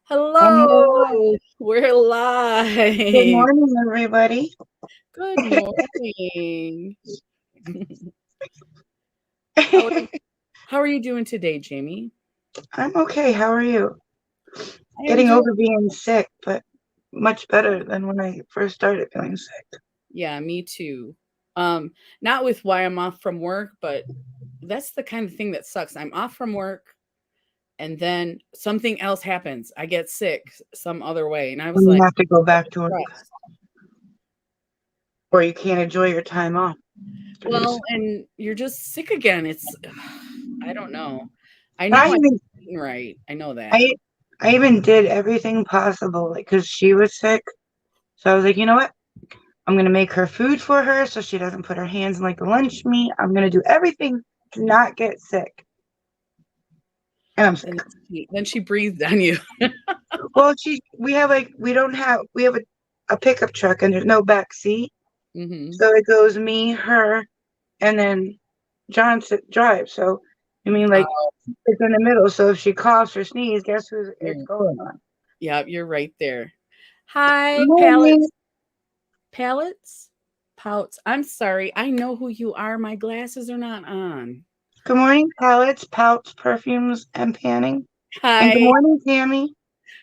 Hello, we're Good live. morning, everybody. Good morning. How are, I'm how are you doing today, Jamie? okay. How are you? I am Getting doing, over being sick, but much better than when I first started feeling sick. yeah, me too. Not with why I'm off from work, but that's the kind of thing that sucks. I'm off from work and then something else happens. I get sick some other way. And I was When you like, have to go so back to work, depressed. or you can't enjoy your time off. Well, and you're just sick again. It's, I don't know. I know I I'm even, eating right. I know that. I, I even did everything possible, like, because she was sick. So I was like, you know what? I'm gonna make her food for her so she doesn't put her hands in like the lunch meat. I'm gonna do everything to not get sick, and I'm sick. And then she breathed on you. Well, we have a pickup truck and there's no back seat. Mhm. So it goes me, her, and then drives. So I mean, like Oh, it's in the middle. So if she coughs or sneezes, guess who's it's mm. going on? Yeah, you're right there. Hi, Morning. pallets. Pallets? Pouts. I'm sorry. I know who you are. My glasses are not on. Good morning, palettes, pouts, perfumes, and panning. And good Hi. morning, Tammy.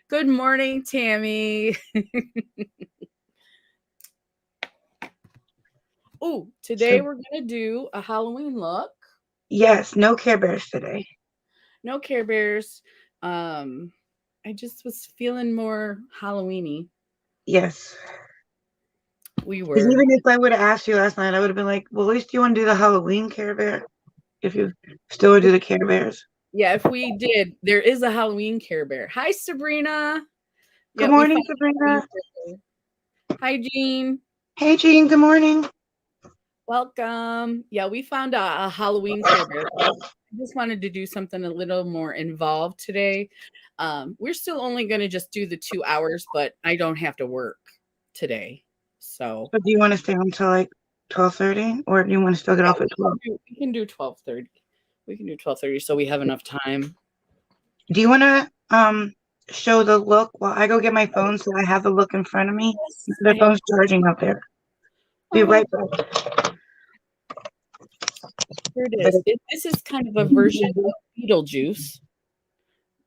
Good morning, Tammy. Oh, today So we're going to do a Halloween look. yes, no Care Bears today. No Care Bears. Um, I just was feeling more Halloweeny. Yes. We Because were. even if I would have asked you last night, I would have been like, well, at least you want to do the Halloween Care Bear if you still would do the Care Bears. Yeah, if we did, there is a Halloween Care Bear. Hi, Sabrina. Good Yeah, we morning, found a Halloween Sabrina. Care Bear. Hi, Jean. Hey, Jean. Good morning. Welcome. Yeah, we found a Halloween Care Bear. I just wanted to do something a little more involved today. We're still only going to just do the 2 hours, but I don't have to work today. So So do you want to stay until like 12:30, or do you want to still get yeah, off at 12? we can do 12:30. We can do 12:30 so we have enough time. Do you want to show the look while I go get my phone so I have the look in front of me? Yes, The I have. phone's charging up there. Be Okay, right back. here it But is. This is kind of a version of Beetlejuice.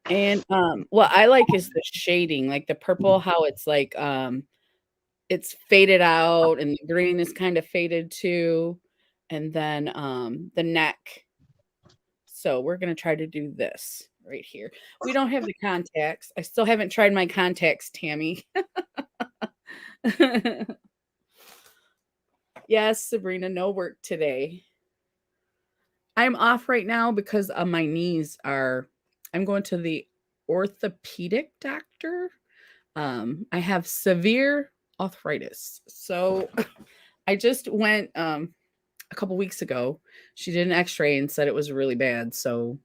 And what I like is the shading, like the purple, how it's faded out and the green is kind of faded too. And then the neck. So we're gonna try to do this right here. We don't have the contacts. I still haven't tried my contacts, Tammy. Yes, Sabrina, no work today. I'm off right now because my knees are I'm going to the orthopedic doctor. I have severe arthritis. So I just went a couple weeks ago. She did an x-ray and said it was really bad. So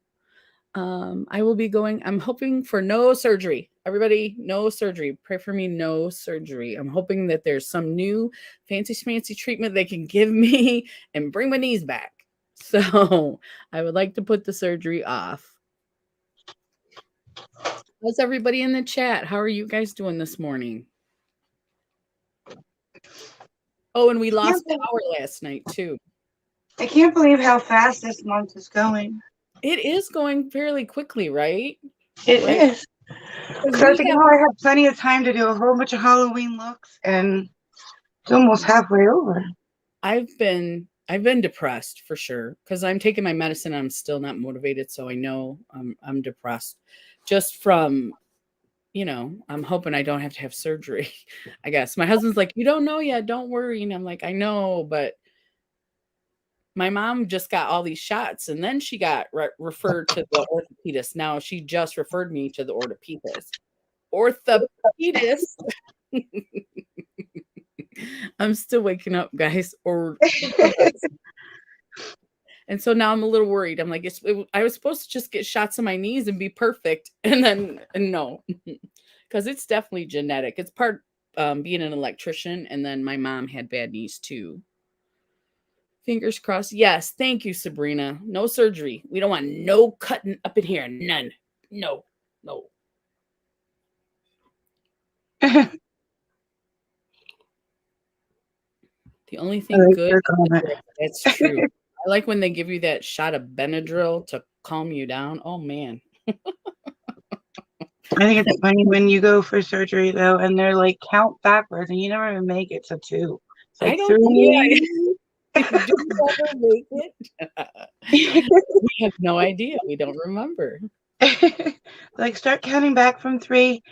I will be going. I'm hoping for no surgery. Everybody, no surgery. Pray for me, no surgery. I'm hoping that there's some new fancy treatment they can give me and bring my knees back. So I would like to put the surgery off. How's everybody in the chat? How are you guys doing this morning? Oh, and we can't lost be- power last night too. I can't believe how fast this month is going. It is going fairly quickly, right? It Right? is. Because So I was we thinking, have oh, I have plenty of time to do a whole bunch of Halloween looks, and it's almost halfway over. I've been depressed for sure because I'm taking my medicine. I'm still not motivated, so I know I'm depressed. Just from I'm hoping I don't have to have surgery. I guess my husband's like, you don't know yet, don't worry, and I'm like, I know, but my mom just got all these shots, and then she got referred to the orthopedist. Now she just referred me to the orthopedist. Orthopedist. I'm still waking up, guys. And so now I'm a little worried. I'm like, I was supposed to just get shots in my knees and be perfect, and then and no, because it's definitely genetic. It's part being an electrician, and then my mom had bad knees too. Fingers crossed. Yes, thank you, Sabrina. No surgery. We don't want no cutting up in here. None. No, no. The only I thing like good your is comment. that's true. I like when they give you that shot of Benadryl to calm you down. Oh man. I think it's funny when you go for surgery though, and they're like count backwards, and you never even make it to two. It's I like don't yeah. 3. Do you ever make it? We have no idea. We don't remember. Like start counting back from 3,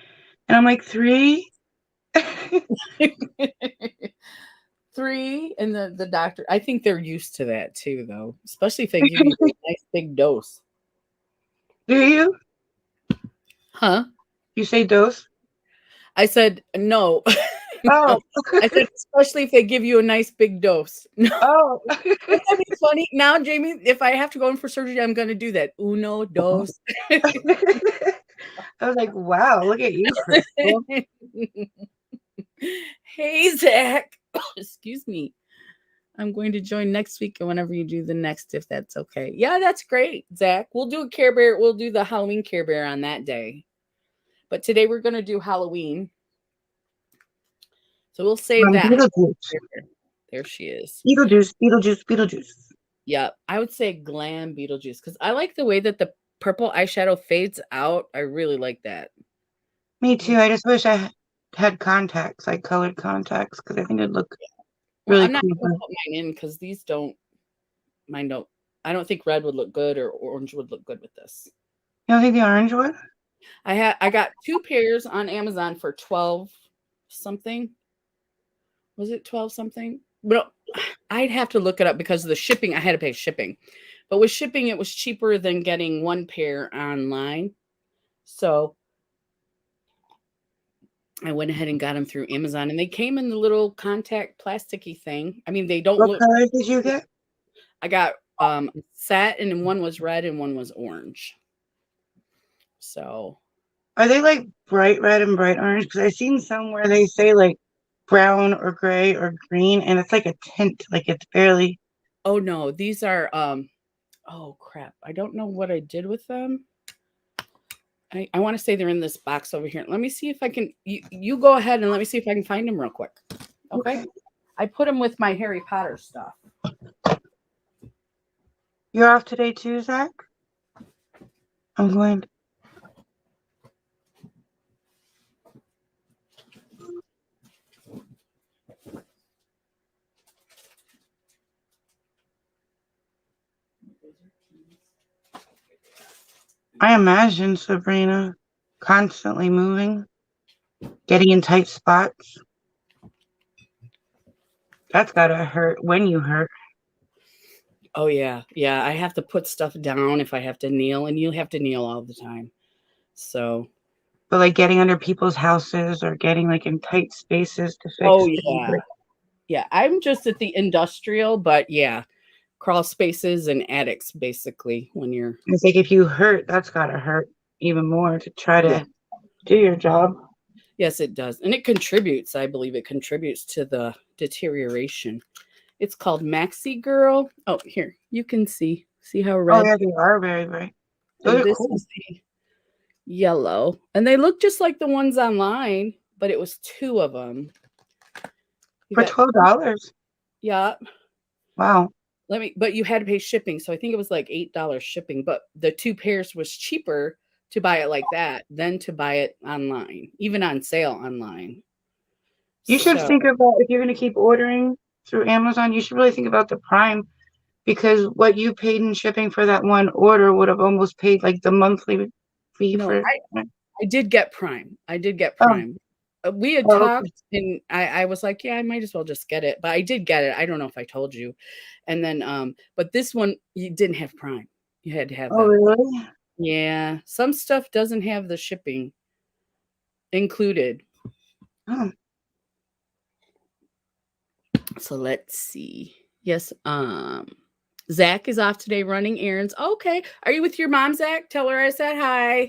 and I'm like 3. 3 and the doctor I think they're used to that too though, especially if they give you a nice big dose. Do you? Huh? You say dose? I said, "No." No. Oh, I said, "Especially if they give you a nice big dose." No. oh. Wouldn't that be funny? Now, Jamie, if I have to go in for surgery, I'm gonna do that. Uno, dos. I was like, wow, look at you, Crystal. Hey, Zach. Excuse me. I'm going to join next week and whenever you do the next, if that's okay. Yeah, that's great, Zach. We'll do a Care Bear. We'll do the Halloween Care Bear on that day. But today we're going to do Halloween. So we'll save that. Beetlejuice. There she is. Beetlejuice, Beetlejuice, Beetlejuice. Yeah, I would say glam Beetlejuice because I like the way that the purple eyeshadow fades out. I really like that. Me too. I just wish I had contacts, like colored contacts, because I think it'd look Well, really I'm not cool. going to put mine in because these don't, mine don't, I don't think red would look good or orange would look good with this. You don't think the orange one? I got 2 pairs on Amazon for 12 something. Was it 12 something? Well, I'd have to look it up because of the shipping. I had to pay shipping. But with shipping, it was cheaper than getting 1 pair online. So I went ahead and got them through Amazon and they came in the little contact plasticky thing. I mean, they don't What look colors did you get? I got set and one was red and one was orange. So Are they like bright red and bright orange? Because I've seen some where they say like brown or gray or green, and it's like a tint, like it's barely. oh no, these are oh crap. I don't know what I did with them. I want to say they're in this box over here. Let me see if I can you go ahead and let me see if I can find them real quick. Okay? I put them with my Harry Potter stuff. You're off today too, Zach? I'm going. I imagine Sabrina constantly moving, getting in tight spots. That's gotta hurt when you hurt. Oh yeah. Yeah, I have to put stuff down if I have to kneel and you have to kneel all the time. So, But like getting under people's houses or getting like in tight spaces to fix oh things. yeah. Yeah, I'm just at the industrial, but yeah, crawl spaces and attics basically when you're It's like if you hurt, that's gotta hurt even more to try yeah. to do your job. Yes, it does. And it contributes, I believe it contributes to the deterioration. It's called Maxi Girl. Oh, here. You can see. See how Oh red? yeah, they are very bright. Those And are this cool. is the yellow. And they look just like the ones online, but it was 2 of them. You For got $12. yeah. Wow. But you had to pay shipping. So I think it was like $8 shipping, but the 2 pairs was cheaper to buy it like that than to buy it online, even on sale online. You should So think about if you're gonna keep ordering through Amazon, you should really think about the Prime because what you paid in shipping for that one order would have almost paid like the monthly fee no, for. I did get Prime. I did get Oh, Prime. We had oh, okay. talked and I was like, yeah, I might as well just get it. But I did get it. I don't know if I told you. And then but this one you didn't have Prime. You had to have Oh, the really? yeah. Some stuff doesn't have the shipping included. Oh. So let's see. Yes, Zach is off today running errands. Okay. Are you with your mom, Zach? Tell her I said hi.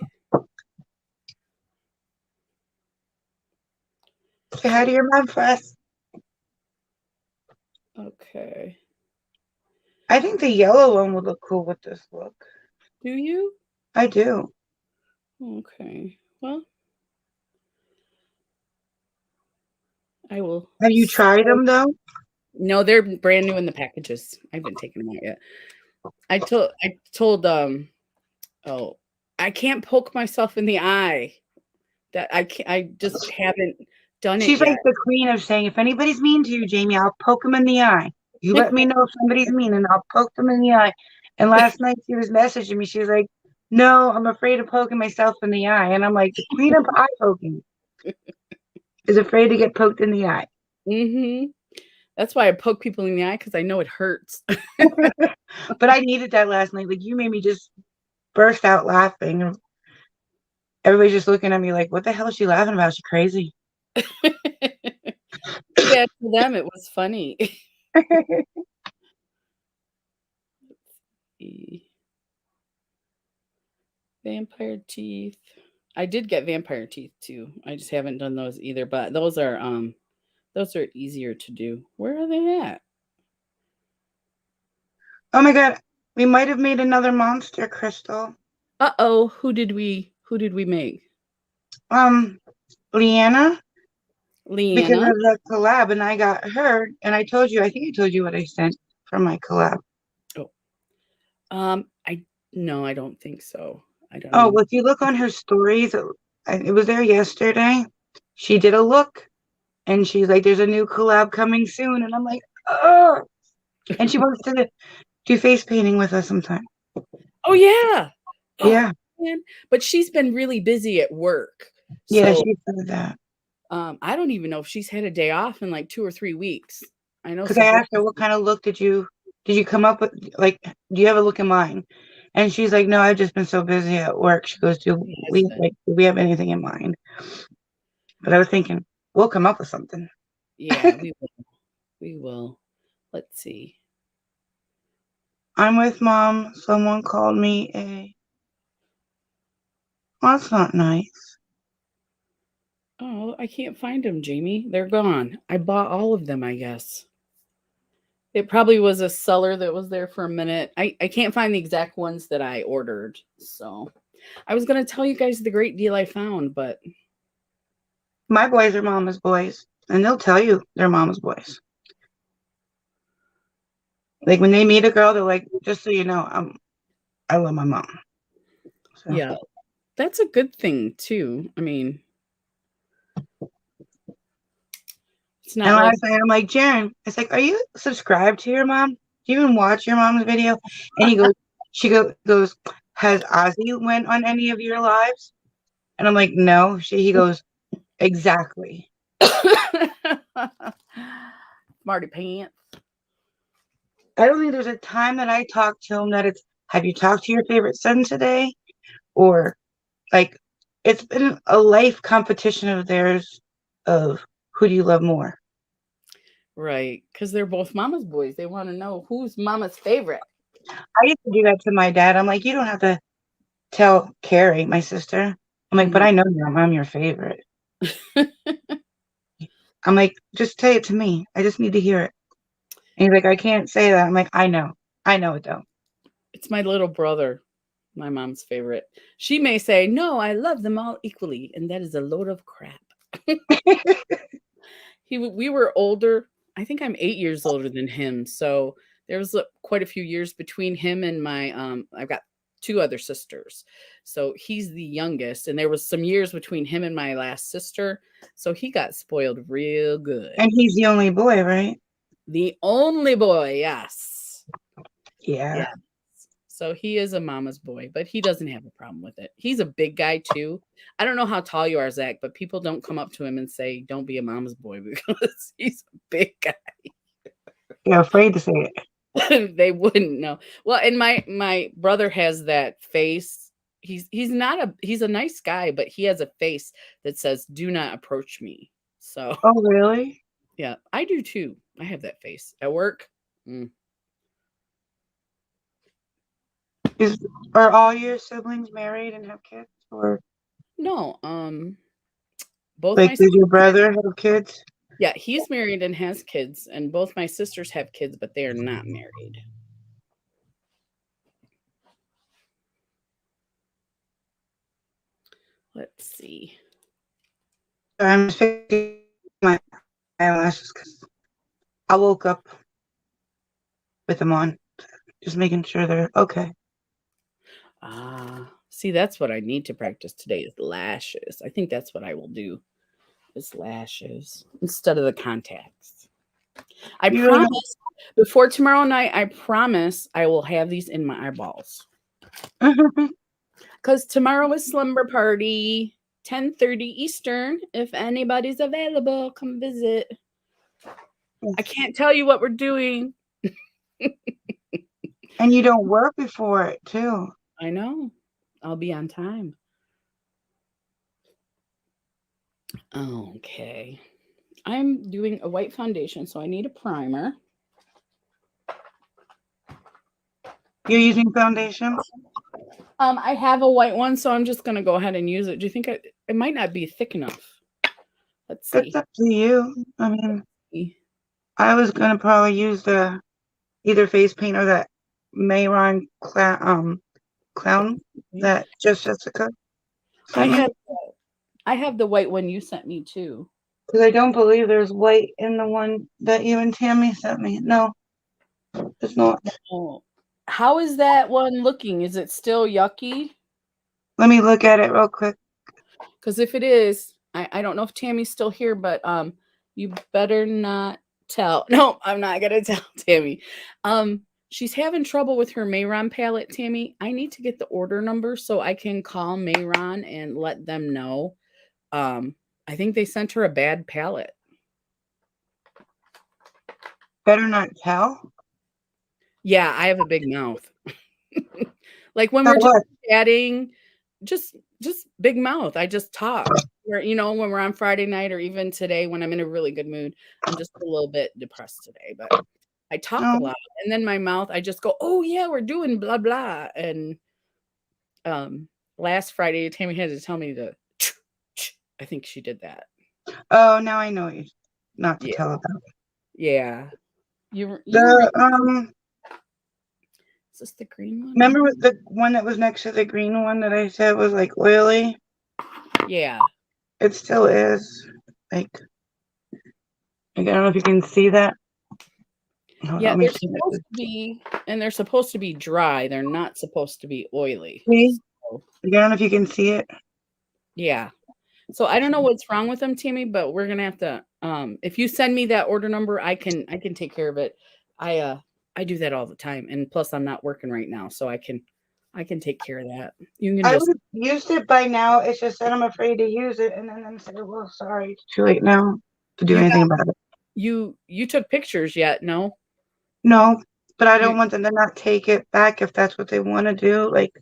Say hi to your mom for us. Okay. I think the yellow one would look cool with this look. Do you? I do. Okay. Well, I will. Have you tried them though? No, they're brand new in the packages. I haven't taken them out yet. I told oh, I can't poke myself in the eye. That I just haven't done it She's like yet. the queen of saying, if anybody's mean to you, Jamie, I'll poke them in the eye. You let me know if somebody's mean and I'll poke them in the eye. And last night she was messaging me. She was like, no, I'm afraid of poking myself in the eye. And I'm like, the queen of eye poking is afraid to get poked in the eye. Mhm. That's why I poke people in the eye because I know it hurts. But I needed that last night. Like, you made me just burst out laughing. Everybody's just looking at me like, what the hell is she laughing about? Is she crazy? Too bad for them, it was funny. Vampire teeth. I did get vampire teeth too. I just haven't done those either, but those are easier to do. Where are they at? Oh my God. We might have made another monster, Crystal. Uh-oh, who did we make? Um, Leanna, because of Leanna? the collab, and I got her, and I think I told you what I sent from my collab. Oh. I no, I don't think so. I don't Oh, know. well, if you look on her stories, it was there yesterday. She did a look, and she's like, "There's a new collab coming soon," and I'm like, "Oh!" And she wants to do face painting with us sometime. Oh yeah. Oh Yeah, man. But she's been really busy at work. yeah, So she said that. I don't even know if she's had a day off in like 2 or 3 weeks. I know Because I Sabrina. asked her, "What kind of look did you come up with? Like, do you have a look in mind?" And she's like, "No, I've just been so busy at work." She goes, Has been. do we have anything in mind?" But I was thinking, we'll come up with something. Yeah, we will. We will. Let's see. I'm with mom. Someone called me a. Oh, that's not nice. Oh, I can't find them, Jamie. They're gone. I bought all of them, I guess. It probably was a seller that was there for a minute. I can't find the exact ones that I ordered. So I was going to tell you guys the great deal I found, but My boys are mama's boys, and they'll tell you they're mama's boys. Like when they meet a girl, they're like, "Just so you know, I love my mom." So, yeah, that's a good thing too. I mean, it's and not like, last night I'm like, "Jaren," it's like, "Are you subscribed to your mom? Do you even watch your mom's video?" And goes, "Has Ozzy went on any of your lives?" And I'm like, "No." He goes, "Exactly." Smarty pants. I don't think there's a time that I talk to him that it's, "Have you talked to your favorite son today?" Or like, it's been a life competition of theirs of who do you love more. Right. Because they're both mama's boys. They want to know who's mama's favorite. I used to do that to my dad. I'm like, you don't have to tell Carrie, my sister. I'm like, but Mhm. I know I'm your favorite. I'm like, just say it to me. I just need to hear it. And he's like, I can't say that. I'm like, I know. I know it though. It's my little brother, my mom's favorite. She may say, "No, I love them all equally," and that is a load of crap. We were older. I think I'm 8 years older than him, so there was quite a few years between him and my. I've got two other sisters, so he's the youngest, and there was some years between him and my last sister, so he got spoiled real good. And he's the only boy, right? The only boy, yes. Yeah. Yeah. So he is a mama's boy, but he doesn't have a problem with it. He's a big guy too. I don't know how tall you are, Zach, but people don't come up to him and say, "Don't be a mama's boy," because he's a big guy. You're afraid to say it. They wouldn't know. Well, and my brother has that face. He's a nice guy, but he has a face that says, "Do not approach me." So Oh, really? yeah, I do too. I have that face at work. Mm. Is Are all your siblings married and have kids? Or No, both like, my does your sisters. brother have kids? Yeah, he's married and has kids, and both my sisters have kids, but they are not married. Let's see. I'm fixing my eyelashes because I woke up with them on, just making sure they're okay. See, that's what I need to practice today is lashes. I think that's what I will do is lashes instead of the contacts. I You really promise before tomorrow night, I promise I will have these in my eyeballs. don't. Because tomorrow is slumber party, 10:30 Eastern. If anybody's available, come visit. I can't tell you what we're doing. And you don't work before it too. I know. I'll be on time. Okay. I'm doing a white foundation, so I need a primer. You're using foundation? I have a white one, so I'm just gonna go ahead and use it. Do you think it might not be thick enough? Let's That's see. up to you. I mean, I was gonna probably use the either face paint or that Mayron clown that just Jessica I sent me. have I have the white one you sent me too. Because I don't believe there's white in the one that you and Tammy sent me. No, it's not. Oh, how is that one looking? Is it still yucky? Let me look at it real quick. Because if it is, I don't know if Tammy's still here, but you better not tell. No, I'm not gonna tell Tammy. She's having trouble with her Mayron palette, Tammy. I need to get the order number so I can call Mayron and let them know. I think they sent her a bad palette. Better not tell. Yeah, I have a big mouth. Like when Tell we're just what? chatting, just big mouth. I just talk. When we're on Friday night or even today when I'm in a really good mood, I'm just a little bit depressed today, but I talk a No. lot. And then my mouth, I just go, "Oh yeah, we're doing blah blah." And last Friday Tammy had to tell me to I think she did that. Oh, now I know you not to Yeah. tell about. Yeah. You The remember is this the green one? remember with the one that was next to the green one that I said was like oily? Yeah. It still is. Like I don't know if you can see that. Hold on, Yeah, let me they're see supposed it. to be and they're supposed to be dry. They're not supposed to be oily. See? So, I don't know if you can see it. yeah. So I don't know what's wrong with them, Tammy, but we're gonna have to if you send me that order number, I can take care of it. I do that all the time. And plus I'm not working right now, so I can take care of that. You can I just would have used it by now. It's just that I'm afraid to use it, and then I'm saying, "Well, sorry, it's too late now to do you got anything about it." you took pictures yet? No? No, but I You don't want them to not take it back if that's what they want to do, like,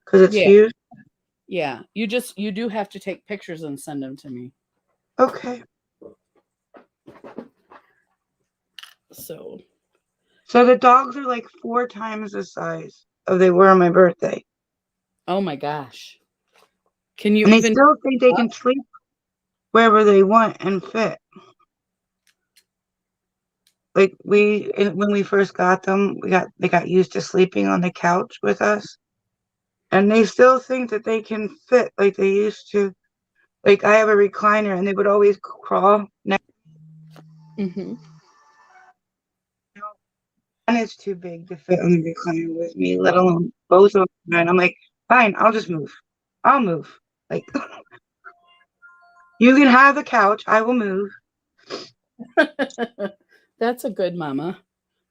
because it's yeah, used. yeah. You do have to take pictures and send them to me. Okay. So So the dogs are like 4 times the size of they were on my birthday, oh my gosh. Can you and they even still think they can sleep wherever they want and fit. Like when we first got them, they got used to sleeping on the couch with us, and they still think that they can fit like they used to. Like I have a recliner, and they would always crawl next. Mhm. One is too big to fit on the recliner with me, let alone both of them. And I'm like, fine, I'll just move. I'll move. Like you can have the couch. I will move. That's a good mama.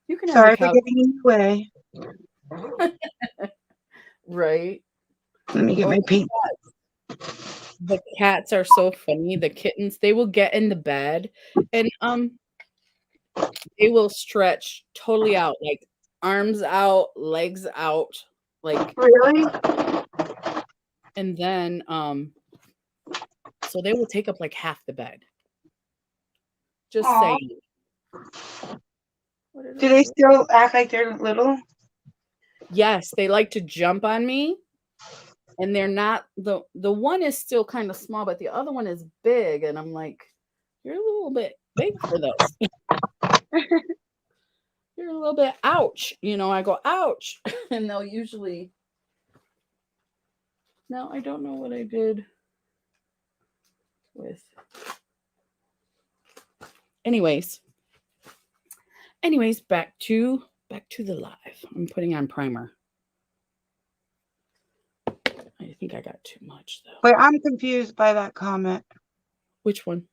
You can have the Sorry for couch, getting in the way. right? Let me get Oh, my paint. the cats are so funny. The kittens, they will get in the bed and they will stretch totally out, like arms out, legs out, like Really? and then so they will take up like half the bed. Just Aw. saying. What did Do I they do? still act like they're little? Yes, they like to jump on me and they're not the one is still kind of small, but the other one is big and I'm like, you're a little bit big for this. You're a little bit ouch. I go ouch and they'll usually no, I don't know what I did with Anyways, back to the live. I'm putting on primer. I think I got too much though. Wait, I'm confused by that comment. Which one?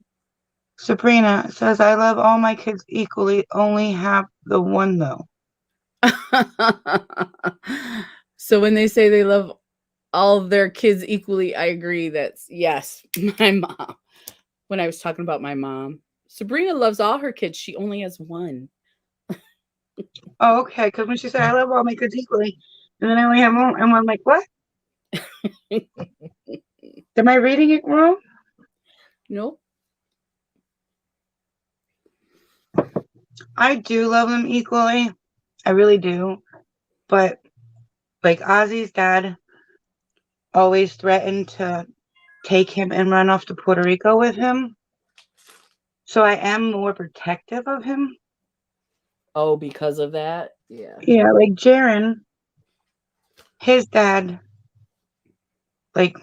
Sabrina says, I love all my kids equally, only have the one though. So when they say they love all of their kids equally, I agree. That's yes, my mom. When I was talking about my mom, Sabrina loves all her kids. She only has one. Oh, okay. Because when she said, I love all my kids equally, and then I only have one, and I'm like, what? Am I reading it wrong? Nope. I do love them equally. I really do. But like Ozzy's dad always threatened to take him and run off to Puerto Rico with him. So I am more protective of him. Oh, because of that? Yeah. Yeah, like Jaron, his dad, like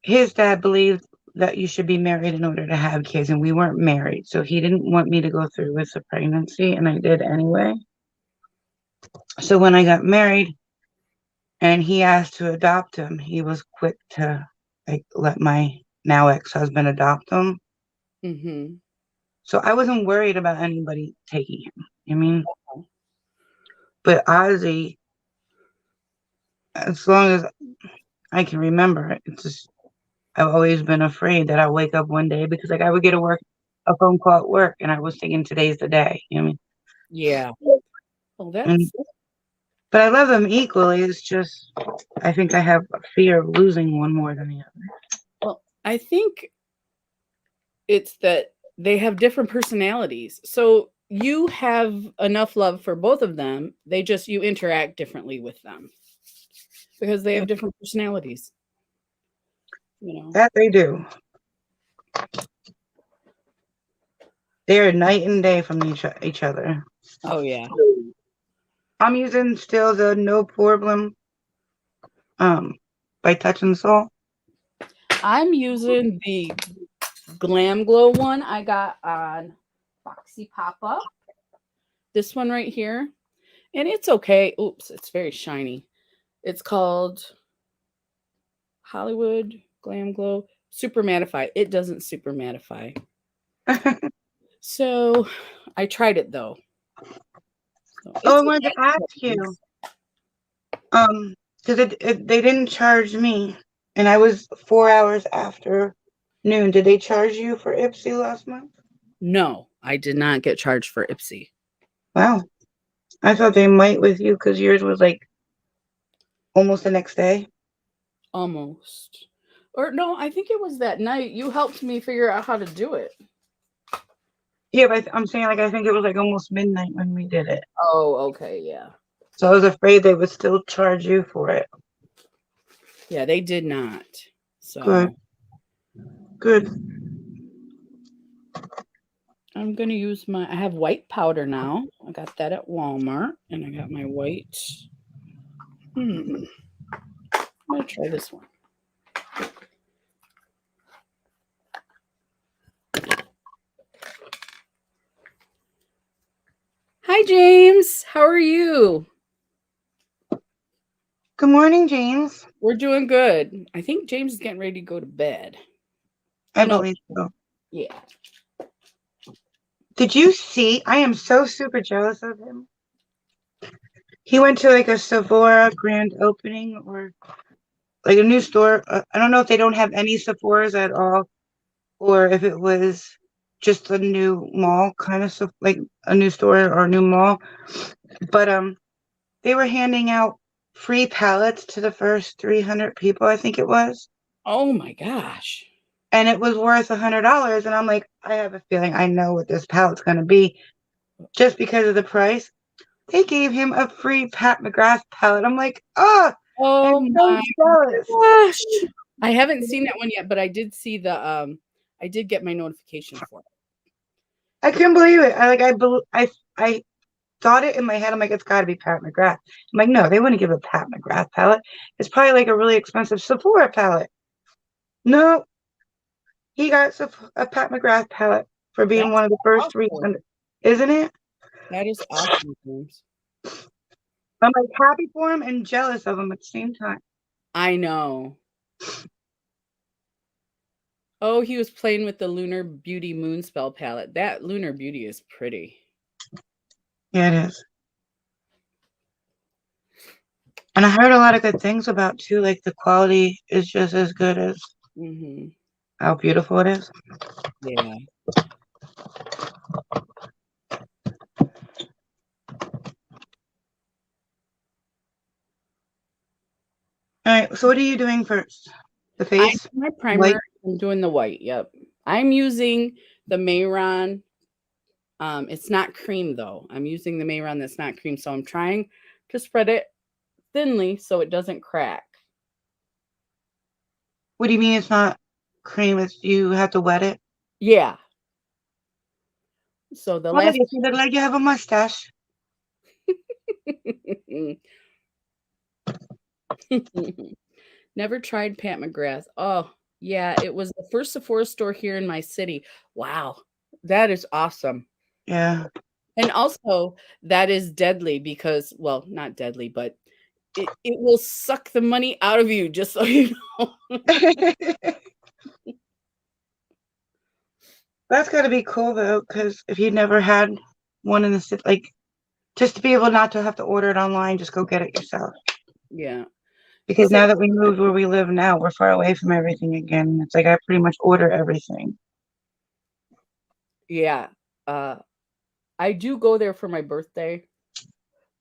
his dad believed that you should be married in order to have kids, and we weren't married. So he didn't want me to go through with the pregnancy, and I did anyway. So when I got married and he asked to adopt him, he was quick to like let my now ex-husband adopt him. Mm-hmm. So I wasn't worried about anybody taking him. I mean, but Ozzy, as long as I can remember, it's just I've always been afraid that I'll wake up one day because like I would get a phone call at work and I was thinking today's the day. You know what I mean? Yeah. Well, And, that's but I love them equally. It's just I think I have a fear of losing one more than the other. well, I think it's that they have different personalities. So you have enough love for both of them. You interact differently with them because they Yeah, have different personalities, you know. that they do. They're night and day from each other. Oh yeah. I'm using still the No Problem by Touch and Soul. I'm using the Glam Glow one I got on Foxy Papa. This one right here. And it's okay. Oops, it's very shiny. It's called Hollywood Glam Glow Super Mattify. It doesn't super mattify. So I tried it though. So Oh, I it's wanted to ask you, because they didn't charge me, and I was 4 hours after noon. Did they charge you for Ipsy last month? no, I did not get charged for Ipsy. Wow, I thought they might with you because yours was like almost the next day. Almost. Or no, I think it was that night. You helped me figure out how to do it. Yeah, but I'm saying like I think it was like almost midnight when we did it. Oh, okay, yeah. So I was afraid they would still charge you for it. Yeah, they did not. Good, So good. I'm gonna use I have white powder now. I got that at Walmart, and I got my white. I'm gonna try this one. Hi, James. How are you? Good morning, James. We're doing good. I think James is getting ready to go to bed. I Oh no, believe so. yeah. Did you see? I am so super jealous of him. He went to like a Sephora grand opening or like a new store. I don't know if they don't have any Sephoras at all, or if it was just a new mall kind of like a new store or a new mall. But they were handing out free pallets to the first 300 people, I think it was, Oh my gosh. and it was worth $100. And I'm like, I have a feeling I know what this pallet's going to be, just because of the price. They gave him a free Pat McGrath palette. I'm like, oh, I'm Oh so my jealous. gosh. I haven't seen that one yet, but I did see I did get my notification for it. I couldn't believe it. I thought it in my head. I'm like, it's got to be Pat McGrath. I'm like, no, they wouldn't give a Pat McGrath palette. It's probably like a really expensive Sephora palette. No, He got a Pat McGrath palette for being That's one of the first awesome. isn't it? That is awesome, James. I'm like happy for him and jealous of him at the same time. I know. Oh, he was playing with the Lunar Beauty Moonspell palette. That Lunar Beauty is pretty. Yeah, it is. And I heard a lot of good things about too, like the quality is just as good as Hmm. how beautiful it is. Yeah. All right, so what are you doing first? The I face? my White? primer, I'm doing the white. Yep. I'm using the Mayron. It's not cream though. I'm using the Mayron that's not cream. So I'm trying to spread it thinly so it doesn't crack. What do you mean it's not cream? It's you have to wet it? Yeah. So the Well, last you look like you have a mustache. never tried Pat McGrath. Oh, yeah, it was the first Sephora store here in my city. Wow. That is awesome. Yeah. And also, that is deadly because, well, not deadly, but it will suck the money out of you, just so you know. That's gotta be cool though, because if you never had one in the city, like just to be able not to have to order it online, just go get it yourself. Yeah. He Because said, now that we moved where we live now, we're far away from everything again. It's like I pretty much order everything. yeah, uh, I do go there for my birthday,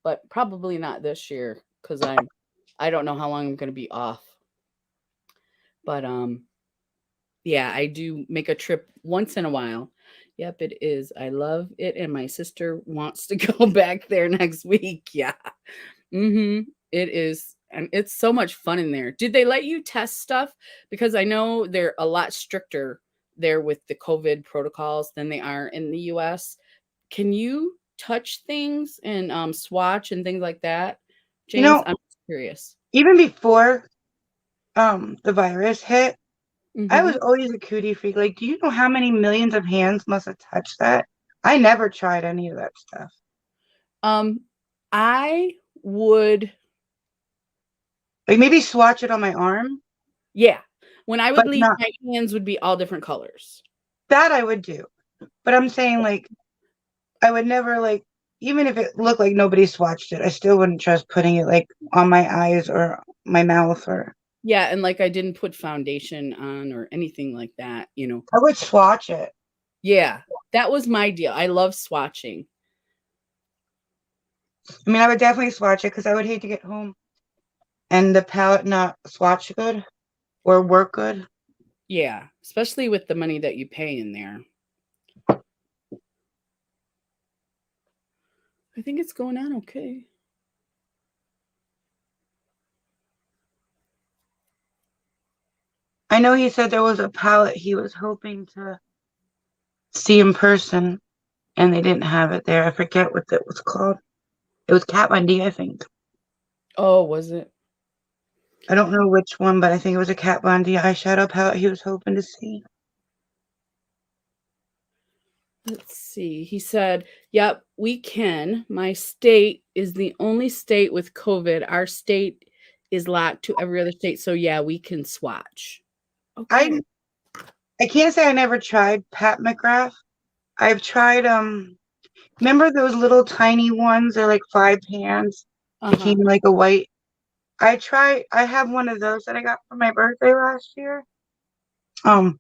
but probably not this year because I don't know how long I'm gonna be off. But yeah, I do make a trip once in a while. Yep, it is. I love it, and my sister wants to go back there next week. Yeah. Mhm. It is, and it's so much fun in there. Did they let you test stuff? Because I know they're a lot stricter there with the COVID protocols than they are in the US. Can you touch things and, swatch and things like that? You James, know, I'm curious. even before the virus hit, I was Mhm. always a cootie freak. Like, do you know how many millions of hands must have touched that? I never tried any of that stuff. Um, I would Like maybe swatch it on my arm, yeah. When I but would leave, not my hands would be all different colors. that I would do. But I'm saying like I would never like even if it looked like nobody swatched it, I still wouldn't trust putting it like on my eyes or my mouth or Yeah, and, like, I didn't put foundation on or anything like that, you know? I would swatch it. Yeah, that was my deal. I love swatching. I mean, I would definitely swatch it because I would hate to get home and the palette not swatch good or work good. Yeah, especially with the money that you pay in there. I think it's going on okay. I know he said there was a palette he was hoping to see in person and they didn't have it there. I forget what it was called. It was Kat Von D, I think. Oh, was it? I don't know which one, but I think it was a Kat Von D eyeshadow palette he was hoping to see. Let's see. He said, "Yep, we can. My state is the only state with COVID. Our state is locked to every other state, so yeah, we can swatch." I Okay. I can't say I never tried Pat McGrath. I've tried remember those little tiny ones? They're like 5 pans. They came Uh-huh. in like a white. I have one of those that I got for my birthday last year. Um,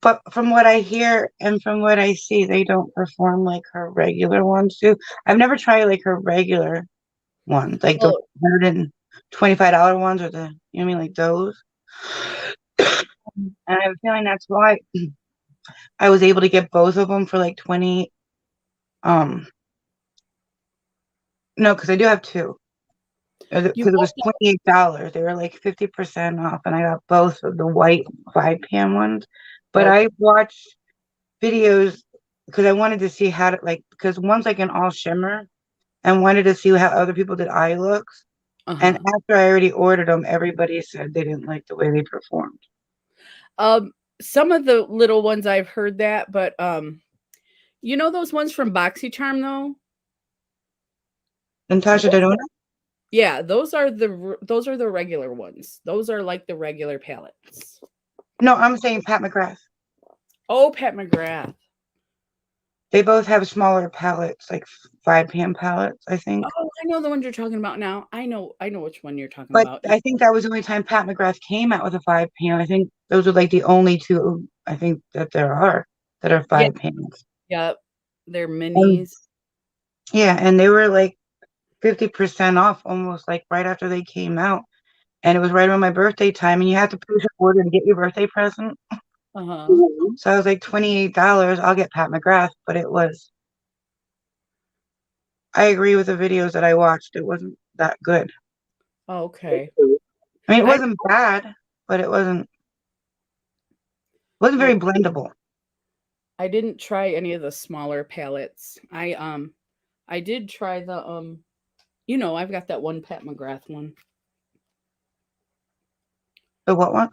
but from what I hear and from what I see, they don't perform like her regular ones do. I've never tried like her regular ones, like the Well, $125 ones or the you know what I mean, like those. And I have a feeling that's why I was able to get both of them for like 20. No, because I do have two. you Because it was have $28. They were like 50% off, and I got both of the white 5 pan ones. But okay. I watched videos because I wanted to see how to like because one's like an all shimmer and wanted to see how other people did eye looks. And Uh-huh. after I already ordered them, everybody said they didn't like the way they performed. some of the little ones I've heard that, but you know those ones from BoxyCharm though? Natasha Those Denona? are, yeah, those are the regular ones. Those are like the regular palettes. No, I'm saying Pat McGrath. Oh, Pat McGrath. They both have smaller palettes, like 5 pan palettes, I think. Oh, I know the ones you're talking about now. I know which one you're talking But about. I think that was the only time Pat McGrath came out with a 5 pan. I think those are like the only two I think that there are that are Yeah, 5 pans. yep. They're Um, minis. yeah, and they were like 50% off almost like right after they came out. And it was right around my birthday time, and you have to place an order to get your birthday present. Uh-huh. Mhm. So I was like $28. I'll get Pat McGrath, but it was. I agree with the videos that I watched. It wasn't that good. Okay. I mean, it I wasn't bad, but it wasn't I very blendable. I didn't try any of the smaller palettes. I did try the you know, I've got that one Pat McGrath one. The what one?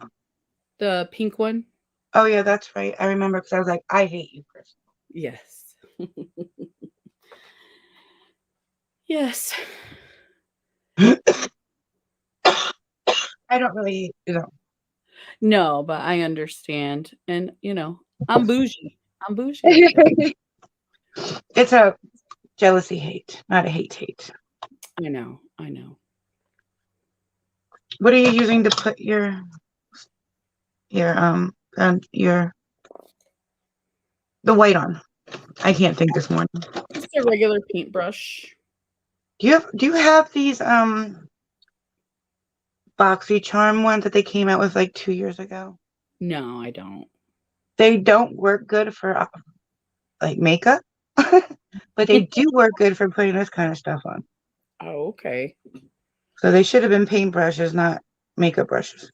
The pink one. Oh yeah, that's right. I remember because I was like, I hate you, Chris. Yes. Yes. I don't really, you know. No, but I understand. And you know, I'm bougie. I'm bougie like that. It's a jealousy hate, not a hate. I know. I know. What are you using to put your your the white on? I can't think this morning. Just a regular paintbrush. Do you have these boxy charm ones that they came out with like 2 years ago? No, I don't. They don't work good for like makeup, but they do work good for putting this kind of stuff on. Oh, okay. So they should have been paintbrushes, not makeup brushes.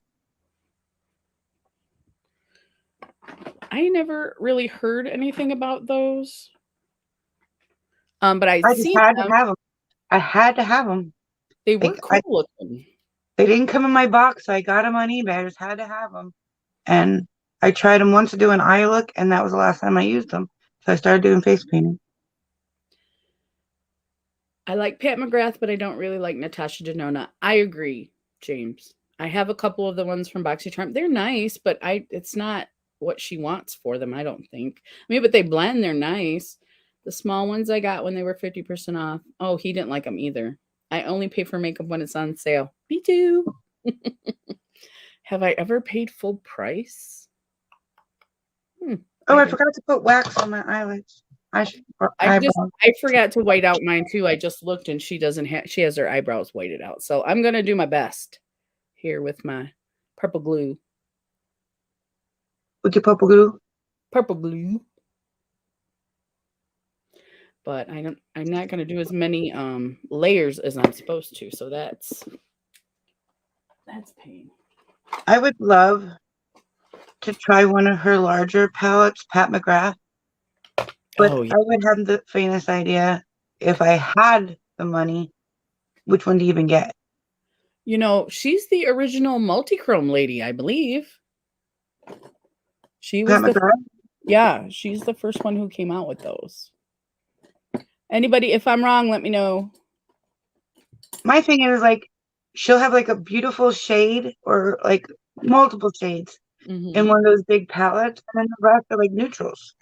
I never really heard anything about those. But I'd I just seen had to them. have them. I had to have them. They were Like cool looking. they didn't come in my box, so I got them on eBay. I just had to have them. And I tried them once to do an eye look, and that was the last time I used them. So I started doing face painting. I like Pat McGrath, but I don't really like Natasha Denona. I agree, James. I have a couple of the ones from BoxyCharm. They're nice, but it's not what she wants for them, I don't think. I mean, but they blend, they're nice. The small ones I got when they were 50% off. Oh, he didn't like them either. I only pay for makeup when it's on sale. Me too. Have I ever paid full price? Oh, I I don't. forgot to put wax on my eyelids. Or eyebrows. I forgot to white out mine too. I just looked and she doesn't have she has her eyebrows whited out. So I'm gonna do my best here with my purple glue. With your purple glue. Purple glue. But I'm not gonna do as many layers as I'm supposed to. So that's pain. I would love to try one of her larger palettes, Pat McGrath, but Oh yeah. I would have the faintest idea if I had the money, which one to even get. You know, she's the original multichrome lady, I believe. She Pat was the McGrath? yeah, she's the first one who came out with those. Anybody, if I'm wrong, let me know. My thing is like she'll have like a beautiful shade or like multiple shades in Hmm. one of those big palettes, and then the rest are like neutrals.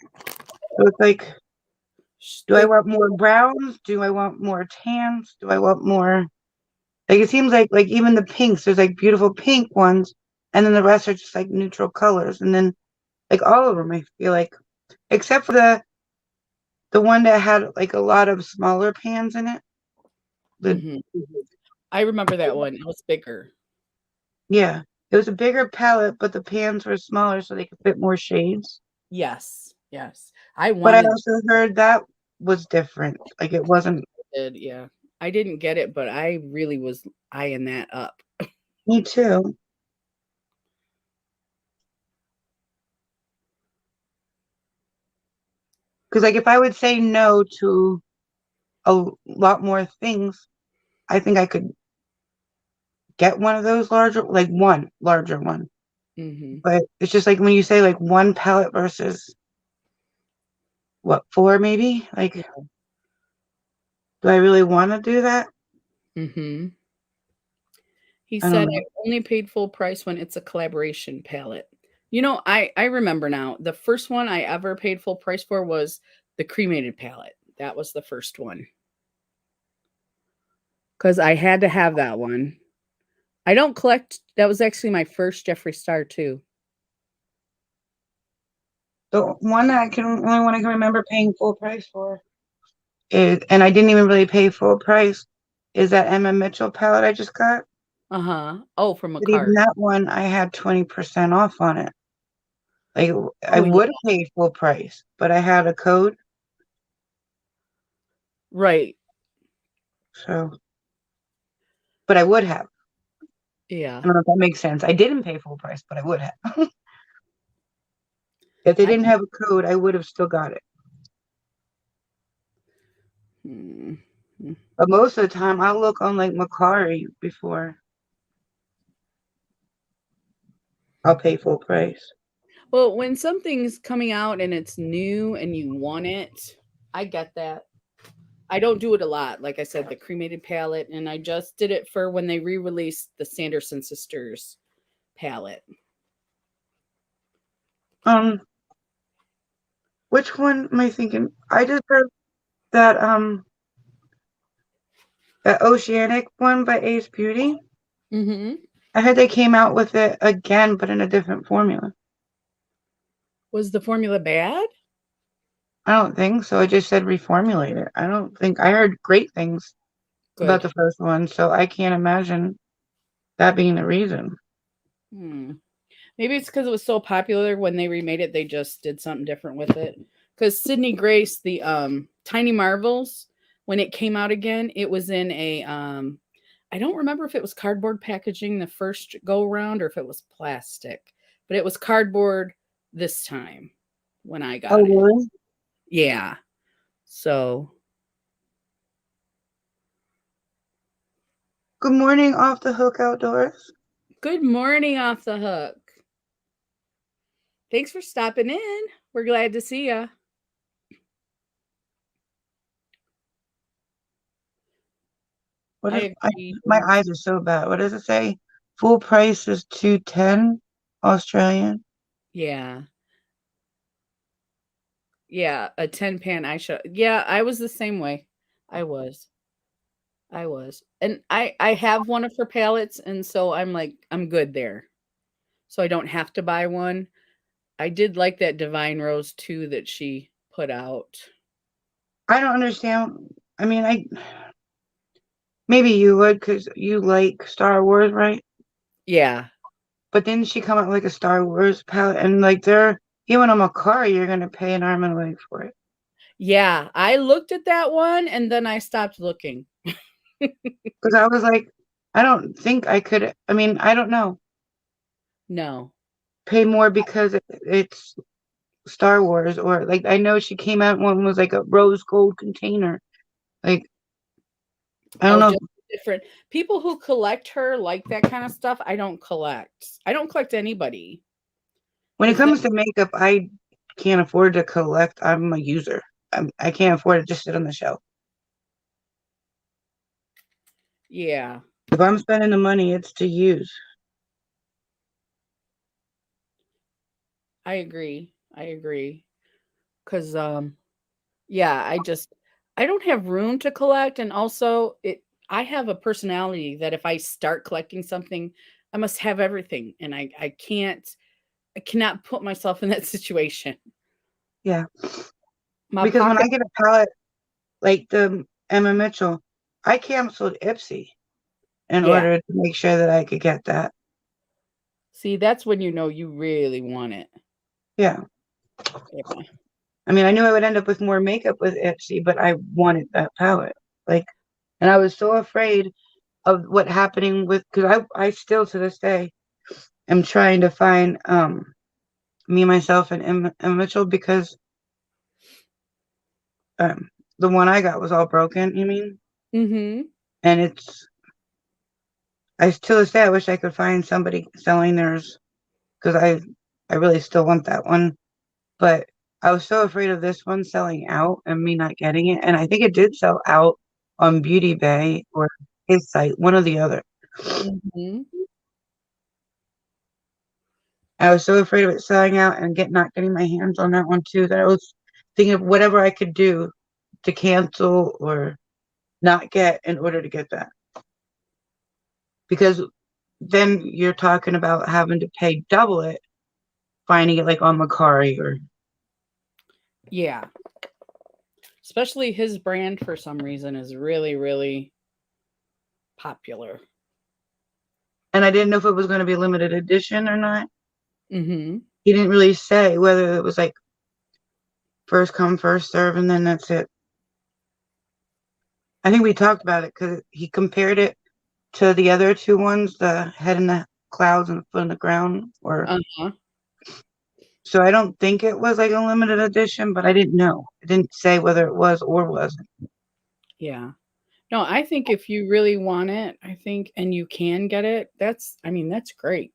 So it's like, do I The want more browns? Do I want more tans? Do I want more? Like it seems like even the pinks, there's like beautiful pink ones, and then the rest are just like neutral colors, and then like all of them, I feel like, except for the one that had like a lot of smaller pans in it. The mhm. I remember that one. It was bigger. Yeah, it was a bigger palette, but the pans were smaller so they could fit more shades. Yes, yes. I But I wanted also heard that was different. Like it wasn't it, yeah. I didn't get it, but I really was eyeing that up. me too. Because like if I would say no to a lot more things, I think I could get one of those larger, like one larger one. Mhm. But it's just like when you say like one palette versus what, four maybe? Like, Yeah. do I really want to do that? Mhm. He I don't said, "I know. only paid full price when it's a collaboration palette." You know, I remember now. The first one I ever paid full price for was the cremated palette. That was the first one because I had to have that one. I don't collect that was actually my first Jeffree Star too. The one that I can only one I can remember paying full price for is, and I didn't even really pay full price, is that Emma Mitchell palette I just got. Uh-huh. Oh, from a But even cart. that one, I had 20% off on it. Like I Oh, would yeah. have paid full price, but I had a code, Right. so but I would have. Yeah. I don't know if that makes sense. I didn't pay full price, but I would have. If they I didn't have a code, I would have still got it. mm, mm. But most of the time, I'll look on like Macari before I'll pay full price. Well, when something's coming out and it's new and you want it, I get that. I don't do it a lot. Like I said, the cremated palette, and I just did it for when they re-released the Sanderson Sisters palette. Um, which one am I thinking? I just heard that that Oceanic one by Ace Beauty. Mm-hmm. I heard they came out with it again, but in a different formula. Was the formula bad? I don't think so. I just said reformulate it. I don't think I heard great things about Good. the first one, so I can't imagine that being the reason. Hmm. Maybe it's because it was so popular when they remade it, they just did something different with it. Because Sydney Grace, the Tiny Marvels, when it came out again, it was in a I don't remember if it was cardboard packaging the first go around or if it was plastic, but it was cardboard this time when I Oh, got it. really? Yeah. So Good morning, off the hook outdoors. good morning, Off the Hook. Thanks for stopping in. We're glad to see you. What is I agree. my eyes are so bad. What does it say? Full price is 210 Australian. Yeah. Yeah, a 10 pan eyeshadow. Yeah, I was the same way. I was. I was. And I have one of her palettes, and so I'm like, I'm good there. So I don't have to buy one. I did like that Divine Rose too that she put out. I don't understand. I mean, I maybe you would because you like Star Wars, right? Yeah. But didn't she come out with like a Star Wars palette? And like they're even on a car, you're gonna pay an arm and a leg for it. Yeah, I looked at that one and then I stopped looking. Because I was like, I don't think I could. I mean, I don't know. No. Pay more because it's Star Wars, or like I know she came out one was like a rose gold container. Like I don't Oh, know. just different people who collect her like that kind of stuff. I don't collect. I don't collect anybody When it because that comes to makeup, I can't afford to collect. I'm a user. I can't afford to just sit on the shelf. yeah, If I'm spending the money, it's to use. I agree. I agree. Cause yeah, I don't have room to collect and also it I have a personality that if I start collecting something, I must have everything and I cannot put myself in that situation. Yeah, My because when pocket I get a palette like the Emma Mitchell, I canceled Ipsy in yeah. order to make sure that I could get that. See, that's when you know you really want it. Yeah, Yeah. I mean, I knew I would end up with more makeup with Ipsy, but I wanted that palette. Like, and I was so afraid of what happening with because I still to this day am trying to find me myself and Emma Mitchell because um the one I got was all broken. You mean? Mhm. And it's I to this day I wish I could find somebody selling theirs because I really still want that one. But I was so afraid of this one selling out and me not getting it. And I think it did sell out on Beauty Bay or his site, one or the other. Mhm. I was so afraid of it selling out and not getting my hands on that one too that I was thinking of whatever I could do to cancel or not get in order to get that. Because then you're talking about having to pay double it, finding it like on Macari or. Yeah. Especially his brand for some reason is really, really popular. And I didn't know if it was going to be limited edition or not. Mhm. He didn't really say whether it was like first come, first serve, and then that's it. I think we talked about it because he compared it to the other two ones, the head in the clouds and the foot in the ground. Or Uh-huh. so I don't think it was like a limited edition, but I didn't know. It didn't say whether it was or wasn't. Yeah. No, I think if you really want it, I think and you can get it, that's great.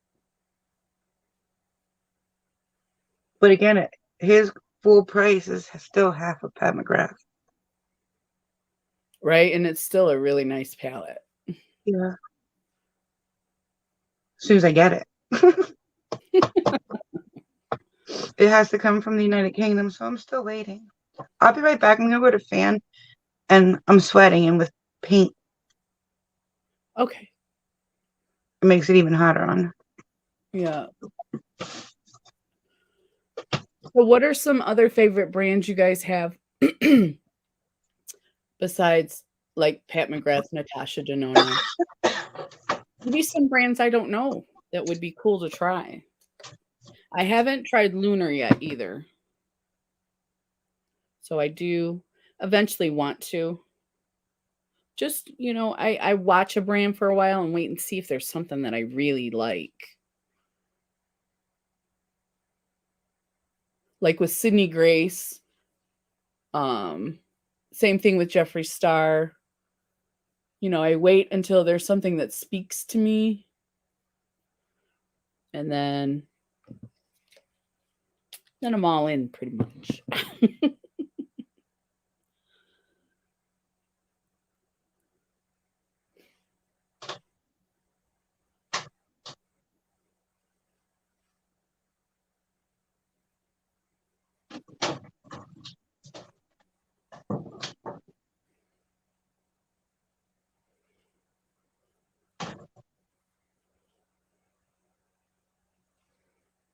But again, his full price is still half of Pat McGrath. Right? And it's still a really nice palette. Yeah. As soon as I get it. It has to come from the United Kingdom, so I'm still waiting. I'll be right back. I'm gonna go to fan, and I'm sweating, and with paint, Okay. it makes it even hotter on. Yeah. So what are some other favorite brands you guys have besides like Pat McGrath, Natasha Denona? Maybe some brands I don't know that would be cool to try. I haven't tried Lunar yet either. So I do eventually want to. Just, I watch a brand for a while and wait and see if there's something that I really like. Like with Sydney Grace, um, same thing with Jeffree Star. I wait until there's something that speaks to me, and then I'm all in pretty much.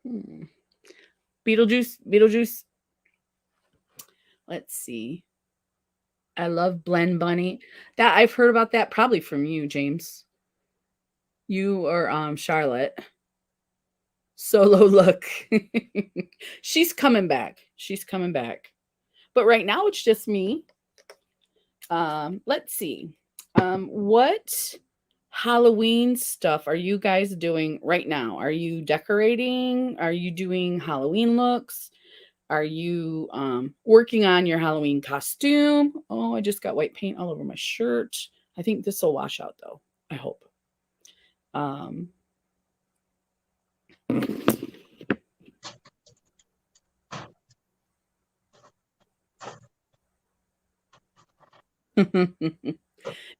Hmm. Beetlejuice. Let's see. I love Blend Bunny. That I've heard about that probably from you, James. You or Charlotte. Solo look. She's coming back. She's coming back. But right now it's just me. Let's see. What Halloween stuff are you guys doing right now? Are you decorating? Are you doing Halloween looks? Are you working on your Halloween costume? Oh, I just got white paint all over my shirt. I think this will wash out though. I hope. Um,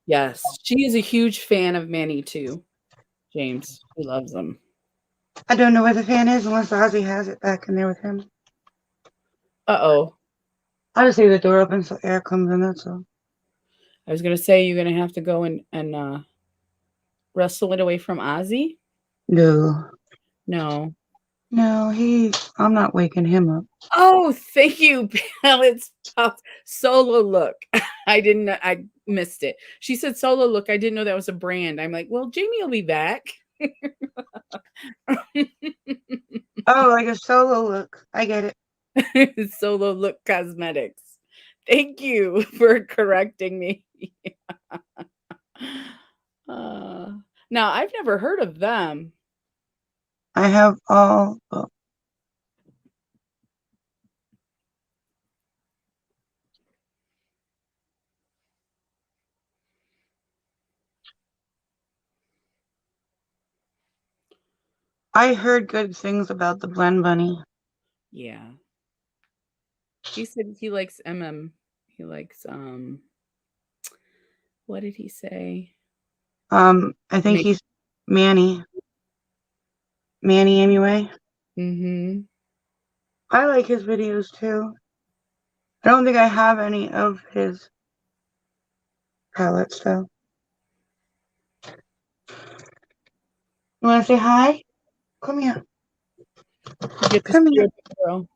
yes, she is a huge fan of Manny too. James, she loves them. I don't know where the fan is unless Ozzy has it back in there with him. Uh-oh. I'll just leave the door open so air comes in. That's all. I was gonna say you're gonna have to go and wrestle it away from Ozzy. No, No. no, I'm not waking him up. Oh, thank you, Palettes Pop Solo Look. I missed it. She said Solo Look. I didn't know that was a brand. I'm like, well, Jamie will be back. Oh, like a solo look. I get it. Solo Look Cosmetics. Thank you for correcting me. uh, now, I've never heard of them. I have all. Oh, I heard good things about the Blend Bunny. Yeah. He said he likes he likes what did he say? I think Make he's Manny. Manny anyway. Mhm. I like his videos too. I don't think I have any of his palettes though. You wanna say hi? Come here. You get to Come see here. a big girl.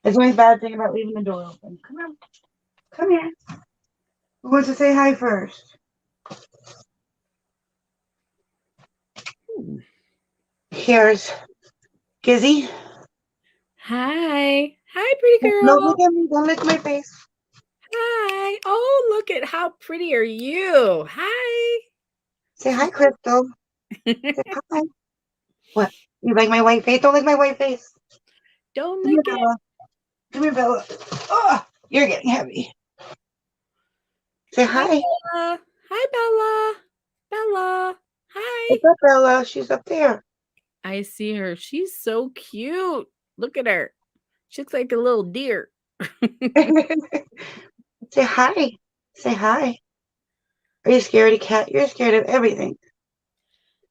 There's only bad thing about leaving the door open. Come on. Come here. Who wants to say hi first? Hmm. Here's Gizzy. Hi. Hi, pretty No, look girl. at me. Don't lick my face. Hi. Oh, look at how pretty are you. Hi. Say hi, She's Crystal. Say hi. What? You like my white face? Don't lick my white face. Don't Come here, lick it. Bella. Come here, Bella. Oh, you're getting heavy. Say Hi, hi. Bella. Hi, Bella. Bella. Hi. What's up, Bella? She's up there. I see her. She's so cute. Look at her. She looks like a little deer. Say hi. Say hi. Are you scared of cat? You're scared of everything.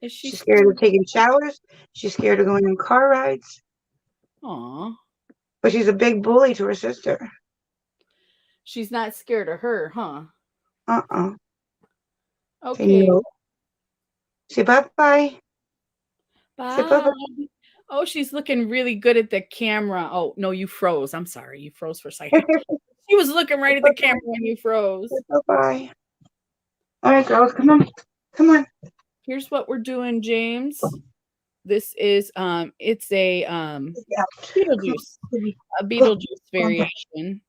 Is she She's scared of scared? taking showers. She's scared of going on car rides. Aw. But she's a big bully to her sister. She's not scared of her, huh? Uh-uh. Say Okay. no. Say bye-bye. Say Bye. bye-bye. Oh, she's looking really good at the camera. Oh, no, you froze. I'm sorry. You froze for a second. She was looking right at the camera when you Say froze. bye-bye. All right, girls, come on. Come on. Here's what we're doing, James. This is it's a Yeah. Beetlejuice, a Go. Beetlejuice variation.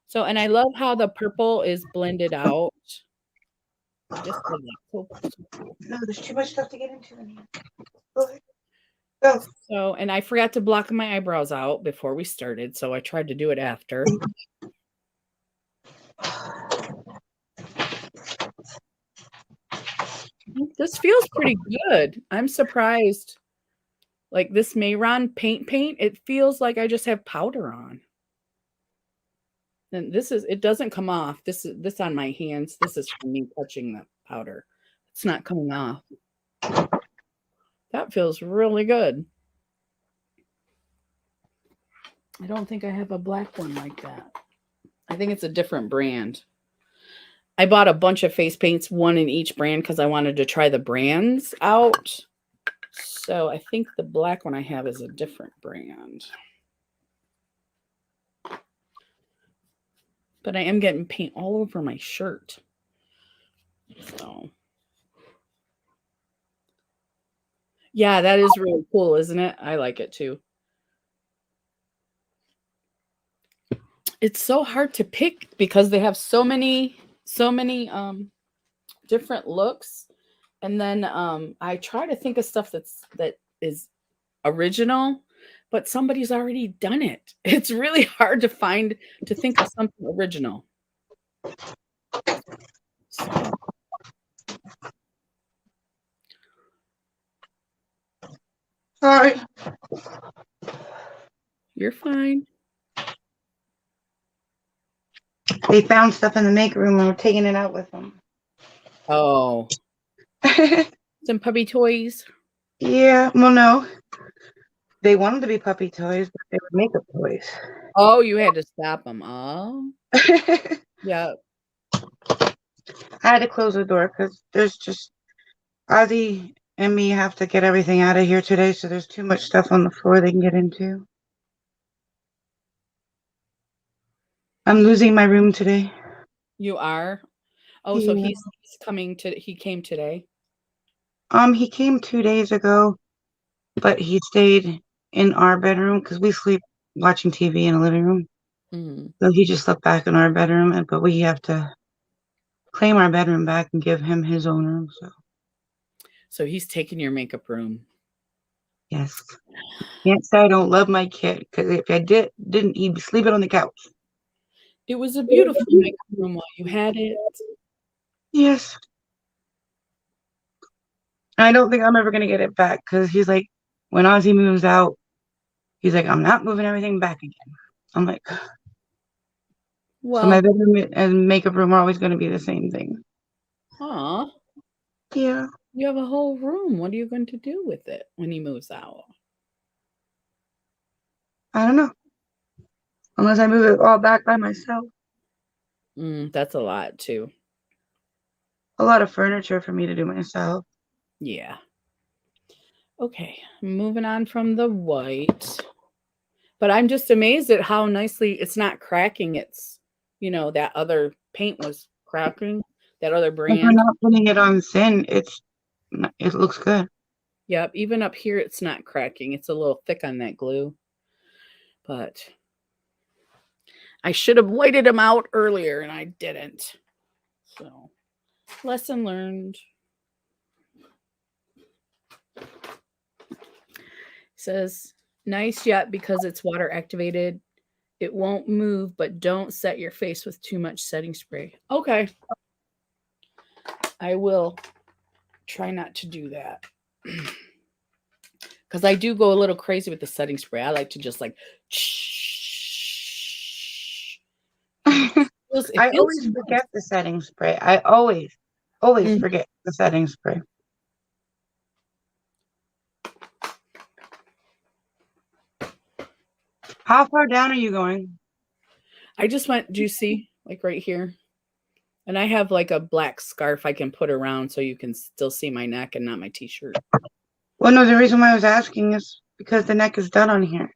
So, and I love how the purple is blended out. Just like that. So cool. No, there's too much stuff to get into in here. Go ahead. Go. So, and I forgot to block my eyebrows out before we started, so I tried to do it after. This feels pretty good. I'm surprised. Like this Mayron paint, it feels like I just have powder on. And this is it doesn't come off. This on my hands. This is from me touching the powder. It's not coming off. That feels really good. I don't think I have a black one like that. I think it's a different brand. I bought a bunch of face paints, one in each brand, because I wanted to try the brands out. So I think the black one I have is a different brand. But I am getting paint all over my shirt. So yeah, that is really cool, isn't it? I like it too. It's so hard to pick because they have so many different looks. And then I try to think of stuff that is original, but somebody's already done it. It's really hard to think of something original. So Sorry. you're fine. They found stuff in the make room and we're taking it out with them. Oh, some puppy toys. Yeah, well, no. They wanted to be puppy toys, but they were makeup toys. Oh, you had to stop them. Oh, I yeah. had to close the door because there's just Ozzy and me have to get everything out of here today, so there's too much stuff on the floor they can get into. I'm losing my room today. You are. Oh, so Yeah. he's coming to. He came today. He came 2 days ago, but he stayed in our bedroom because we sleep watching TV in the living room. Mm. So he just slept back in our bedroom, but we have to claim our bedroom back and give him his own room. So he's taking your makeup room. Yes, can't say I don't love my kid because if I didn't, he'd be sleeping on the couch. It was a beautiful makeup room while you had it. Yes. And I don't think I'm ever gonna get it back because he's like, when Ozzy moves out, he's like, I'm not moving everything back again. I'm like, so my Well, bedroom and makeup room are always gonna be the same thing. aw, Yeah, you have a whole room. What are you going to do with it when he moves out? I don't know. Unless I move it all back by myself. That's a lot too. A lot of furniture for me to do myself. Yeah. Okay, moving on from the white. But I'm just amazed at how nicely it's not cracking. It's, that other paint was cracking, that other If we're brand. not putting it on thin, it looks good. Yep, even up here it's not cracking. It's a little thick on that glue. But I should have whited them out earlier and I didn't. So, lesson learned. Says, nice yet because it's water activated. It won't move, but don't set your face with too much setting spray. Okay. I will try not to do that. Because I do go a little crazy with the setting spray. I like to just like, shh. It I feels always nice. forget the setting spray. I always Mm. forget the setting spray. How far down are you going? I just went juicy, like right here. And I have like a black scarf I can put around so you can still see my neck and not my t-shirt. Well, no, the reason why I was asking is because the neck is done on here.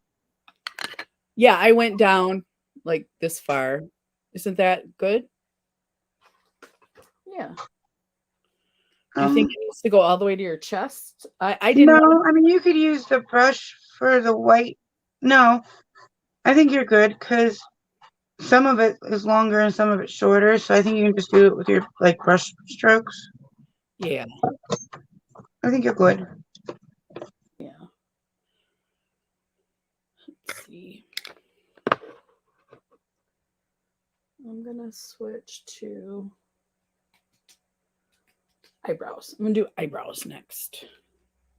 Yeah, I went down like this far. Isn't that good? Yeah. Do you think Um, it needs to go all the way to your chest? I didn't want no, I mean you could use the brush for the white. No, I think you're good because some of it is longer and some of it's shorter. So I think you can just do it with your like brush strokes. to. Yeah. I think you're good. Yeah. Let's see. I'm gonna switch to eyebrows. I'm gonna do eyebrows next.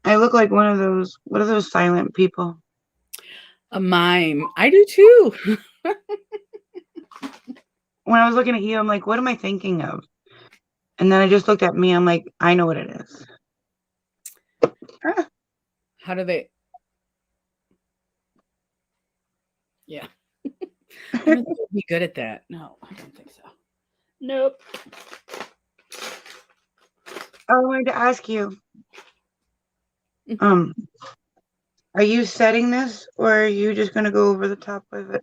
I look like one of those. What are those silent people? A mime. I do too. When I was looking at you, I'm like, what am I thinking of? And then I just looked at me. I'm like, I know what it is. Ah. How do they? Yeah. I don't think I'd be good at that. No, I don't think so. Nope. I wanted to ask you, Mm. um, are you setting this or are you just gonna go over the top of it?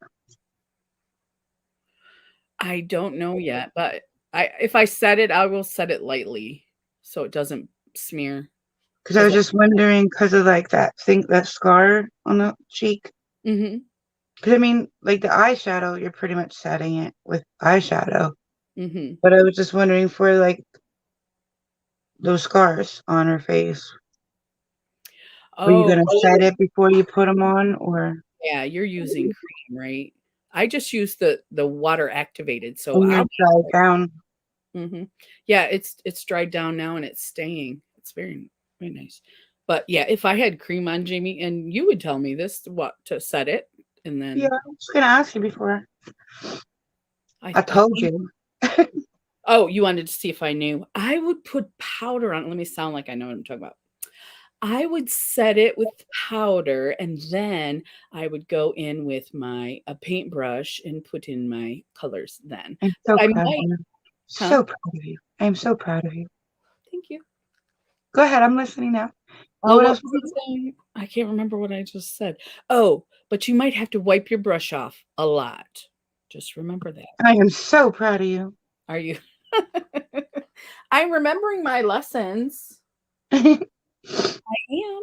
I don't know yet, but if I set it, I will set it lightly so it doesn't smear. Because I Because was just wondering, because of like that scar on the cheek. mm-hmm, Because I mean, like the eyeshadow, you're pretty much setting it with eyeshadow. mm-hmm. But I was just wondering for like those scars on her face. Were you Oh, gonna set it before you put them on, or yeah, you're using cream, right? I just use the water activated, so and I'll you're dried down? mhm. Yeah, it's dried down now and it's staying. It's very, very nice. But yeah, if I had cream on Jamie, and you would tell me this, what to set it, and Yeah, then I was gonna ask you before. I I I told think you. oh, you wanted to see if I knew. I would put powder on. Let me sound like I know what I'm talking about. I would set it with powder, and then I would go in with my a paintbrush and put in my colors then. I'm But so I proud of might you. huh? So proud of you. I'm so proud of you. Thank you. Go ahead, I'm listening now. Oh, Oh, what what else? was I saying? I can't remember what I just said. Oh, but you might have to wipe your brush off a lot. Just remember that. I am so proud of you. Are you? I'm remembering my lessons. I I am.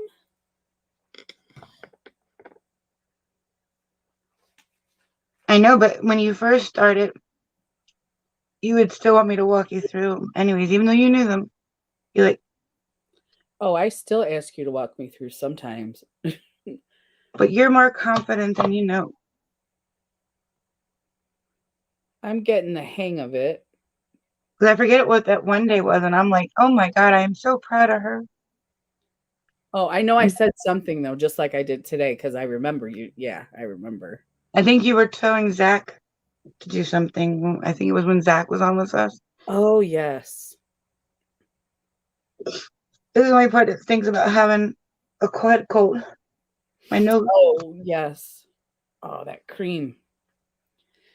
know, but when you first started, you would still want me to walk you through 'em anyways, even though you knew them. You're like, Oh, I still ask you to walk me through sometimes. but you're more confident than you know. I'm getting the hang of it. Because I forget what that one day was, and I'm like, oh my God, I am so proud of her. Oh, I know I said something though, just like I did today, because I remember you. Yeah, I remember. I think you were telling Zach to do something. I think it was when Zach was on with us. Oh, yes. This is the only part that thinks about having a quad cold. My nose. Oh, yes. Oh, that cream.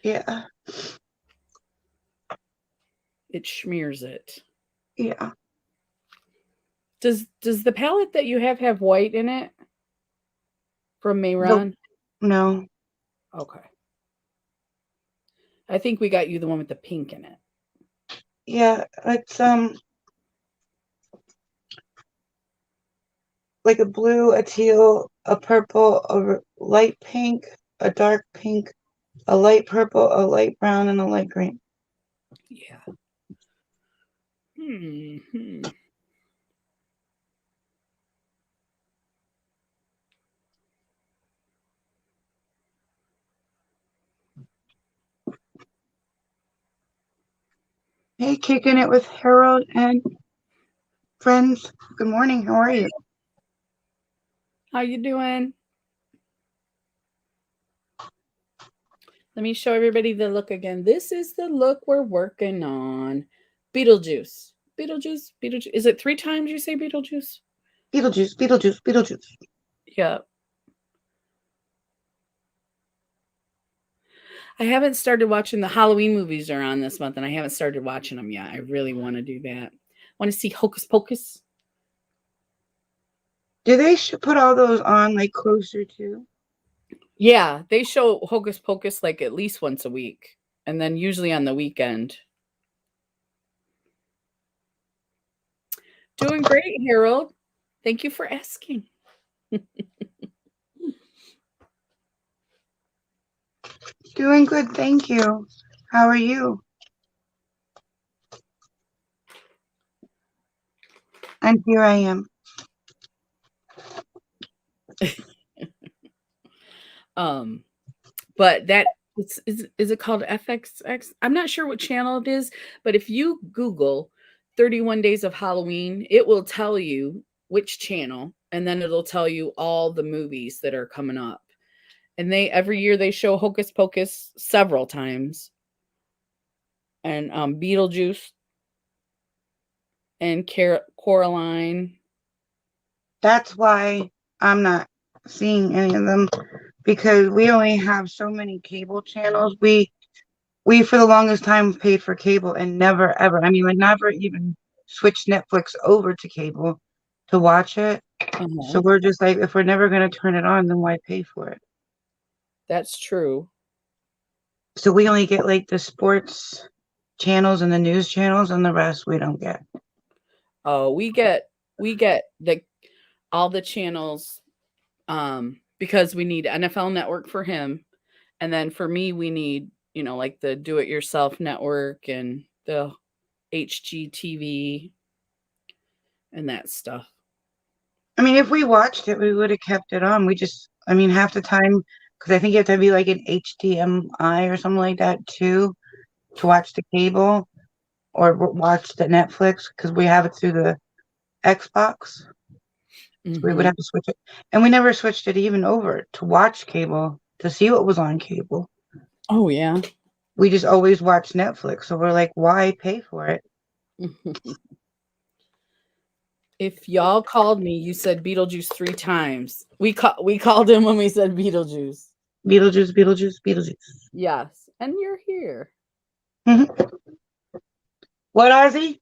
Yeah. It smears it. Yeah. Does the palette that you have white in it from No. Mayron? No. Okay. I think we got you the one with the pink in it. Yeah. It's like a blue, a teal, a purple, a light pink, a dark pink, a light purple, a light brown, and a light green. Yeah. Hmm. Hey, kicking it with Harold and friends. Good morning. How are you? How you doing? Let me show everybody the look again. This is the look we're working on. Beetlejuice. Beetlejuice. Beetlejuice. Is it 3 times you say Beetlejuice? Beetlejuice, Beetlejuice, Beetlejuice. Yeah. I haven't started watching the Halloween movies are on this month, and I haven't started watching them yet. I really want to do that. Want to see Hocus Pocus? Do they put all those on like closer to? Yeah, they show Hocus Pocus like at least once a week, and then usually on the weekend. Doing great, Harold. Thank you for asking. Doing good, thank you. How are you? And here I am. Um, but that is it called FXX? I'm not sure what channel it is, but if you Google 31 Days of Halloween, it will tell you which channel, and then it'll tell you all the movies that are coming up. And they every year they show Hocus Pocus several times, and Beetlejuice and Coraline. That's why I'm not seeing any of them because we only have so many cable channels. We for the longest time paid for cable and never ever. I mean, we never even switched Netflix over to cable to watch it. So Uh-huh. we're just like, if we're never gonna turn it on, then why pay for it? That's true. So we only get like the sports channels and the news channels, and the rest we don't get. Oh, we get the all the channels because we need NFL Network for him, and then for me we need, like the do it yourself network and the HGTV and that stuff. I mean, if we watched it, we would have kept it on. We just, I mean, half the time, because I think you have to be like an HDMI or something like that too to watch the cable or watch the Netflix because we have it through the Xbox. So we would Mhm. have to switch it. And we never switched it even over to watch cable to see what was on cable. Oh yeah. We just always watch Netflix. So we're like, why pay for it? If y'all called me, you said Beetlejuice 3 times. We called him when we said Beetlejuice. Beetlejuice, Beetlejuice, Beetlejuice. Yes, and you're here. Mhm. What, Ozzy?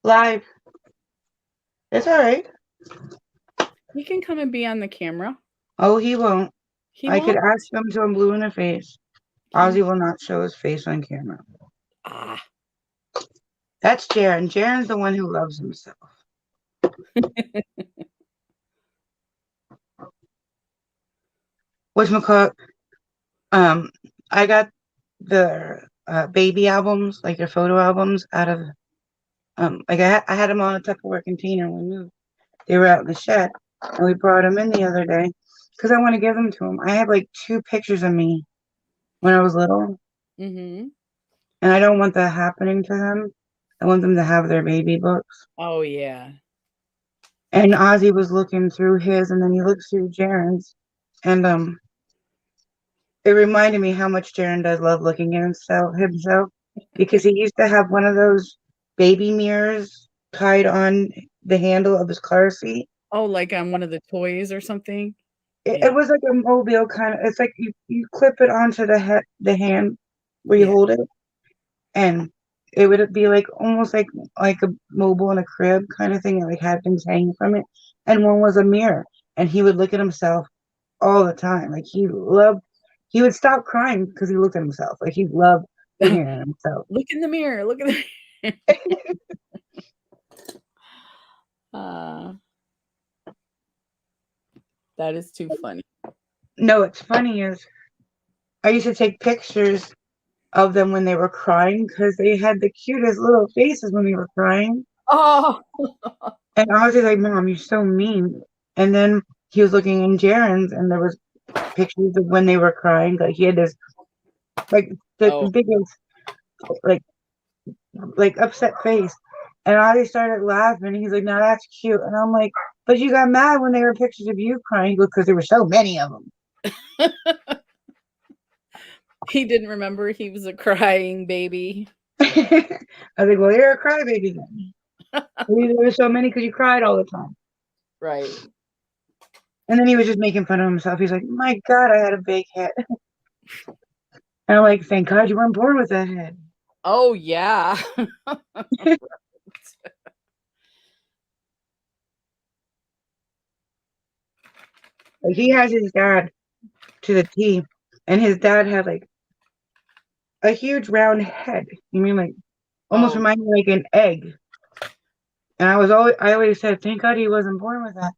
Live. It's all right. He can come and be on the camera. Oh, he won't. He I could won't. ask him to. I'm blue in the face. He Ozzy will not show his face on camera. ah. That's Jaren. Jaren's the one who loves himself. Whatchamacallit? Um, I got the baby albums, like their photo albums, out of like I had them on a Tupperware container when we moved. They were out in the shed, and we brought them in the other day because I want to give them to him. I have like 2 pictures of me when I was little, Mhm. and I don't want that happening to him. I want them to have their baby books. Oh, yeah. And Ozzy was looking through his, and then he looks through Jaren's, and it reminded me how much Jaren does love looking at himself, because he used to have one of those baby mirrors tied on the handle of his car seat. Oh, like on one of the toys or something? It Yeah. was like a mobile kind of. It's like you clip it onto the hand where you Yeah. hold it, and it would be like almost like a mobile in a crib kind of thing. It like had things hanging from it, and one was a mirror, and he would look at himself all the time. Like he would stop crying because he looked at himself. Like he loved looking at himself. Look in the mirror. Look in the mirror. uh, that is too funny. No, what's funny is I used to take pictures of them when they were crying because they had the cutest little faces when they were crying. Oh, And I was just like, Mom, you're so mean. And then he was looking in Jaren's, and there was pictures of when they were crying. Like he had this like the oh. biggest like upset face. And Audie started laughing. He's like, "No, that's cute." And I'm like, "But you got mad when there were pictures of you crying." He goes, "Because there were so many of them." He didn't remember he was a crying baby. I was like, "Well, you're a crybaby then. There were so many because you cried all the time." Right. And then he was just making fun of himself. He's like, "My God, I had a big head." And I'm like, "Thank God you weren't born with that head." Oh, yeah. Like he has his dad to the T, and his dad had like a huge round head. You mean like almost Oh, reminded me like an egg. And I always said, "Thank God he wasn't born with that."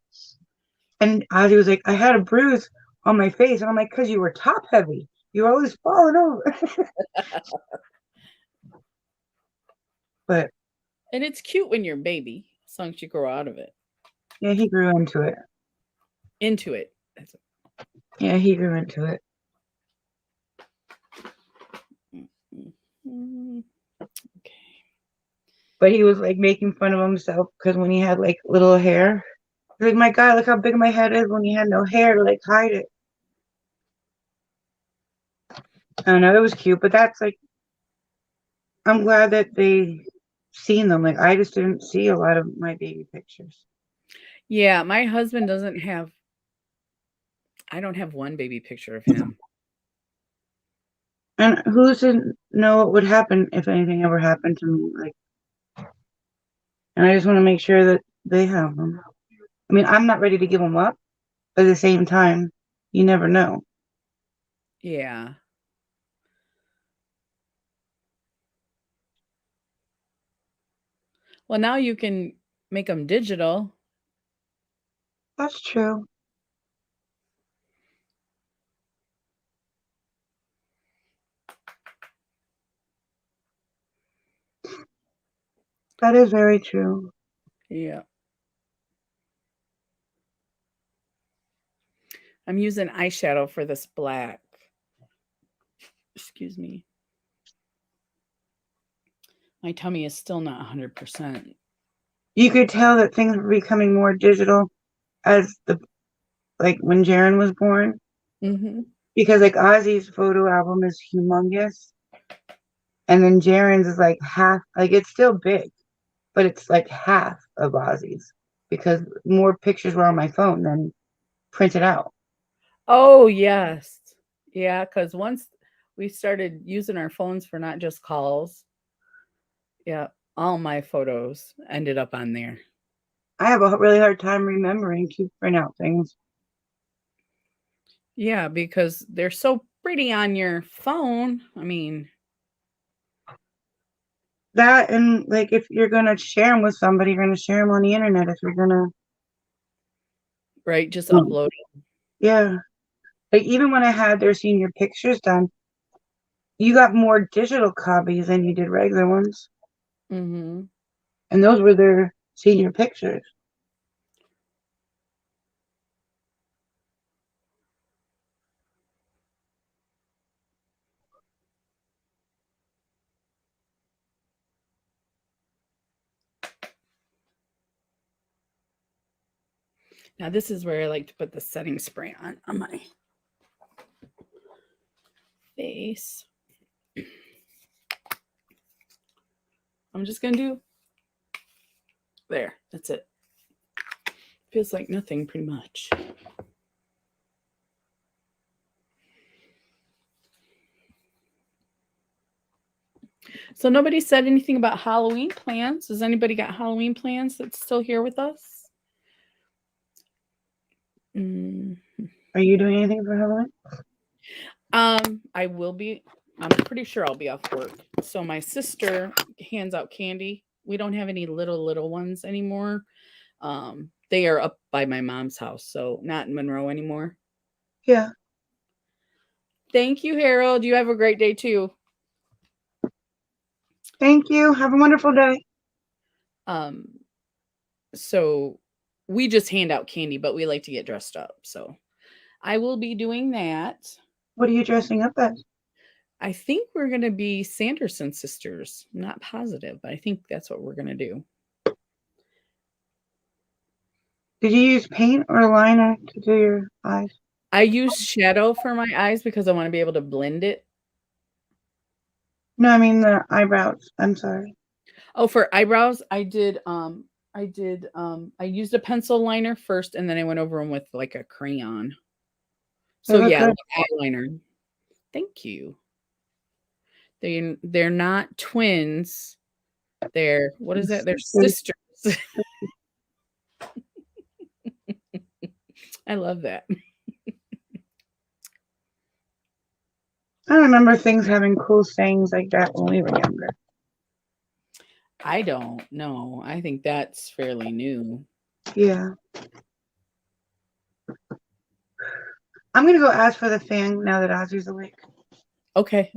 And Ozzy was like, "I had a bruise on my face," and I'm like, "Cause you were top heavy. You were always falling over." But and it's cute when you're a baby, as long as you grow out of it. yeah, he grew into it. Into it. Yeah, he grew into it. Mhm. Okay. But he was like making fun of himself because when he had like little hair, he's like, "My God, look how big my head is when he had no hair to like hide it." I don't know, it was cute, but that's like I'm glad that they seen them. Like I just didn't see a lot of my baby pictures. Yeah, my husband doesn't have I don't have one baby picture of him. And who's to know what would happen if anything ever happened to me? Like, and I just want to make sure that they have them. I mean, I'm not ready to give them up, but at the same time, you never know. Yeah. Well, now you can make them digital. That's true. That is very true. Yeah. I'm using eyeshadow for this black. Excuse me. My tummy is still not 100%. You could tell that things were becoming more digital as the like when Jaren was born, Mhm. because like Ozzy's photo album is humongous, and then Jaren's is like half. Like it's still big, but it's like half of Ozzy's because more pictures were on my phone than printed out. Oh, yes. Yeah, cuz once we started using our phones for not just calls, yeah, all my photos ended up on there. I have a really hard time remembering to print out things. Yeah, because they're so pretty on your phone. I mean, That and like if you're gonna share them with somebody, you're gonna share them on the internet. If you're gonna, right, just upload it. yeah. Like even when I had their senior pictures done, you got more digital copies than you did regular ones, Mhm. and those were their senior pictures. Now this is where I like to put the setting spray on my face. I'm just gonna do there. That's it. Feels like nothing pretty much. So nobody said anything about Halloween plans. Has anybody got Halloween plans that's still here with us? Are you doing anything for Halloween? I will be. I'm pretty sure I'll be off work. So my sister hands out candy. We don't have any little ones anymore. They are up by my mom's house, so not in Monroe anymore. Yeah. Thank you, Harold. You have a great day too. Thank you. Have a wonderful day. So we just hand out candy, but we like to get dressed up. So I will be doing that. What are you dressing up as? I think we're going to be Sanderson sisters. I'm not positive, but I think that's what we're going to do. Did you use paint or liner to do your eyes? I use shadow for my eyes because I want to be able to blend it. No, I mean the eyebrows. I'm sorry. Oh, for eyebrows, I used a pencil liner first and then I went over them with like a crayon. They So look yeah, good. like eyeliner. Thank you. They're not twins. They're what is that? They're sisters. I love that. I remember things having cool sayings like that when we were younger. I don't know. I think that's fairly new. Yeah. I'm gonna go ask for the fan now that Ozzy's awake. Okay.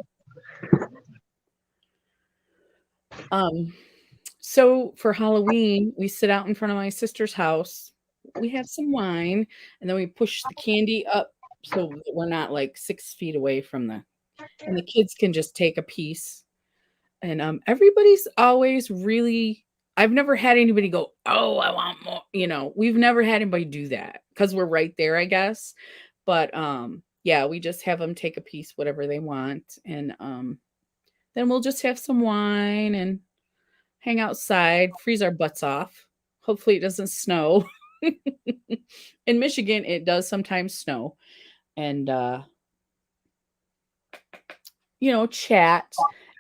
So for Halloween, we sit out in front of my sister's house. We have some wine, and then we push the candy up so that we're not like 6 feet away from and the kids can just take a piece. And everybody's always really. I've never had anybody go, "Oh, I want more." We've never had anybody do that because we're right there, I guess. But yeah, we just have them take a piece, whatever they want, and then we'll just have some wine and hang outside, freeze our butts off. Hopefully, it doesn't snow. In Michigan, it does sometimes snow, and chat.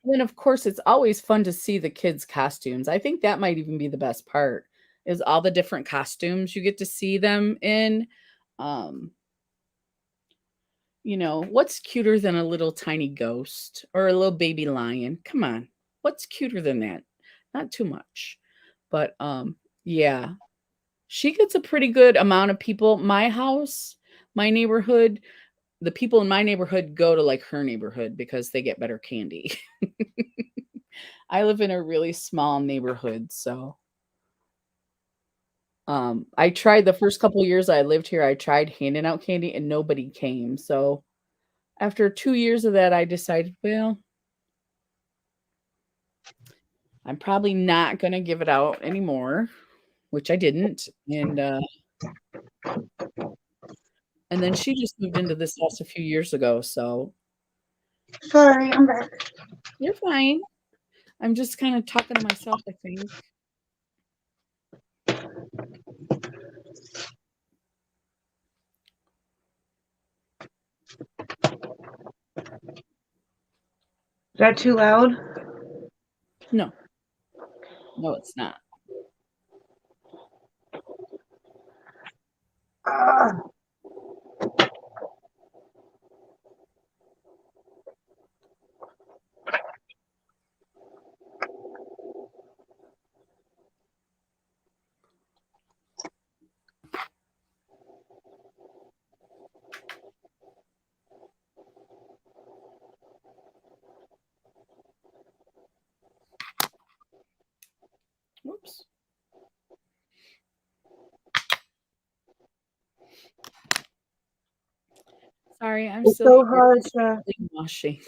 And then, of course, it's always fun to see the kids' costumes. I think that might even be the best part, is all the different costumes you get to see them in. What's cuter than a little tiny ghost or a little baby lion? Come on. What's cuter than that? Not too much. But yeah. She gets a pretty good amount of people. My house, my neighborhood, the people in my neighborhood go to like her neighborhood because they get better candy. I live in a really small neighborhood, so I tried the first couple of years I lived here, I tried handing out candy and nobody came. So after 2 years of that, I decided, well, I'm probably not going to give it out anymore, which I didn't. And then she just moved into this house a few years ago, so Sorry, I'm back. you're fine. I'm just kind of talking to myself, I think. Is that too loud? No. No, it's not. Whoops. Sorry, I'm It's still so here hard to. washing.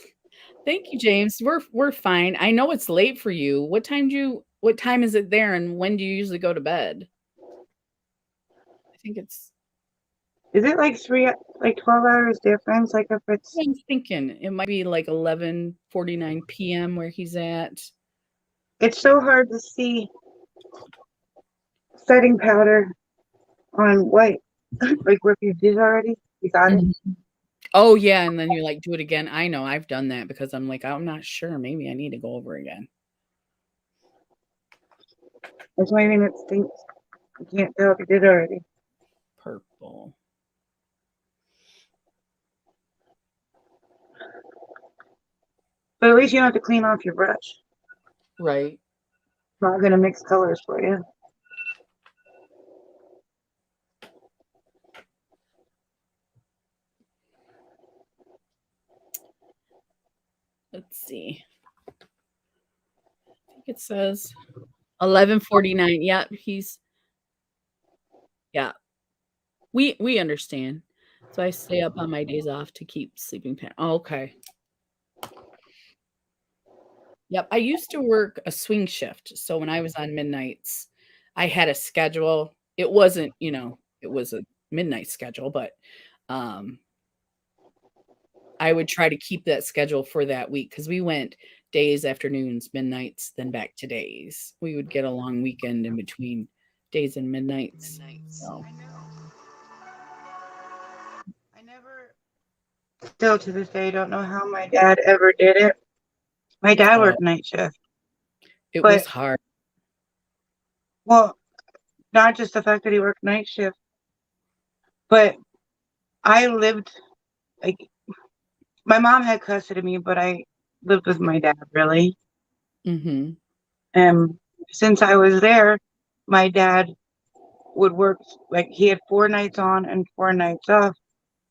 Thank you, James. We're fine. I know it's late for you. What time is it there and when do you usually go to bed? I think it's. Is it like 12 hours difference? Like if it's, I'm thinking it might be like 11:49 p.m. where he's at. it's so hard to see setting powder on white. Like what you did already. You got it. Mhm. Oh yeah, and then you like do it again. I know I've done that because I'm like I'm not sure. Maybe I need to go over again. That's why I mean it stinks. You can't tell if you did already. Purple. But at least you don't have to clean off your brush. Right. It's not gonna mix colors for you. Let's see. I think it says 11:49. Yep, he's yeah. We understand. So I stay up on my days off to keep sleeping pattern. Oh, okay. Yep. I used to work a swing shift. So when I was on midnights, I had a schedule. It wasn't, it was a midnight schedule, but um I would try to keep that schedule for that week because we went days, afternoons, midnights, then back to days. We would get a long weekend in between days and midnights. So, I know. I never, still to this day, don't know how my dad ever did it. My dad oh, worked night shift, it was but hard. well, not just the fact that he worked night shift, but I lived like my mom had custody of me, but I lived with my dad really. Mhm. And since I was there, my dad would work like he had 4 nights on and 4 nights off.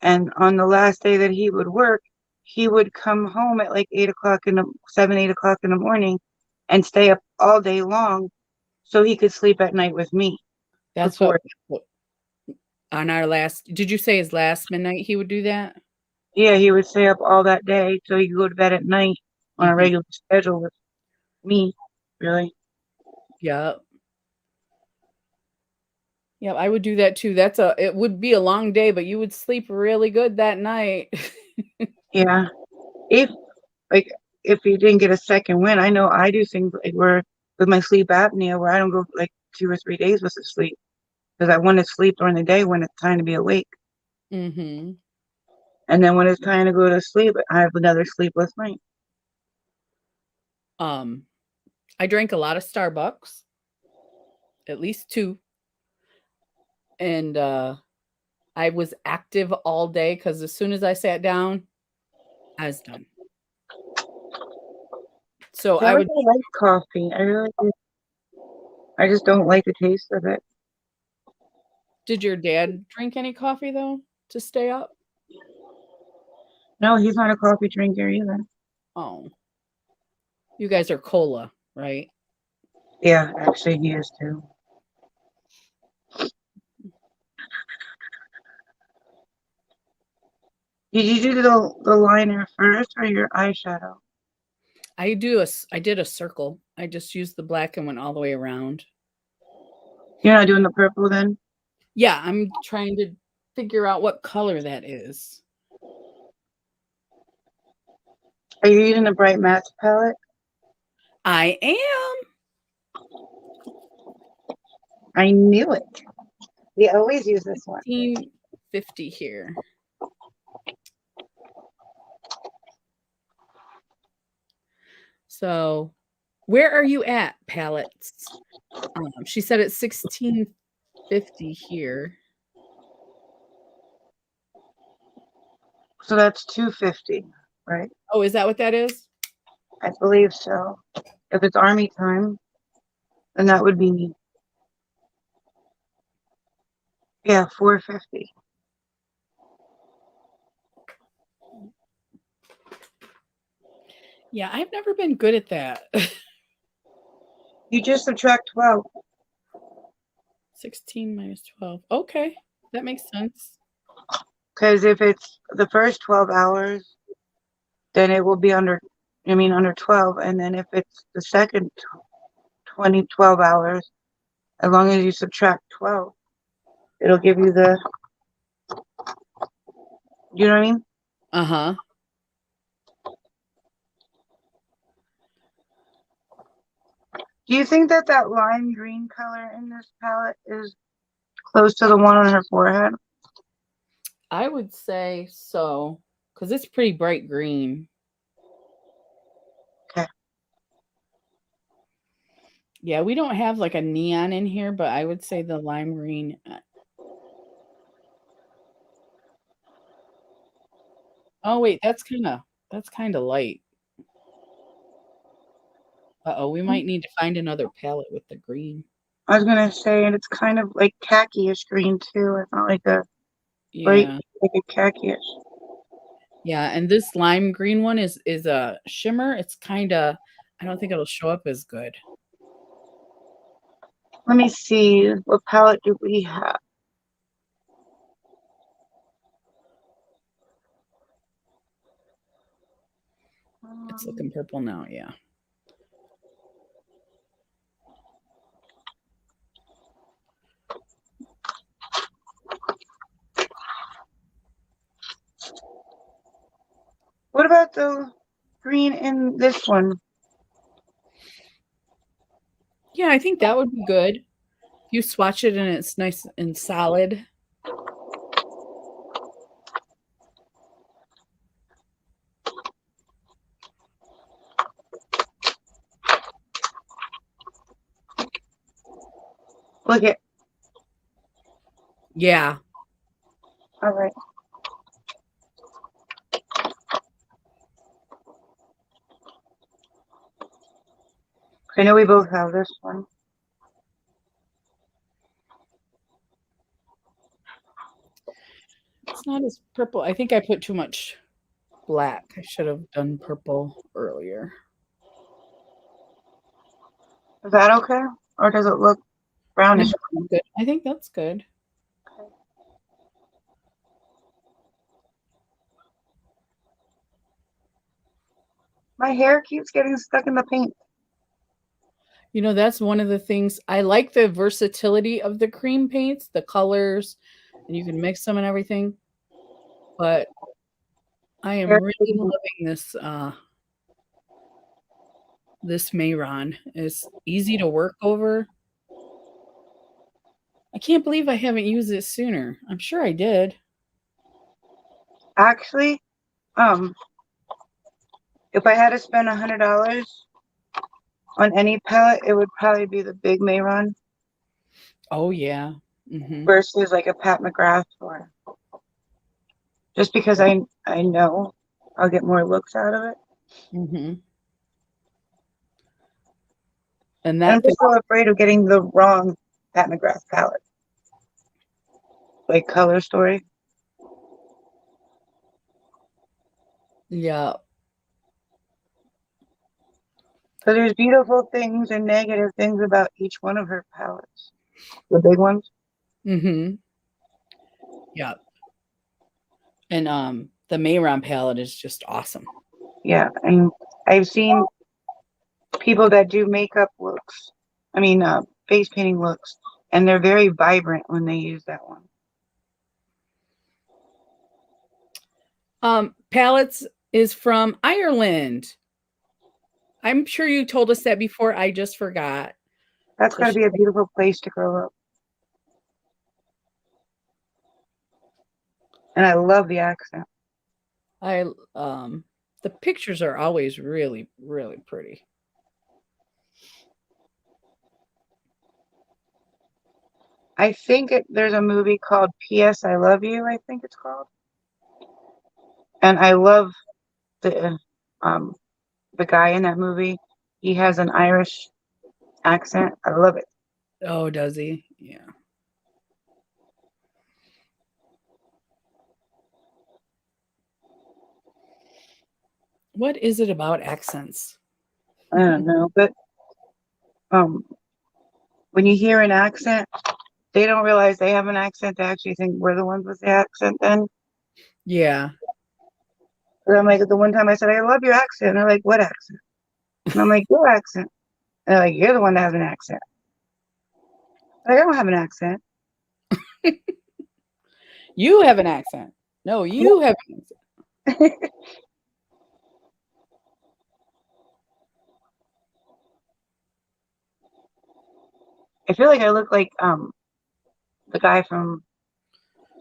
And on the last day that he would work, he would come home at like 8 o'clock 8 o'clock in the morning and stay up all day long so he could sleep at night with me That's before. what on our last did you say his last midnight he would do that? Yeah, he would stay up all that day so he could go to bed at night on a Mhm. regular schedule with me, really. Yep. Yep, I would do that too. It would be a long day, but you would sleep really good that night. Yeah. If like if he didn't get a second win, I know I do things like where with my sleep apnea where I don't go like 2 or 3 days with sleep because I want to sleep during the day when it's time to be awake. Mhm. And then when it's time to go to sleep, I have another sleepless night. Um, I drank a lot of Starbucks, at least 2, and, I was active all day because as soon as I sat down, I was done. So Yeah, I I would really like coffee. I really do. I just don't like the taste of it. Did your dad drink any coffee though to stay up? No, he's not a coffee drinker either. Oh, you guys are cola, right? Yeah, actually, he is too. Did you do the liner first or your eyeshadow? I did a circle. I just used the black and went all the way around. You're not doing the purple then? Yeah, I'm trying to figure out what color that is. Are you using the bright match palette? I am I knew it. We always use this one. 1650 here. So, where are you at, palettes? She said it's 1650 here. So that's 250, right? Oh, is that what that is? I believe so. If it's army time, then that would be, yeah, 450. Yeah, I've never been good at that. You just subtract 12. 16 minus 12. Okay, that makes sense. Because if it's the first 12 hours, then it will be under 12. And then if it's the second 12 hours, as long as you subtract 12, it'll give you the, you know what I mean? Uh-huh. Do you think that that lime green color in this palette is close to the one on her forehead? I would say so, because it's pretty bright green. Okay. Yeah, we don't have like a neon in here, but I would say the lime green. Oh wait, that's kind of light. Uh-oh, we might need to find another palette with the green. I was gonna say, and it's kind of like khaki-ish green too. It's not like a bright, Yeah. like a khaki-ish. Yeah, and this lime green one is a shimmer. It's kind of I don't think it'll show up as good. Let me see, what palette do we have? It's looking purple now, yeah. What about the green in this one? Yeah, I think that would be good. If you swatch it and it's nice and solid. Look at, Yeah. all right. I know we both have this one. It's not as purple. I think I put too much black. I should have done purple earlier. Is that okay? Or does it look No, brownish? that's good. I think that's good. My hair keeps getting stuck in the paint. You know, that's one of the things I like the versatility of the cream paints, the colors, and you can mix them and everything. But I am Hair- really loving this Mayron. It's easy to work over. I can't believe I haven't used it sooner. I'm sure I did. Actually, um, if I had to spend $100 on any palette, it would probably be the Big Mayron Oh yeah. Mhm. versus like a Pat McGrath, or just because I know I'll get more looks out of it. Mhm. And And I'm that just so afraid of getting the wrong Pat McGrath palette, like Color Story. yeah. So there's beautiful things and negative things about each one of her palettes. The big ones. Mhm. Yeah. And the Mayron palette is just awesome. Yeah. And I've seen people that do makeup looks. I mean, face painting looks, and they're very vibrant when they use that one. Palettes is from Ireland. I'm sure you told us that before. I just forgot. That's So got to be a beautiful place to grow up. And I love the accent. I the pictures are always really really pretty. I think there's a movie called P.S. I Love You, I think it's called. And I love the um the guy in that movie. He has an Irish accent. I love it. Oh, does he? Yeah. What is it about accents? I don't know, but um when you hear an accent, they don't realize they have an accent. They actually think we're the ones with the accent then. Yeah. And I'm like, the one time I said, I love your accent. And they're like, what accent? And I'm like, your accent. And they're like, you're the one that has an accent. Like, I don't have an accent. You have an accent. No, you have an accent. I feel like I look like the guy from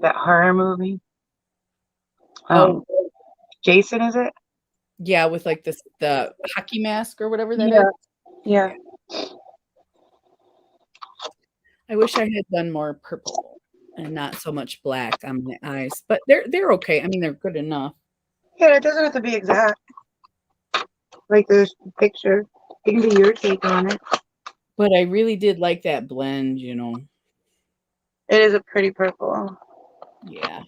that horror movie. Oh, Um, Jason, is it? yeah, with like this the hockey mask or whatever that is. Yeah, yeah. Yeah. I wish I had done more purple and not so much black on my eyes, but they're okay. I mean, they're good enough. Yeah, it doesn't have to be exact like this picture. It can be your take on it. But I really did like that blend, you know. It is a pretty purple. Yeah.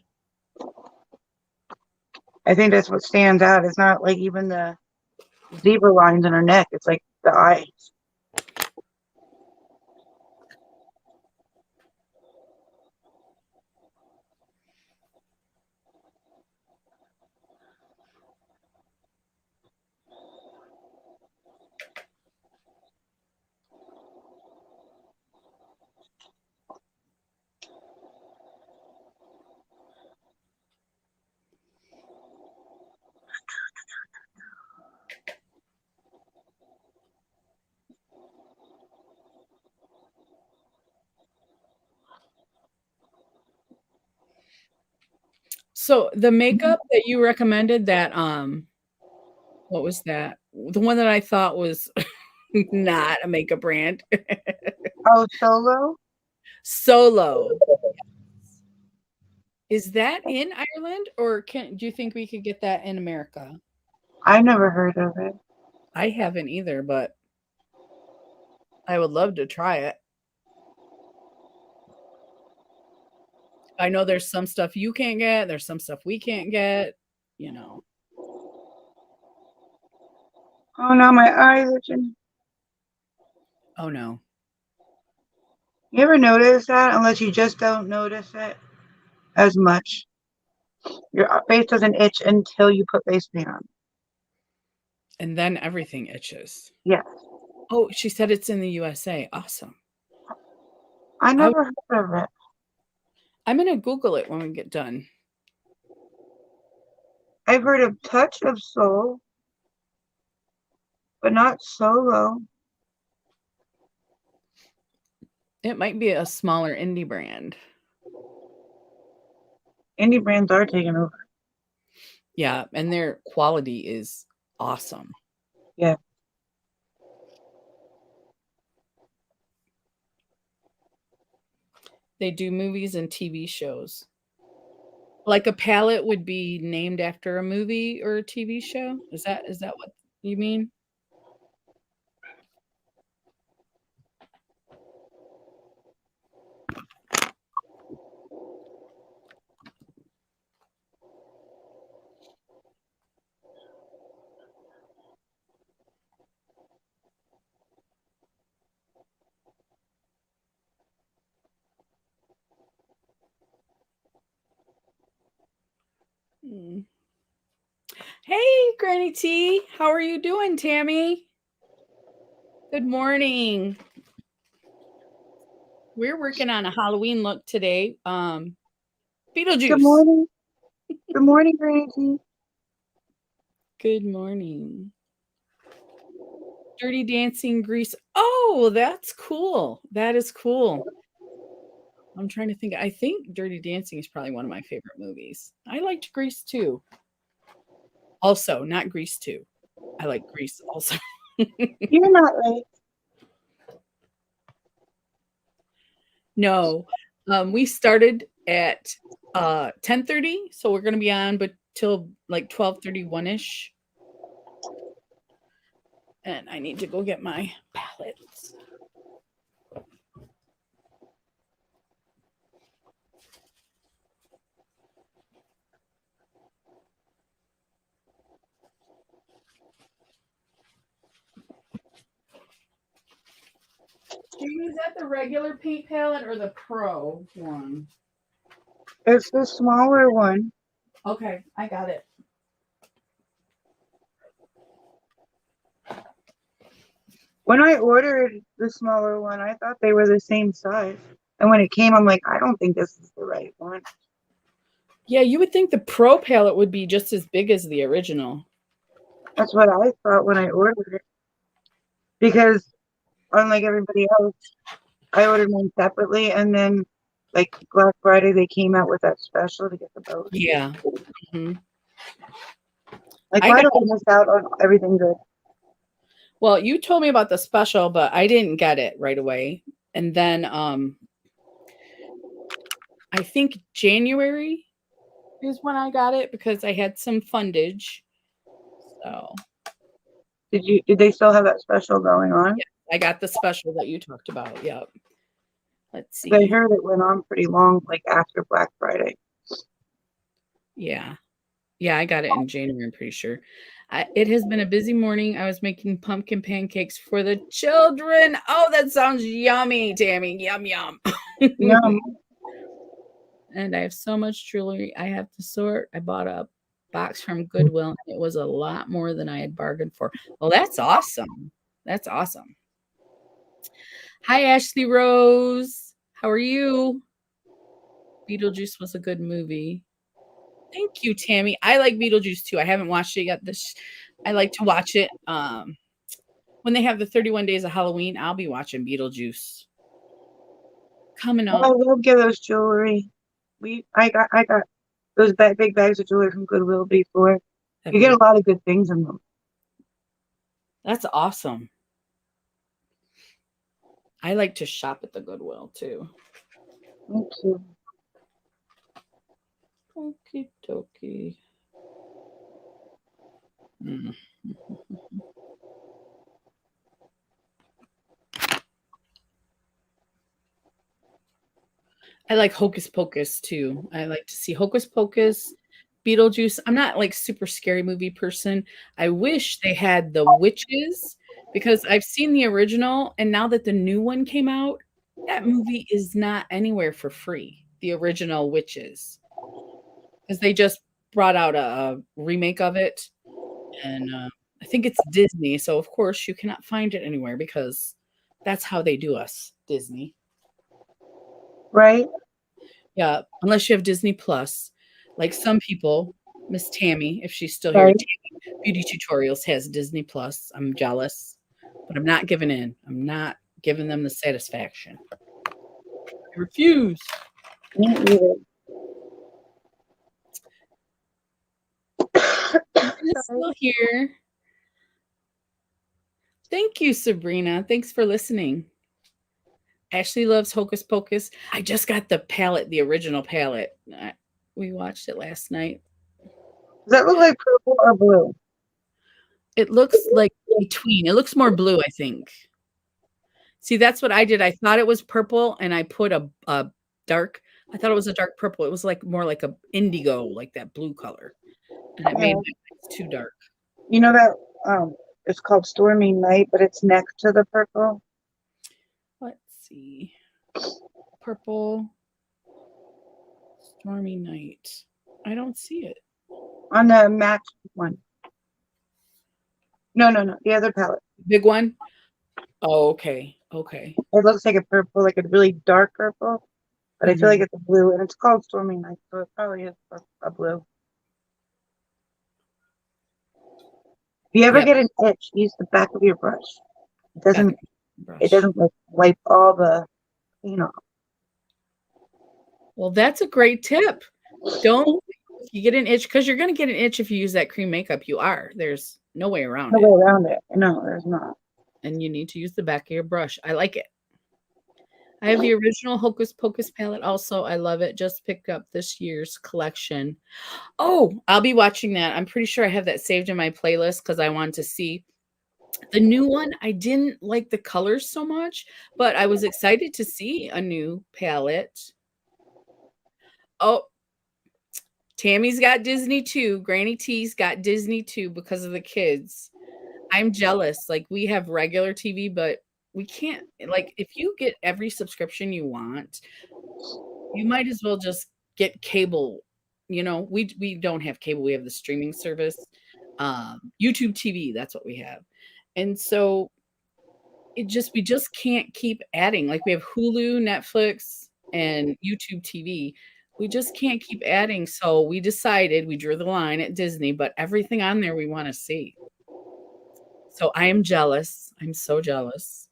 I think that's what stands out. It's not like even the zebra lines in her neck. It's like the eyes. So the makeup that you recommended that what was that? The one that I thought was not a makeup brand. Oh, solo? Solo. Is that in Ireland or do you think we could get that in America? I never heard of it. I haven't either, but I would love to try it. I know there's some stuff you can't get, there's some stuff we can't get, you know. Oh no, my eyes itching. Oh no. You ever notice that? Unless you just don't notice it as much. Your face doesn't itch until you put face paint on. And then everything itches. Yeah. Oh, she said it's in the USA. Awesome. I I never heard of it. I'm gonna Google it when we get done. I've heard of Touch of Soul, but not Solo. It might be a smaller indie brand. Indie brands are taking over. Yeah, and their quality is awesome. Yeah. They do movies and TV shows. Like a palette would be named after a movie or a TV show? Is that what you mean? Hmm. Hey, Granny T. How are you doing, Tammy? Good morning. We're working on a Halloween look today. Good Beetlejuice. morning. Good morning, Gracie. Good morning. Dirty Dancing Grease. Oh, that's cool. That is cool. I'm trying to think. I think Dirty Dancing is probably one of my favorite movies. I liked Grease too. Also, not Grease 2. I like Grease also. You're not late. No. We started at 10:30, so we're gonna be on but till like 12:31ish. And I need to go get my palettes. Jamie, is that the regular paint palette or the pro one? It's the smaller one. Okay, I got it. When I ordered the smaller one, I thought they were the same size. And when it came, I'm like, I don't think this is the right one. Yeah, you would think the Pro palette would be just as big as the original. That's what I thought when I ordered it. Because unlike everybody else, I ordered mine separately, and then like Black Friday, they came out with that special to get the both. Yeah. hmm Like, I why got do we miss out on everything good? Well, you told me about the special, but I didn't get it right away. And then I think January is when I got it because I had some fundage. So Did they still have that special going on? yeah, I got the special that you talked about. Yep. Let's 'Cause I see. heard it went on pretty long, like after Black Friday. Yeah. Yeah, I got it in January, I'm pretty sure. It has been a busy morning. I was making pumpkin pancakes for the children. Oh, that sounds yummy, Tammy. Yum, yum. Yum. And I have so much jewelry I have to sort. I bought a box from Goodwill. And it was a lot more than I had bargained for. Well, that's awesome. That's awesome. Hi, Ashley Rose. How are you? Beetlejuice was a good movie. Thank you, Tammy. I like Beetlejuice too. I haven't watched it yet. I like to watch it. When they have the 31 days of Halloween, I'll be watching Beetlejuice. Coming Oh, I up. love Gillo's jewelry. I got those big bags of jewelry from Goodwill before. Have You get you? a lot of good things in them. That's awesome. I like to shop at the Goodwill too. Me too. Okie dokie. Mm. I like Hocus Pocus too. I like to see Hocus Pocus, Beetlejuice. I'm not like super scary movie person. I wish they had the witches because I've seen the original and now that the new one came out, that movie is not anywhere for free. The original witches because they just brought out a remake of it and I think it's Disney, so of course you cannot find it anywhere because that's how they do us, Disney. Right? Yeah, unless you have Disney Plus, like some people, Miss Tammy, if she's still here, Right? Tammy Beauty Tutorials has Disney Plus. I'm jealous, but I'm not giving in. I'm not giving them the satisfaction. I refuse. Me either. It's Sorry. still here. Thank you, Sabrina. Thanks for listening. Ashley loves Hocus Pocus. I just got the palette, the original palette. We watched it last night. Does that look like purple or blue? It looks like between. It looks more blue, I think. See, that's what I did. I thought it was purple, and I put a dark. I thought it was a dark purple. It was like more like a indigo, like that blue color, and it made Yeah. my eyes too dark. You know that it's called Stormy Night, but it's next to the purple Let's see, purple, stormy night. I don't see it. on the match one. No, no, no. The other palette. Big one. Oh, okay, okay. It looks like a purple, like a really dark purple, but I feel like Mhm. it's a blue, and it's called Stormy Night, so it probably is a blue. If you ever Yep. get an itch, use the back of your brush. It Back doesn't. of the It brush. doesn't like wipe all the clean off. Well, that's a great tip. Don't if you get an itch because you're going to get an itch if you use that cream makeup. You are. There's no way around No it, way around it. No, there's not. and you need to use the back of your brush. I like it. I have the original Hocus Pocus palette also. I love it. Just picked up this year's collection. Oh, I'll be watching that. I'm pretty sure I have that saved in my playlist because I want to see the new one. I didn't like the colors so much, but I was excited to see a new palette. Oh, Tammy's got Disney too. Granny T's got Disney too because of the kids. I'm jealous. Like we have regular TV, but we can't like if you get every subscription you want, you might as well just get cable. You know, we don't have cable. We have the streaming service. YouTube TV, that's what we have. And so we just can't keep adding. Like we have Hulu, Netflix, and YouTube TV. We just can't keep adding, so we decided we drew the line at Disney, but everything on there we wanna see. So I am jealous. I'm so jealous.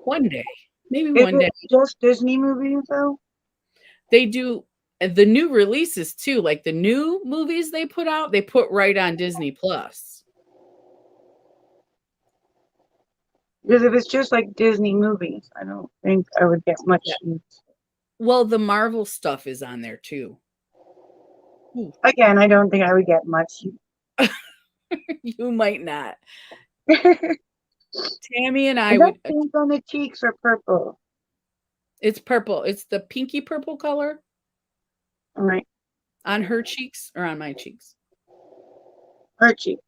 One day, maybe Is one it day. just Disney movies though? They do the new releases too, like the new movies they put out, they put right on Disney Plus. Because if it's just like Disney movies, I don't think I would get much Yeah. use. Well, the Marvel stuff is on there too. Ooh, Again, I don't think I would get much use. you might not. Is Tammy and I that would pink on the cheeks or purple? it's purple. It's the pinky purple color All right, on her cheeks or on my cheeks. her cheeks.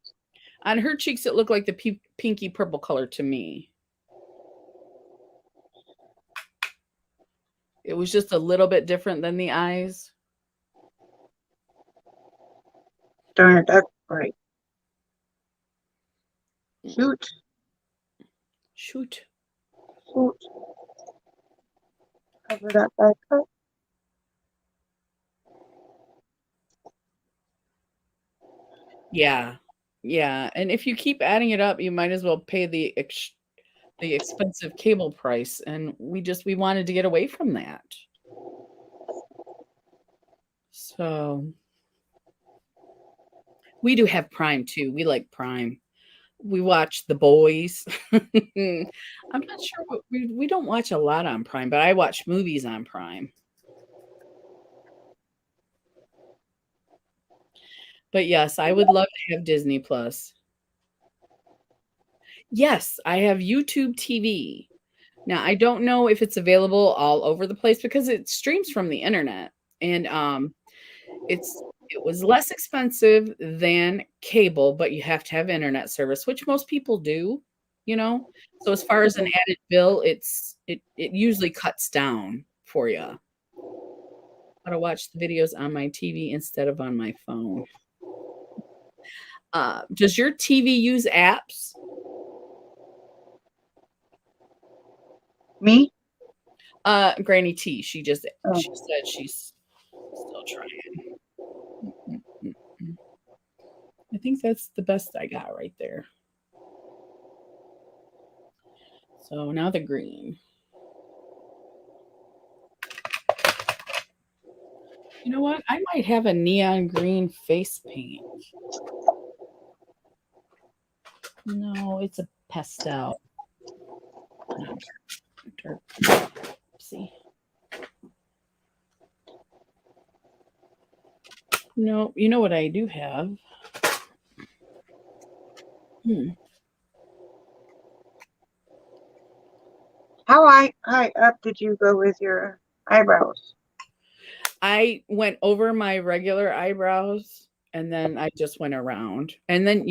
On her cheeks, it looked like the pinky purple color to me. It was just a little bit different than the eyes. Darn it, that's right. Shoot, Shoot. shoot. Cover that back up. Yeah. Yeah, and if you keep adding it up, you might as well pay the expensive cable price, and we wanted to get away from that. So, we do have Prime too. We like Prime. We watch The Boys. I'm not sure what we don't watch a lot on Prime, but I watch movies on Prime. But yes, I would love to have Disney Plus. Yes, I have YouTube TV. Now, I don't know if it's available all over the place because it streams from the internet, and, it was less expensive than cable, but you have to have internet service, which most people do, you know? So as far as an added bill, it usually cuts down for you. How to watch the videos on my TV instead of on my phone. Does your TV use apps? Me? Granny T, she Oh, said she's still trying. Mm. I think that's the best I got right there. So now the green. You know what? I might have a neon green face paint. No, it's a pastel. Not dark. See. No, you know what I do have? how high up did you go with your eyebrows? I went over my regular eyebrows and then I just went around. And then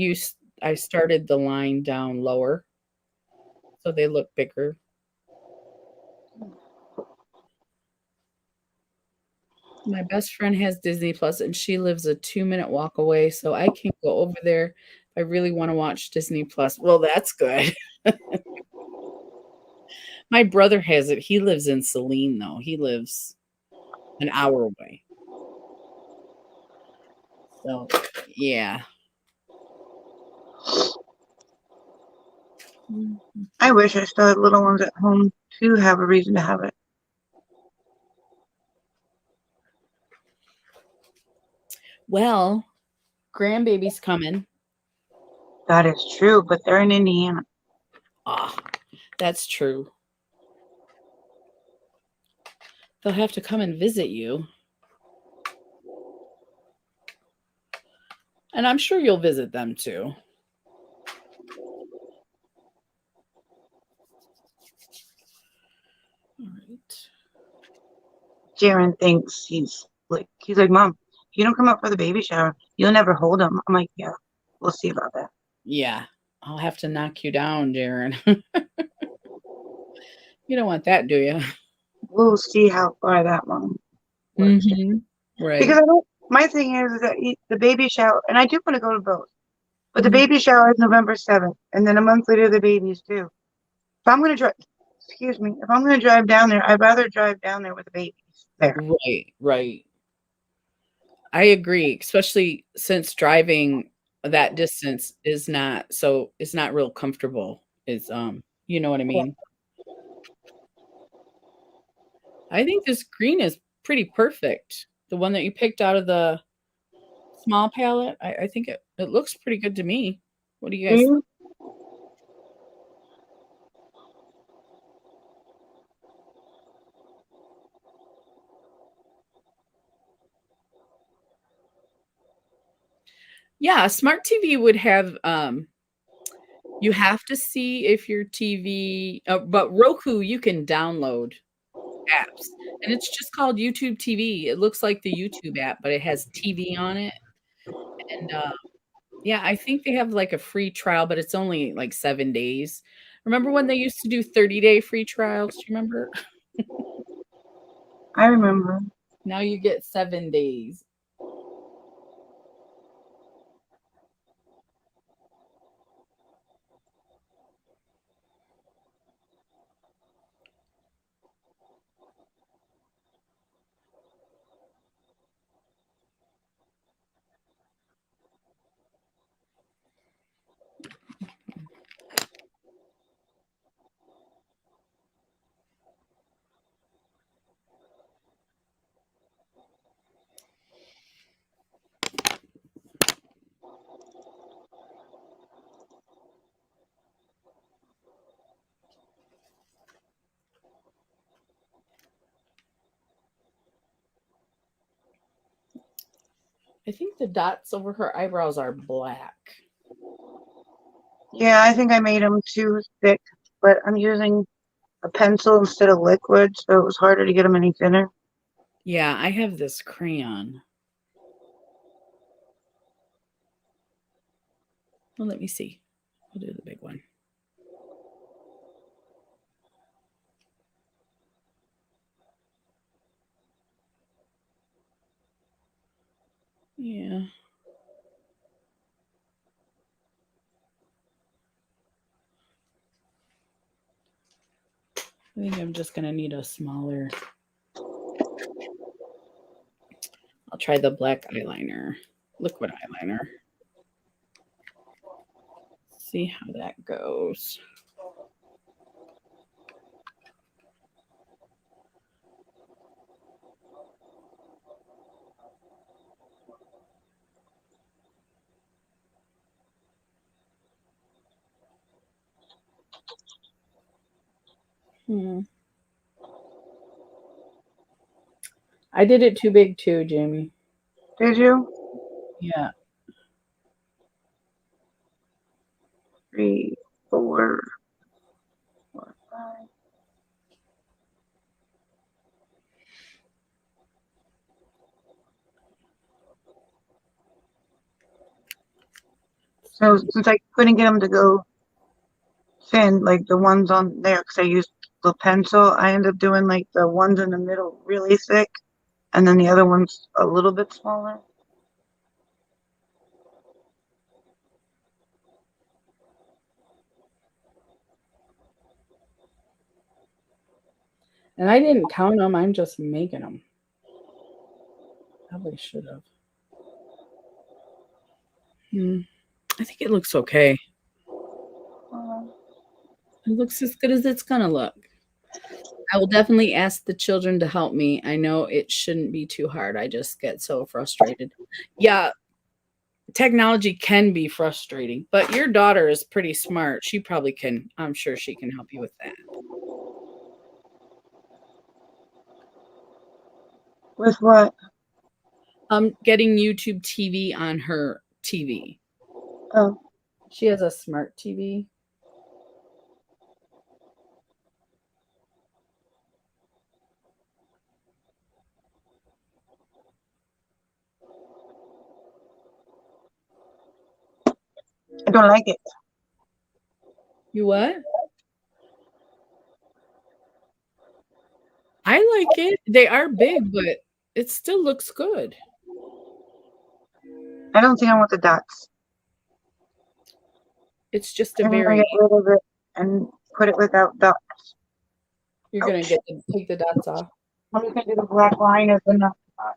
I started the line down lower so they look bigger. My best friend has Disney Plus and she lives a 2-minute walk away, so I can go over there if I really want to watch Disney Plus. Well, that's good. My brother has it. He lives in Saline, though. He lives an hour away. So, yeah. I wish I still had little ones at home to have a reason to have it. Well, grandbaby's coming. That is true, but they're in Indiana. Ah, that's true. They'll have to come and visit you. And I'm sure you'll visit them too. All right. Jaron thinks he's like, Mom, if you don't come up for the baby shower, you'll never hold him. I'm like, yeah, we'll see about that. Yeah. I'll have to knock you down, Darren. You don't want that, do you? We'll see how far that one works. Right. Because my thing is that the baby shower, and I do want to go to both, but the Mhm. baby shower is November 7th, and then a month later, the baby's due. If I'm going to drive, excuse me, if I'm going to drive down there, I'd rather drive down there with the babies. there. Right, right. I agree, especially since driving that distance is not real comfortable. You know what I mean? I think this green is pretty perfect. The one that you picked out of the small palette, I think it looks pretty good to me. What do you Do guys? you? Yeah, a smart TV would have you have to see if your TV, but Roku you can download apps, and it's just called YouTube TV. It looks like the YouTube app, but it has TV on it, and, yeah, I think they have, like, a free trial, but it's only, like, 7 days. Remember when they used to do 30-day free trials? Do you remember? I remember. Now you get 7 days. I think the dots over her eyebrows are black. Yeah, I think I made them too thick, but I'm using a pencil instead of liquid, so it was harder to get them any thinner. Yeah, I have this crayon. Well, let me see. I'll do the big one. Yeah. I think I'm just gonna need a smaller. I'll try the black eyeliner, liquid eyeliner. See how that goes. Hmm. I did it too big too, Jamie. Did you? Yeah. 3, 4, 4, 5. So since I couldn't get them to go thin, like the ones on there, because I used the pencil, I ended up doing like the ones in the middle really thick, and then the other ones a little bit smaller. And I didn't count them. I'm just making them. Probably should have. Hmm. I think it looks okay. Um, It looks as good as it's gonna look. I will definitely ask the children to help me. I know it shouldn't be too hard. I just get so frustrated. Yeah, technology can be frustrating, but your daughter is pretty smart. She probably can. I'm sure she can help you with that. with what? Getting YouTube TV on her TV. Oh, She has a smart TV. I don't like it. You what? I like it. They are big, but it still looks good. I don't think I want the dots. It's just a I'm gonna get very rid of it and put it without dots. you're gonna Ouch. take the dots off. I'm just gonna do the black line as the nut spot.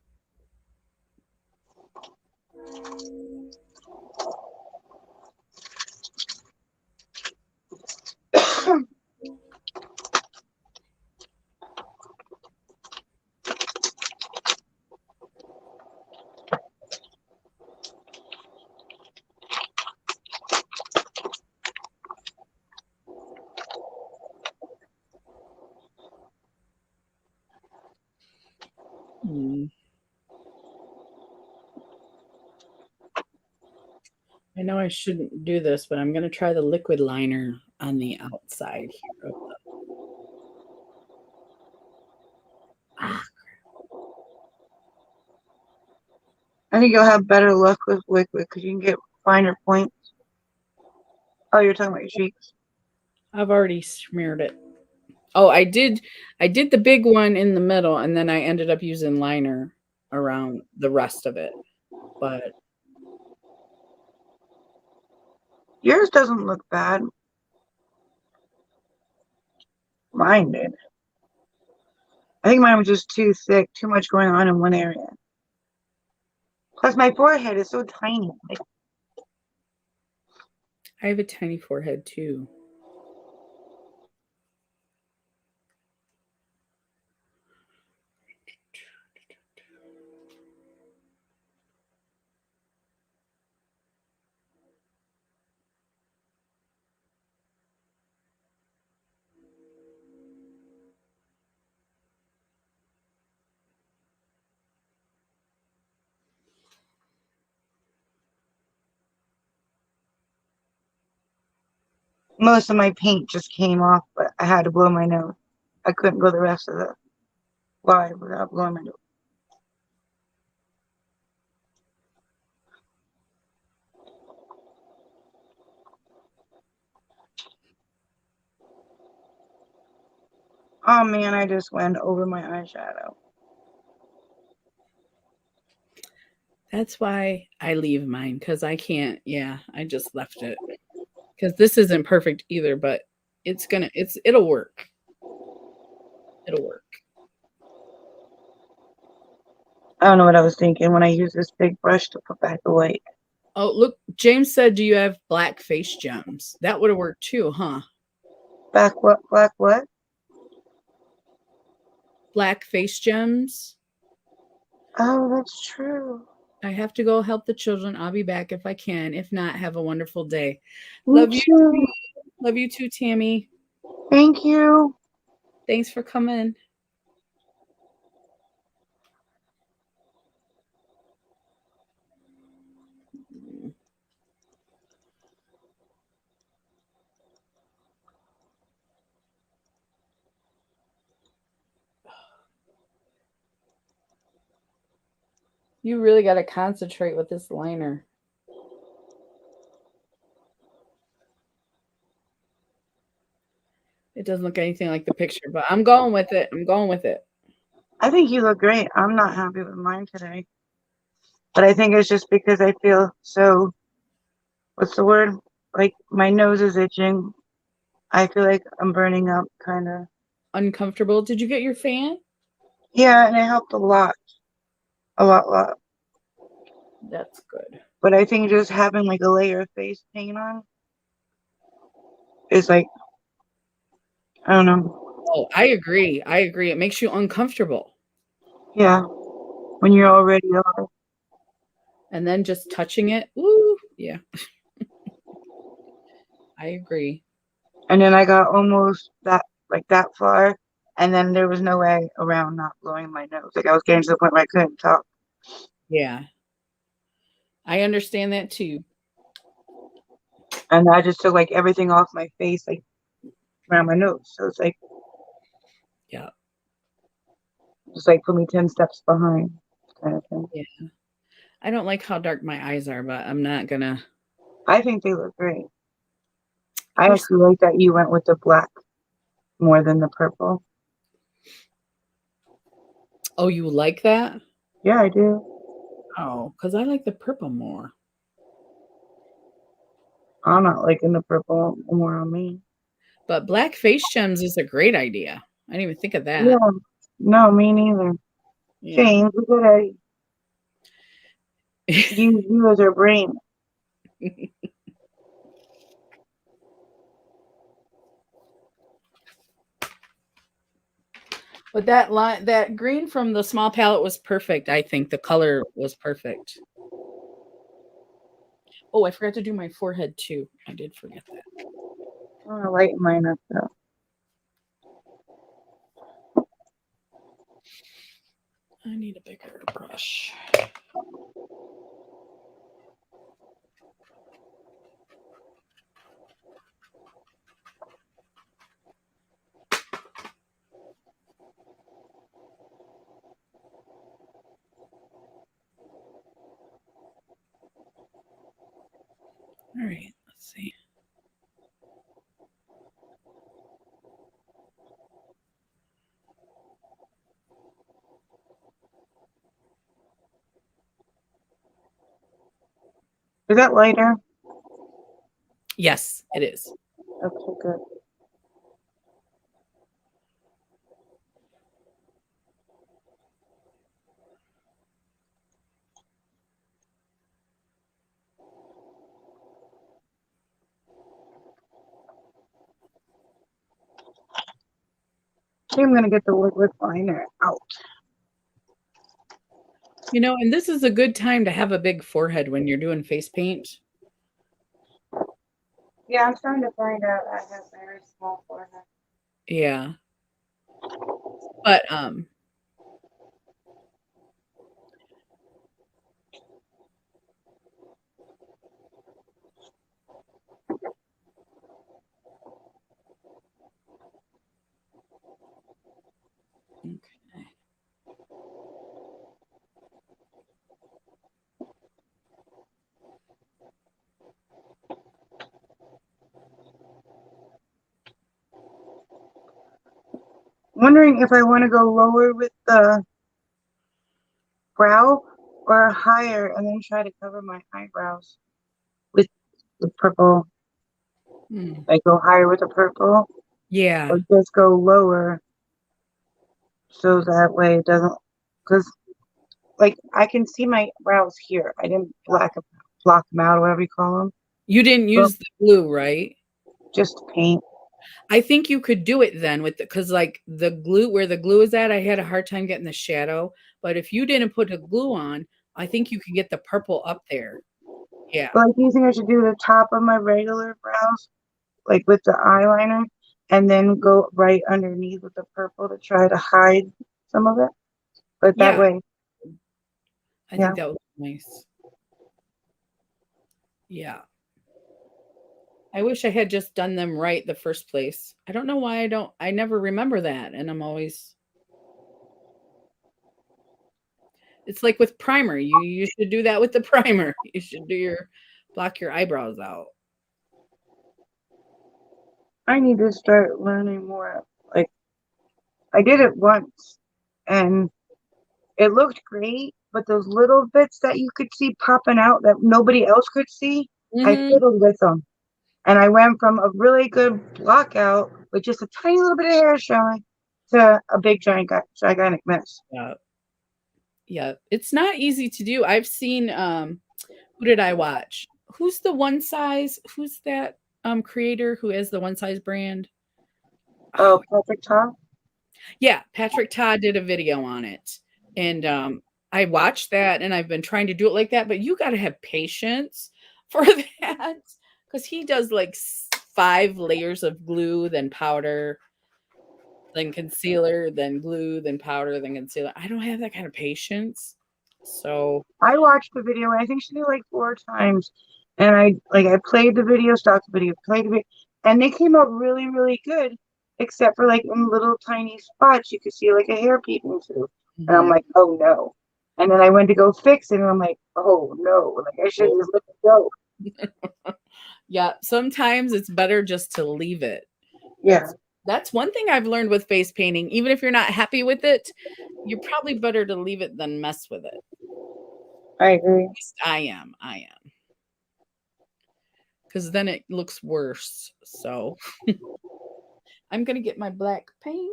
Hmm. I know I shouldn't do this, but I'm going to try the liquid liner on the outside here of the. Ah, I think you'll have better luck with liquid because you can get finer points. Oh, you're talking about your cheeks. I've already smeared it. Oh, I did the big one in the middle, and then I ended up using liner around the rest of it. But Yours doesn't look bad. Mine did. I think mine was just too thick, too much going on in one area. Plus, my forehead is so tiny. Like, I have a tiny forehead too. most of my paint just came off, but I had to blow my nose. I couldn't go the rest of the line without blowing my nose. Oh man, I just went over my eyeshadow. That's why I leave mine because I can't. Yeah, I just left it because this isn't perfect either, but it'll work. It'll work. I don't know what I was thinking when I used this big brush to put back the white. Oh, look, James said, "Do you have black face gems?" That would have worked too, huh? Back what? Black what? Black face gems. Oh, that's true. I have to go help the children. I'll be back if I can. If not, have a wonderful day. Me Love you. too. Love you too, Tammy. Thank you. Thanks for coming. You really got to concentrate with this liner. It doesn't look anything like the picture, but I'm going with it. I'm going with it. I think you look great. I'm not happy with mine today. But I think it's just because I feel so, what's the word? Like my nose is itching. I feel like I'm burning up, kind of. Uncomfortable. Did you get your fan? Yeah, and it helped a lot. A lot. That's good. But I think just having like a layer of face paint on is like, I don't know. Oh, I agree. I agree. It makes you uncomfortable. Yeah, when you're already off. And then just touching it. Ooh, yeah. I agree. And then I got almost that, like that far. And then there was no way around not blowing my nose. Like I was getting to the point where I couldn't talk. Yeah. I understand that too. And I just took like everything off my face, like around my nose. So it's like, Yeah. just like put me 10 steps behind kind of thing. Yeah. I don't like how dark my eyes are, but I'm not gonna. I think they look great. I You're. actually like that you went with the black more than the purple. Oh, you like that? Yeah, I do. Oh, because I like the purple more. I'm not liking the purple more on me. But black face gems is a great idea. I didn't even think of that. Yeah. No, me neither. Yeah. James, we gotta use you as our brain. But that green from the small palette was perfect. I think the color was perfect. Oh, I forgot to do my forehead too. I did forget that. I'm gonna lighten mine up though. I need a bigger brush. All right, let's see. Is that lighter? Yes, it is. Okay, good. Okay, I'm gonna get the liquid liner out. And this is a good time to have a big forehead when you're doing face paint. Yeah, I'm starting to find out I have very small forehead. Yeah. But okay. Wondering if I want to go lower with the brow or higher and then try to cover my eyebrows with the purple. Hmm. Like go higher with the purple Yeah. or just go lower so that way it doesn't, because like I can see my brows here. I didn't block them out or whatever you call them. You didn't But use the glue, right? just paint. I think you could do it then with because like the glue where the glue is at, I had a hard time getting the shadow. But if you didn't put the glue on, I think you could get the purple up there. Yeah. But do you think I should do the top of my regular brows, like with the eyeliner, and then go right underneath with the purple to try to hide some of it? But that Yeah. way, I yeah. think that was nice. Yeah. I wish I had just done them right the first place. I don't know why I never remember that. And I'm always, it's like with primer. You should do that with the primer. You should block your eyebrows out. I need to start learning more. Like I did it once and it looked great, but those little bits that you could see popping out that nobody else could see, I Hmm. fiddled with them. And I went from a really good block out with just a tiny little bit of hair showing to a big gigantic mess. Yeah. Yeah. It's not easy to do. I've seen who did I watch? Who's the one size? Who's that creator who has the one size brand? Oh, Oh, perfect top. yeah, Patrick Todd did a video on it. And I watched that and I've been trying to do it like that, but you got to have patience for that because he does like 5 layers of glue, then powder, then concealer, then glue, then powder, then concealer. I don't have that kind of patience. So, I watched the video and I think she did like 4 times. And I played the video, stopped the video, played the video, and they came out really, really good, except for like in little tiny spots you could see like a hair peeping through. And I'm mhm. like, oh no. And then I went to go fix it and I'm like, oh no, like I should Oh, just let it go. yeah, sometimes it's better just to leave it. Yeah, That's one thing I've learned with face painting. Even if you're not happy with it, you're probably better to leave it than mess with it. I agree. At least I am. Because then it looks worse. So I'm gonna get my black paint.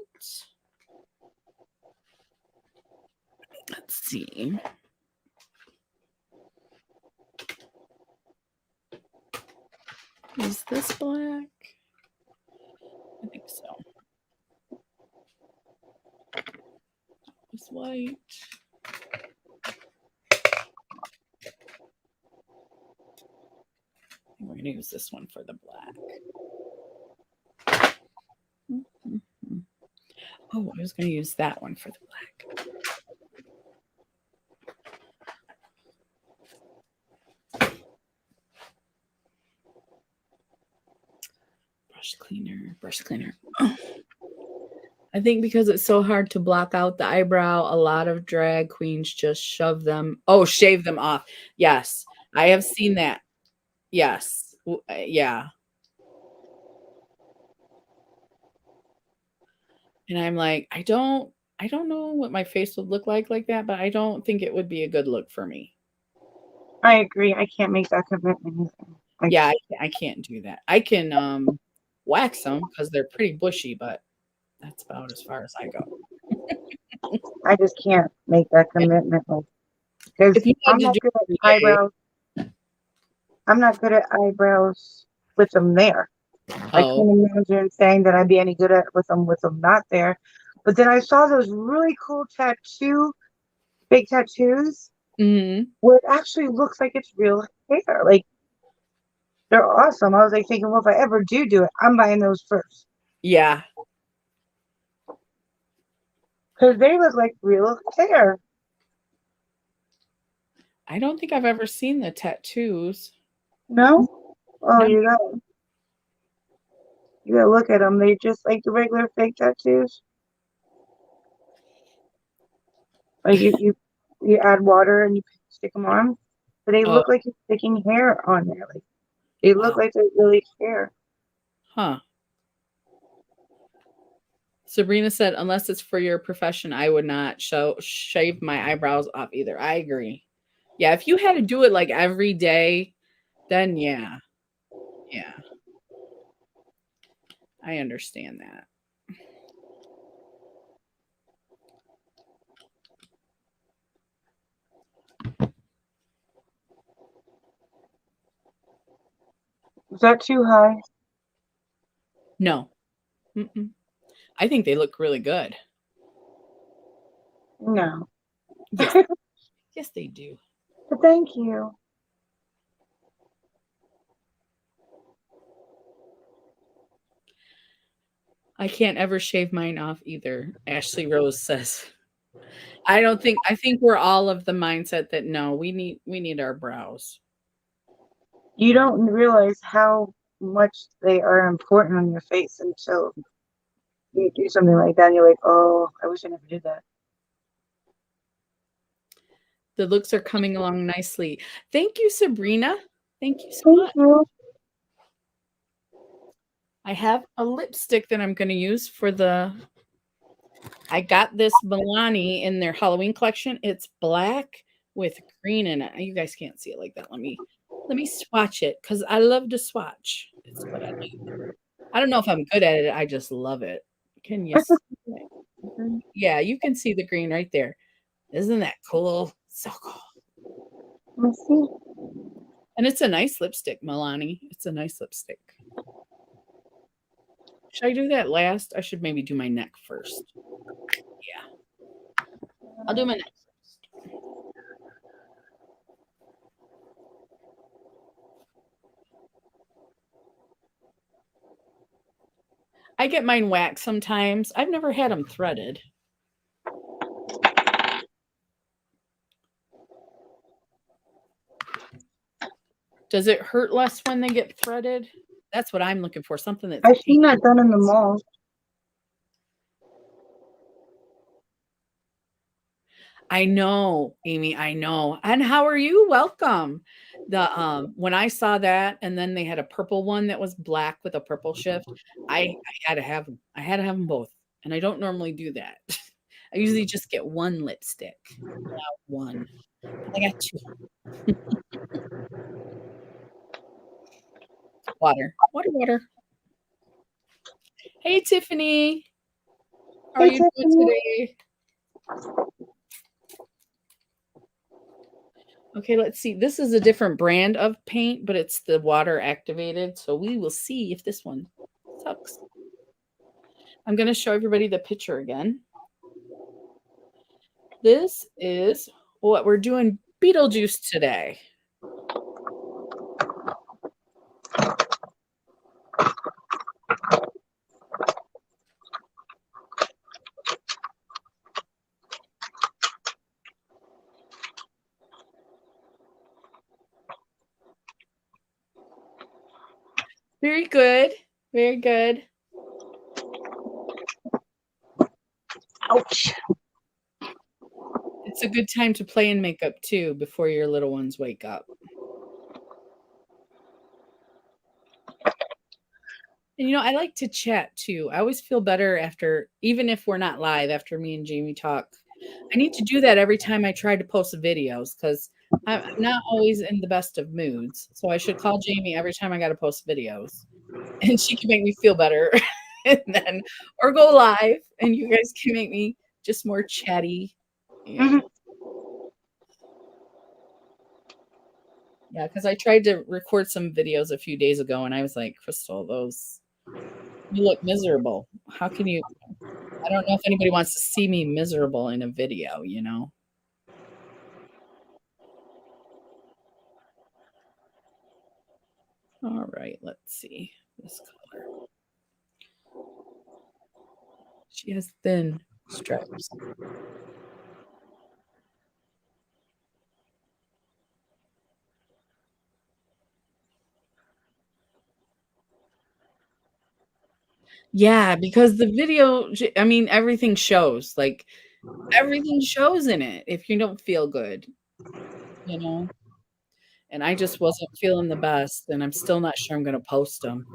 Let's see. Is this black? I think so. It's white. We're going to use this one for the black. Mm-hmm. Oh, I was going to use that one for the black. Brush cleaner. Oh. I think because it's so hard to block out the eyebrow, a lot of drag queens just shave them off. Yes, I have seen that. Yes. Yeah. And I'm like, I don't know what my face would look like that, but I don't think it would be a good look for me. I agree. I can't make that commitment. Like, Yeah, I can't do that. I can wax them because they're pretty bushy, but that's about as far as I go. I just can't make that commitment. Like, because If you had I'm to not do good it at every day, eyebrows. I'm not good at eyebrows with them there. I oh, couldn't imagine saying that I'd be any good at with them not there. But then I saw those really cool big tattoos mhm. where it actually looks like it's real hair. Like they're awesome. I was like thinking, well, if I ever do it, I'm buying those first Yeah. because they look like real hair. I don't think I've ever seen the tattoos. No? Oh, No. you gotta look at them. They just like the regular fake tattoos. Like you add water and you stick them on, but they Oh, look like you're sticking hair on there. Like they look wow. like they're really hair. Huh. Sabrina said, unless it's for your profession, I would not shave my eyebrows off either. I agree. Yeah, if you had to do it like every day, then yeah. Yeah. I understand that. Is that too high? No. Mm-mm. I think they look really good. No. Yes. Yes, they do. But thank you. I can't ever shave mine off either. Ashley Rose says. I think we're all of the mindset that no, we need our brows. You don't realize how much they are important on your face until you do something like that and you're like, oh, I wish I never did that. The looks are coming along nicely. Thank you, Sabrina. Thank you so Thank much. you. I have a lipstick that I'm going to use for I got this Milani in their Halloween collection. It's black with green in it. You guys can't see it like that. Let me swatch it because I love to swatch. It's what I do. I don't know if I'm good at it. I just love it. Can you see it? Yeah, you can see the green right there. Isn't that cool? So cool. Let me see. And it's a nice lipstick, Milani. It's a nice lipstick. Should I do that last? I should maybe do my neck first. Yeah. I'll do my neck first. I get mine waxed sometimes. I've never had them threaded. Does it hurt less when they get threaded? That's what I'm looking for. Something that's I've seen that done in the painless. mall. I know, Amy, I know. And how are you? Welcome. The when I saw that and then they had a purple one that was black with a purple shift, I had to have them. I had to have them both. And I don't normally do that. I usually just get one lipstick. One. I got two. Water. Water. Hey Tiffany. How are Hey, you doing Tiffany. today? Okay, let's see. This is a different brand of paint, but it's the water activated. So we will see if this one sucks. I'm going to show everybody the picture again. This is what we're doing Beetlejuice today. Very good. Very good. Ouch. It's a good time to play in makeup too before your little ones wake up. And I like to chat too. I always feel better after, even if we're not live, after me and Jamie talk. I need to do that every time I try to post videos because I'm not always in the best of moods. So I should call Jamie every time I got to post videos, and she can make me feel better, and then or go live, and you guys can make me just more chatty. Yeah. Yeah, because I tried to record some videos a few days ago, and I was like, Crystal, you look miserable. How can you? I don't know if anybody wants to see me miserable in a video. All right, let's see this color. She has thin stripes. Yeah, because the video, I mean, everything shows. Like everything shows in it if you don't feel good, you know? And I just wasn't feeling the best, and I'm still not sure I'm gonna post them.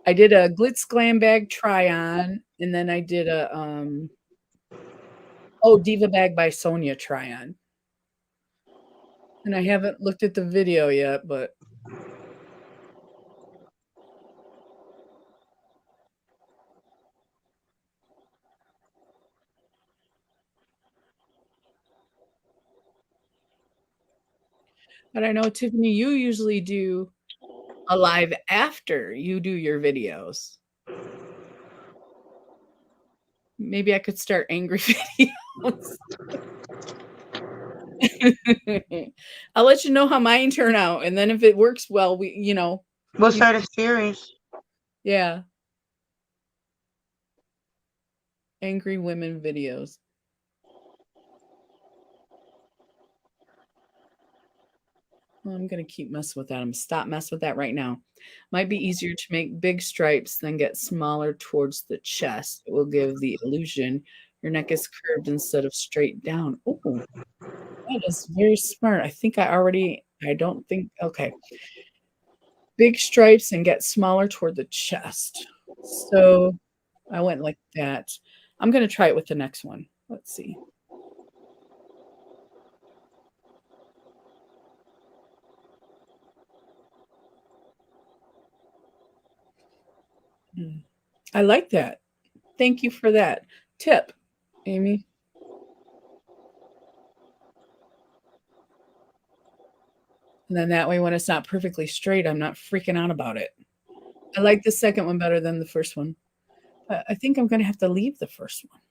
I did a Glitz Glam Bag try-on, and then I did a, Diva Bag by Sonia try-on. And I haven't looked at the video yet, but I know, Tiffany, you usually do a live after you do your videos. Maybe I could start angry videos. I'll let you know how mine turn out, and then if it works well, We'll start a series. yeah, angry women videos. Well, I'm gonna keep messing with that. I'm gonna stop messing with that right now. Might be easier to make big stripes than get smaller towards the chest. It will give the illusion your neck is curved instead of straight down. Oh, that is very smart. I don't think, okay. Big stripes and get smaller toward the chest. So I went like that. I'm going to try it with the next one. Let's see. I like that. Thank you for that tip, Amy. And then that way, when it's not perfectly straight, I'm not freaking out about it. I like the second one better than the first one. But I think I'm going to have to leave the first one.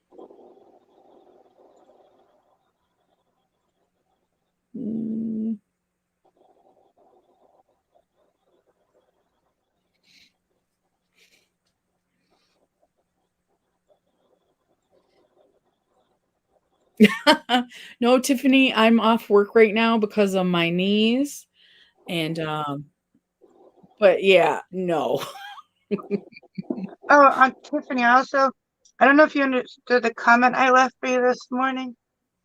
No, Tiffany, I'm off work right now because of my knees. And, but yeah, no. Oh, Tiffany, I don't know if you understood the comment I left for you this morning.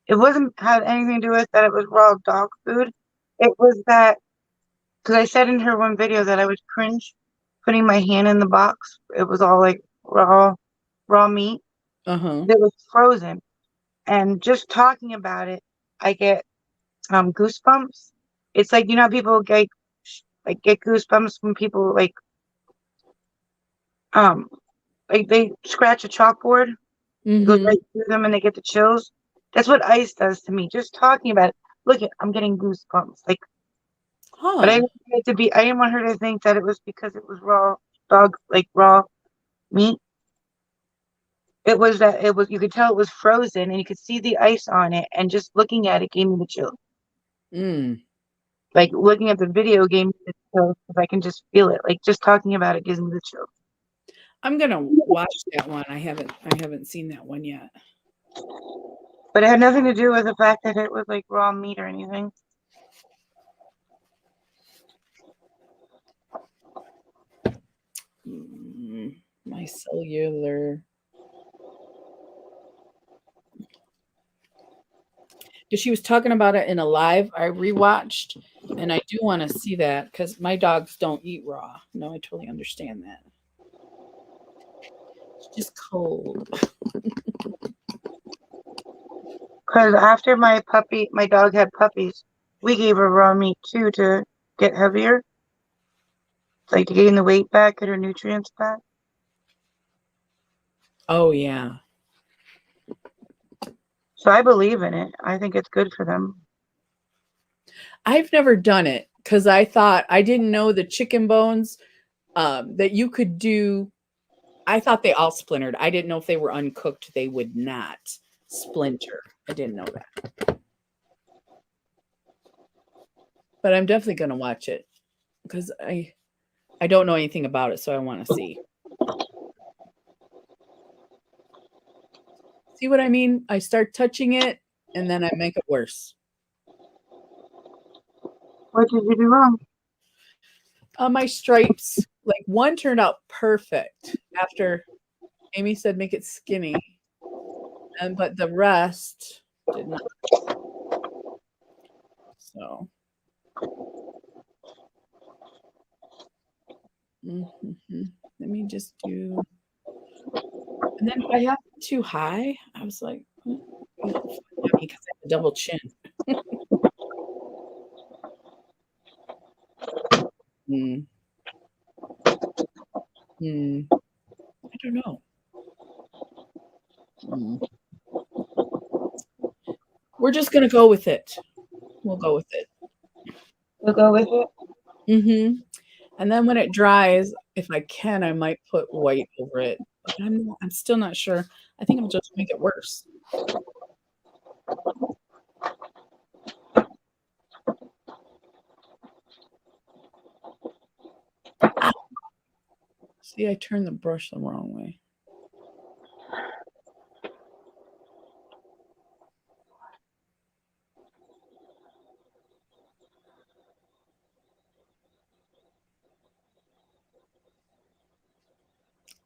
It wasn't had anything to do with that it was raw dog food. It was that, because I said in her one video that I would cringe putting my hand in the box. It was all like raw meat. Uh-huh. It was frozen. And just talking about it, I get goosebumps. It's like, how people get goosebumps when people like they scratch a chalkboard. It goes Mhm. right through them and they get the chills. That's what ice does to me. Just talking about it. Look, I'm getting goosebumps. Like, but I Huh. didn't want it to be. I didn't want her to think that it was because it was raw dog, like raw meat. It was that it was. You could tell it was frozen, and you could see the ice on it. And just looking at it gave me the chill. Mm. Like looking at the video gave me the chill because I can just feel it. Like just talking about it gives me the chill. I'm gonna watch that one. I haven't seen that one yet. But it had nothing to do with the fact that it was like raw meat or anything. My cellular. Because she was talking about it in a live I rewatched, and I do want to see that because my dogs don't eat raw. No, I totally understand that. It's just cold. Because after my dog had puppies, we gave her raw meat too to get heavier, like to gain the weight back, get her nutrients back. Oh yeah. So I believe in it. I think it's good for them. I've never done it because I didn't know the chicken bones that you could do. I thought they all splintered. I didn't know if they were uncooked, they would not splinter. I didn't know that. But I'm definitely gonna watch it because I don't know anything about it, so I want to see. See what I mean? I start touching it and then I make it worse. What did you do wrong? My stripes, like one turned out perfect after Amy said make it skinny, and but the rest did not. So, let me just do. And then if I have it too high, I was like, because I have a double chin. Mm, I don't know. Mm. We're just gonna go with it. We'll go with it. We'll go with it. And then when it dries, if I can, I might put white over it. But I'm still not sure. I think I'll just make it worse. Ah, see, I turned the brush the wrong way.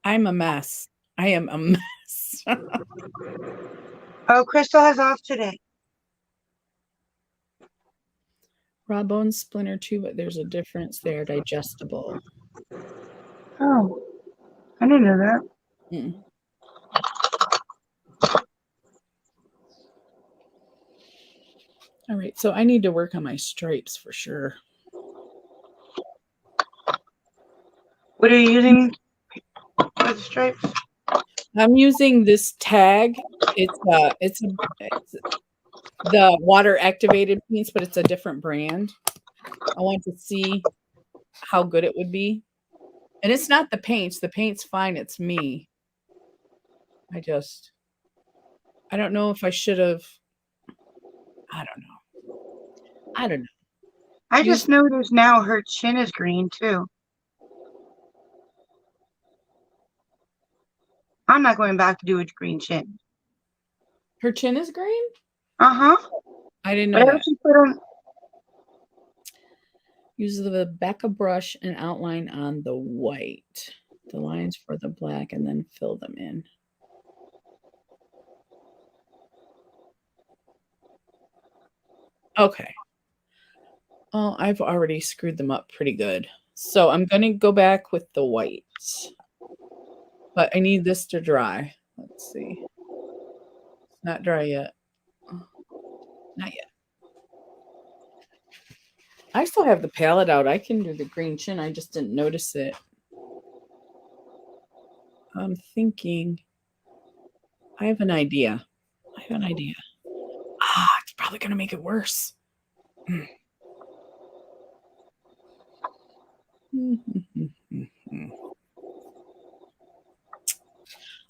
I'm a mess. I am a mess. Oh, Crystal has off today. Raw bones splinter too, but there's a difference. They're digestible. Oh, I didn't know that. Mm. All right, so I need to work on my stripes for sure. What are you using for the stripes? I'm using this tag. It's the water activated paints, but it's a different brand. I want to see how good it would be. And it's not the paints. The paint's fine. It's me. I don't know if I should have. I don't know. I don't know. I Use just noticed now her chin is green too. I'm not going back to do a green chin. her chin is green? Uh-huh. I didn't know Whatever that. she put on. Use the Rebecca brush and outline on the white. The lines for the black and then fill them in. Okay. Oh, I've already screwed them up pretty good. So I'm going to go back with the white. But I need this to dry. Let's see. It's not dry yet. Not yet. I still have the palette out. I can do the green chin. I just didn't notice it. I'm thinking. I have an idea. probably going to make it worse.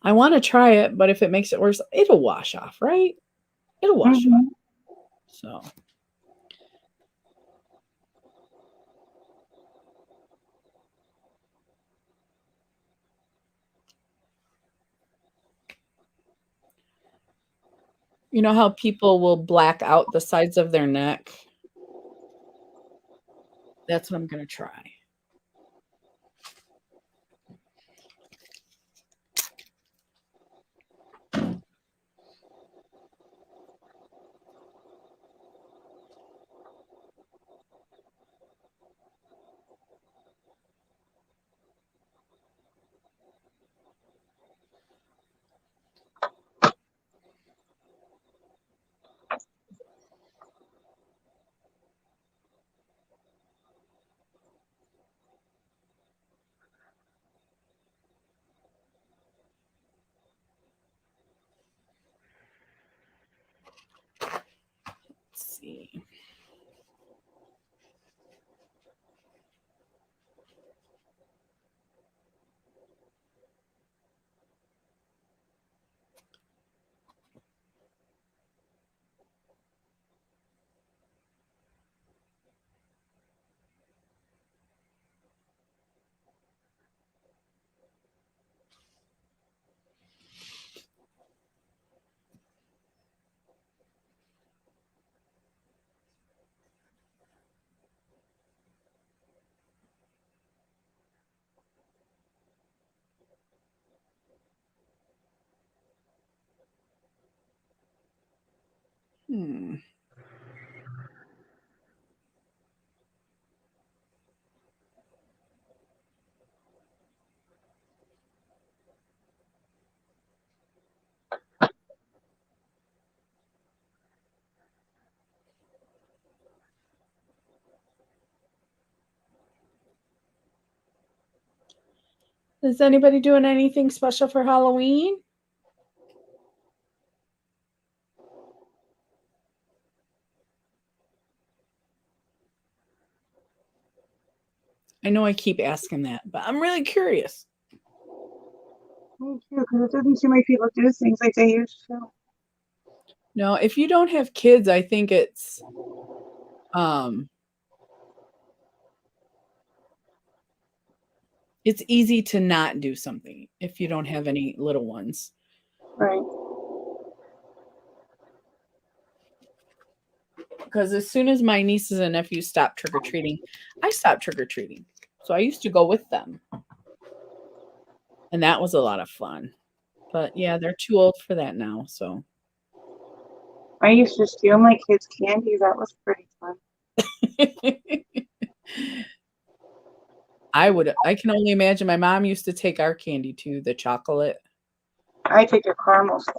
I want to try it, but if it makes it worse, it'll wash off, right? It'll wash off. So, you know how people will black out the sides of their neck? That's what I'm going to try. Let's see. Hmm. Is anybody doing anything special for Halloween? I know I keep asking that, but I'm really curious. Me too, because it doesn't seem like people do things like they used to. No, if you don't have kids, I think um it's easy to not do something if you don't have any little ones. Right. Because as soon as my nieces and nephews stopped trick or treating, I stopped trick or treating. So I used to go with them. And that was a lot of fun. But yeah, they're too old for that now. So I used to steal my kids' candy. That was pretty fun. I can only imagine my mom used to take our candy too, the chocolate. I take your caramel stuff.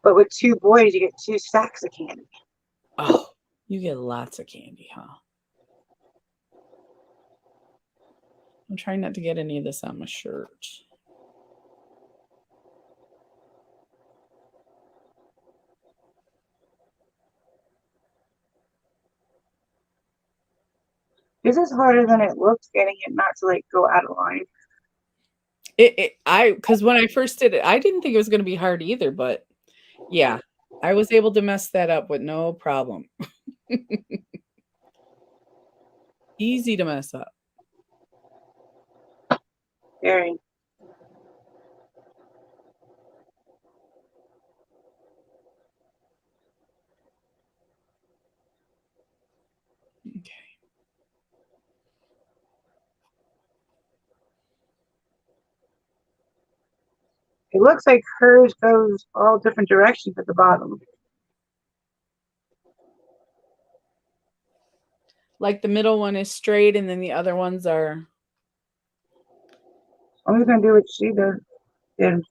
But with two boys, you get two sacks of candy. Oh, you get lots of candy, huh? I'm trying not to get any of this on my shirt. This is harder than it looks, getting it not to like go out of line. Because when I first did it, I didn't think it was going to be hard either, but yeah, I was able to mess that up with no problem. Easy to mess up. Very. Okay. It looks like hers goes all different directions at the bottom. Like the middle one is straight and then the other ones are. I'm just gonna do what she did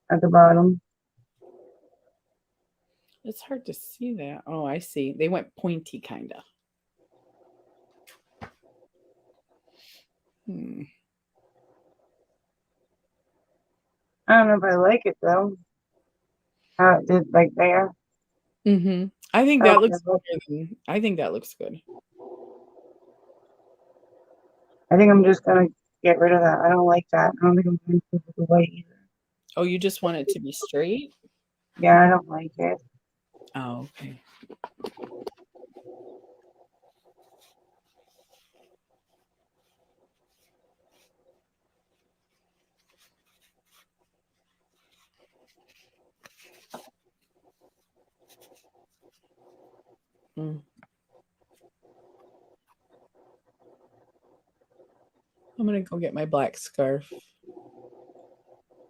at the bottom. It's hard to see that. Oh, I see. They went pointy kind of. Hmm. I don't know if I like it though. Did like there? Mhm. I think that Okay. looks better than I think that looks good. I think I'm just gonna get rid of that. I don't like that. I don't think I'm going to with the white either. Oh, you just want it to be straight? Yeah, I don't like it. Oh, okay. Mm. I'm gonna go get my black scarf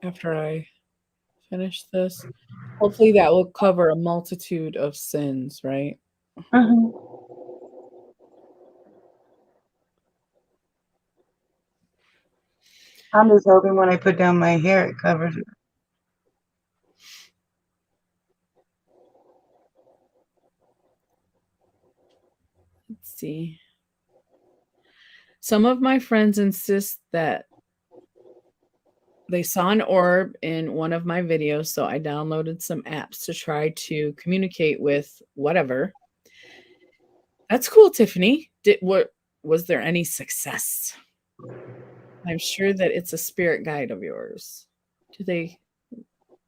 after I finish this. Hopefully that will cover a multitude of sins, right? Hmm. I'm just hoping when I put down my hair, it covers it. Let's see. Some of my friends insist that they saw an orb in one of my videos, so I downloaded some apps to try to communicate with whatever. That's cool, Tiffany. Did what was there any success? I'm sure that it's a spirit guide of yours. Do they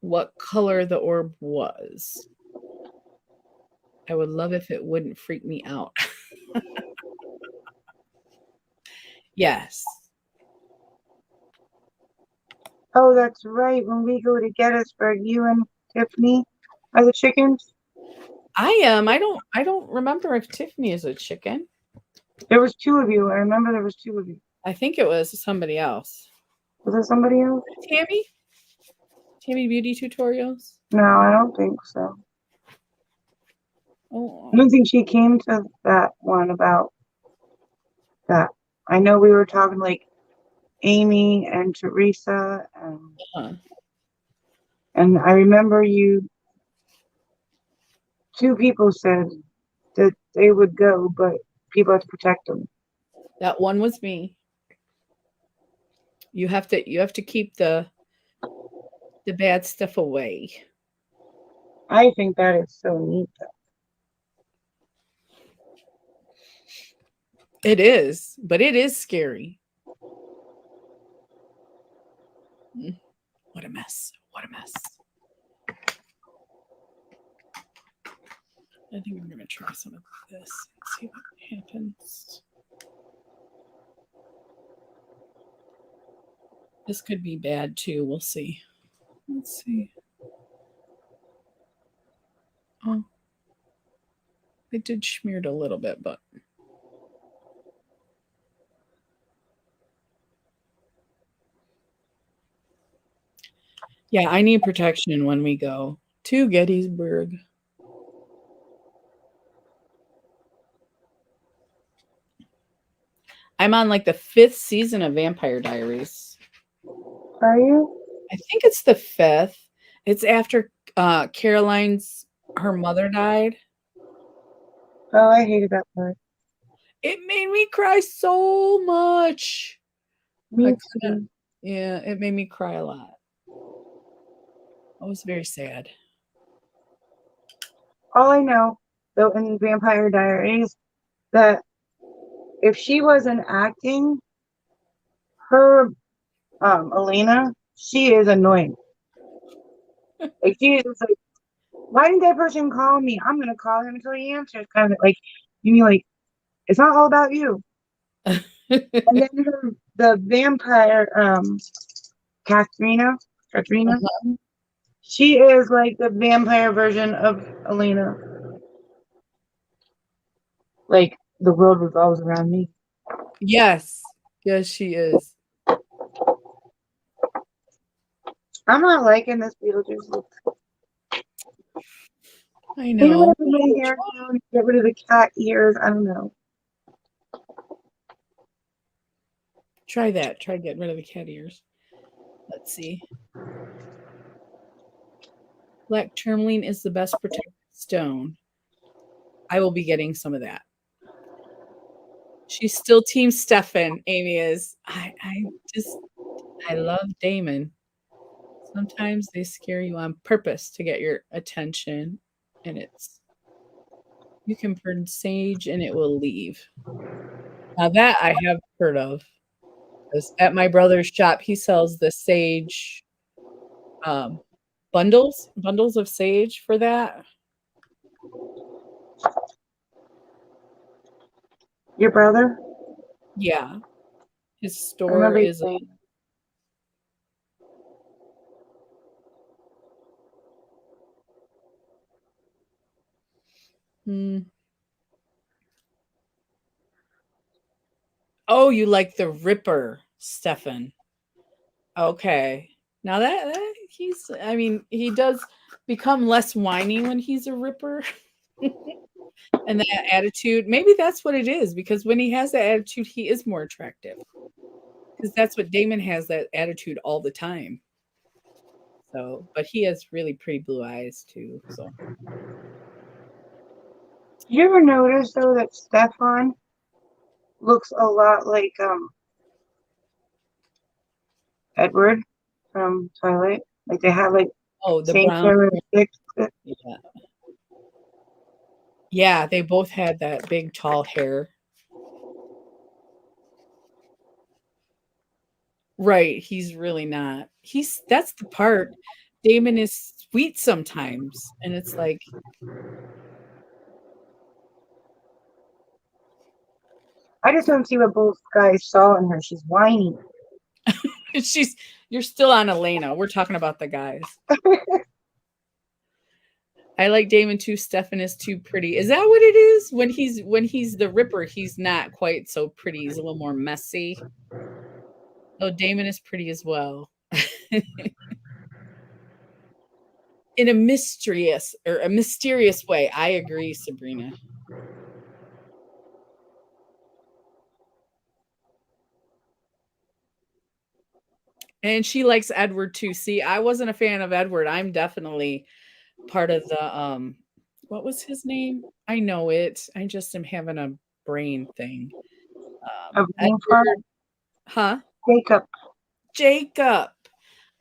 what color the orb was? I would love if it wouldn't freak me out. Yes. Oh, that's right. When we go to Gettysburg, you and Tiffany are the chickens. I am. I don't remember if Tiffany is a chicken. There was two of you. I remember there was two of you. I think it was somebody else. Was there somebody else? Tammy? Tammy Beauty Tutorials? No, I don't think so. I Oh, don't think she came to that one about that. I know we were talking like Amy and Teresa, huh. and I remember you. Two people said that they would go, but people have to protect them. That one was me. You have to keep the bad stuff away. I think that is so neat. It is, but it is scary. Mm, what a mess. What a mess. I think I'm gonna try some of this and see what happens. This could be bad too. We'll see. Let's see. Oh, I did smeared a little bit, but yeah, I need protection when we go to Gettysburg. I'm on like the fifth season of Vampire Diaries. Are you? I think it's the fifth. It's after Caroline's her mother died. Oh, I hated that part. It made me cry so much. I Me couldn't. too. Yeah, it made me cry a lot. I was very sad. All I know, though, in Vampire Diaries, that if she wasn't acting, her Elena, she is annoying. Like she is just like, why didn't that person call me? I'm gonna call him until he answers. Kind of like you mean like it's not all about you. And then the vampire, Katharina, Katrina, she is like the vampire version of Elena. Like the world revolves around me. Yes. Yes, she is. I'm not liking this Beetlejuice look. I Maybe when know. I put my hair down, get rid of the cat ears. I don't know. Try that. Try getting rid of the cat ears. Let's see. Black tourmaline is the best protected stone. I will be getting some of that. She's still Team Stefan. Amy is. I love Damon. Sometimes they scare you on purpose to get your attention, and it's you can burn sage and it will leave. Now that I have heard of, 'cause at my brother's shop, he sells the sage, um, bundles of sage for that. Your brother? Yeah, his I store remember you is saying. mm. Oh, you like the Ripper, Stefan. Okay. Now that he's I mean, he does become less whiny when he's a Ripper. And that attitude, maybe that's what it is, because when he has that attitude, he is more attractive. Because that's what Damon has, that attitude all the time. So, but he has really pretty blue eyes too. So, You ever notice though that Stefan looks a lot like Edward from Twilight? Like they have like oh, the same brown. characteristics. Yeah. Yeah, they both had that big tall hair. Right, he's really not. He's that's the part. Damon is sweet sometimes, and it's like I just don't see what both guys saw in her. She's whiny. she's you're still on Elena. We're talking about the guys. I like Damon too. Stefan is too pretty. Is that what it is? When he's the Ripper, he's not quite so pretty. He's a little more messy. Oh, Damon is pretty as well. In a mysterious way. I agree, Sabrina. And she likes Edward too. See, I wasn't a fan of Edward. I'm definitely part of the what was his name? I know it. I just am having a brain thing. A brain fart. Edward, huh? Jacob. Jacob.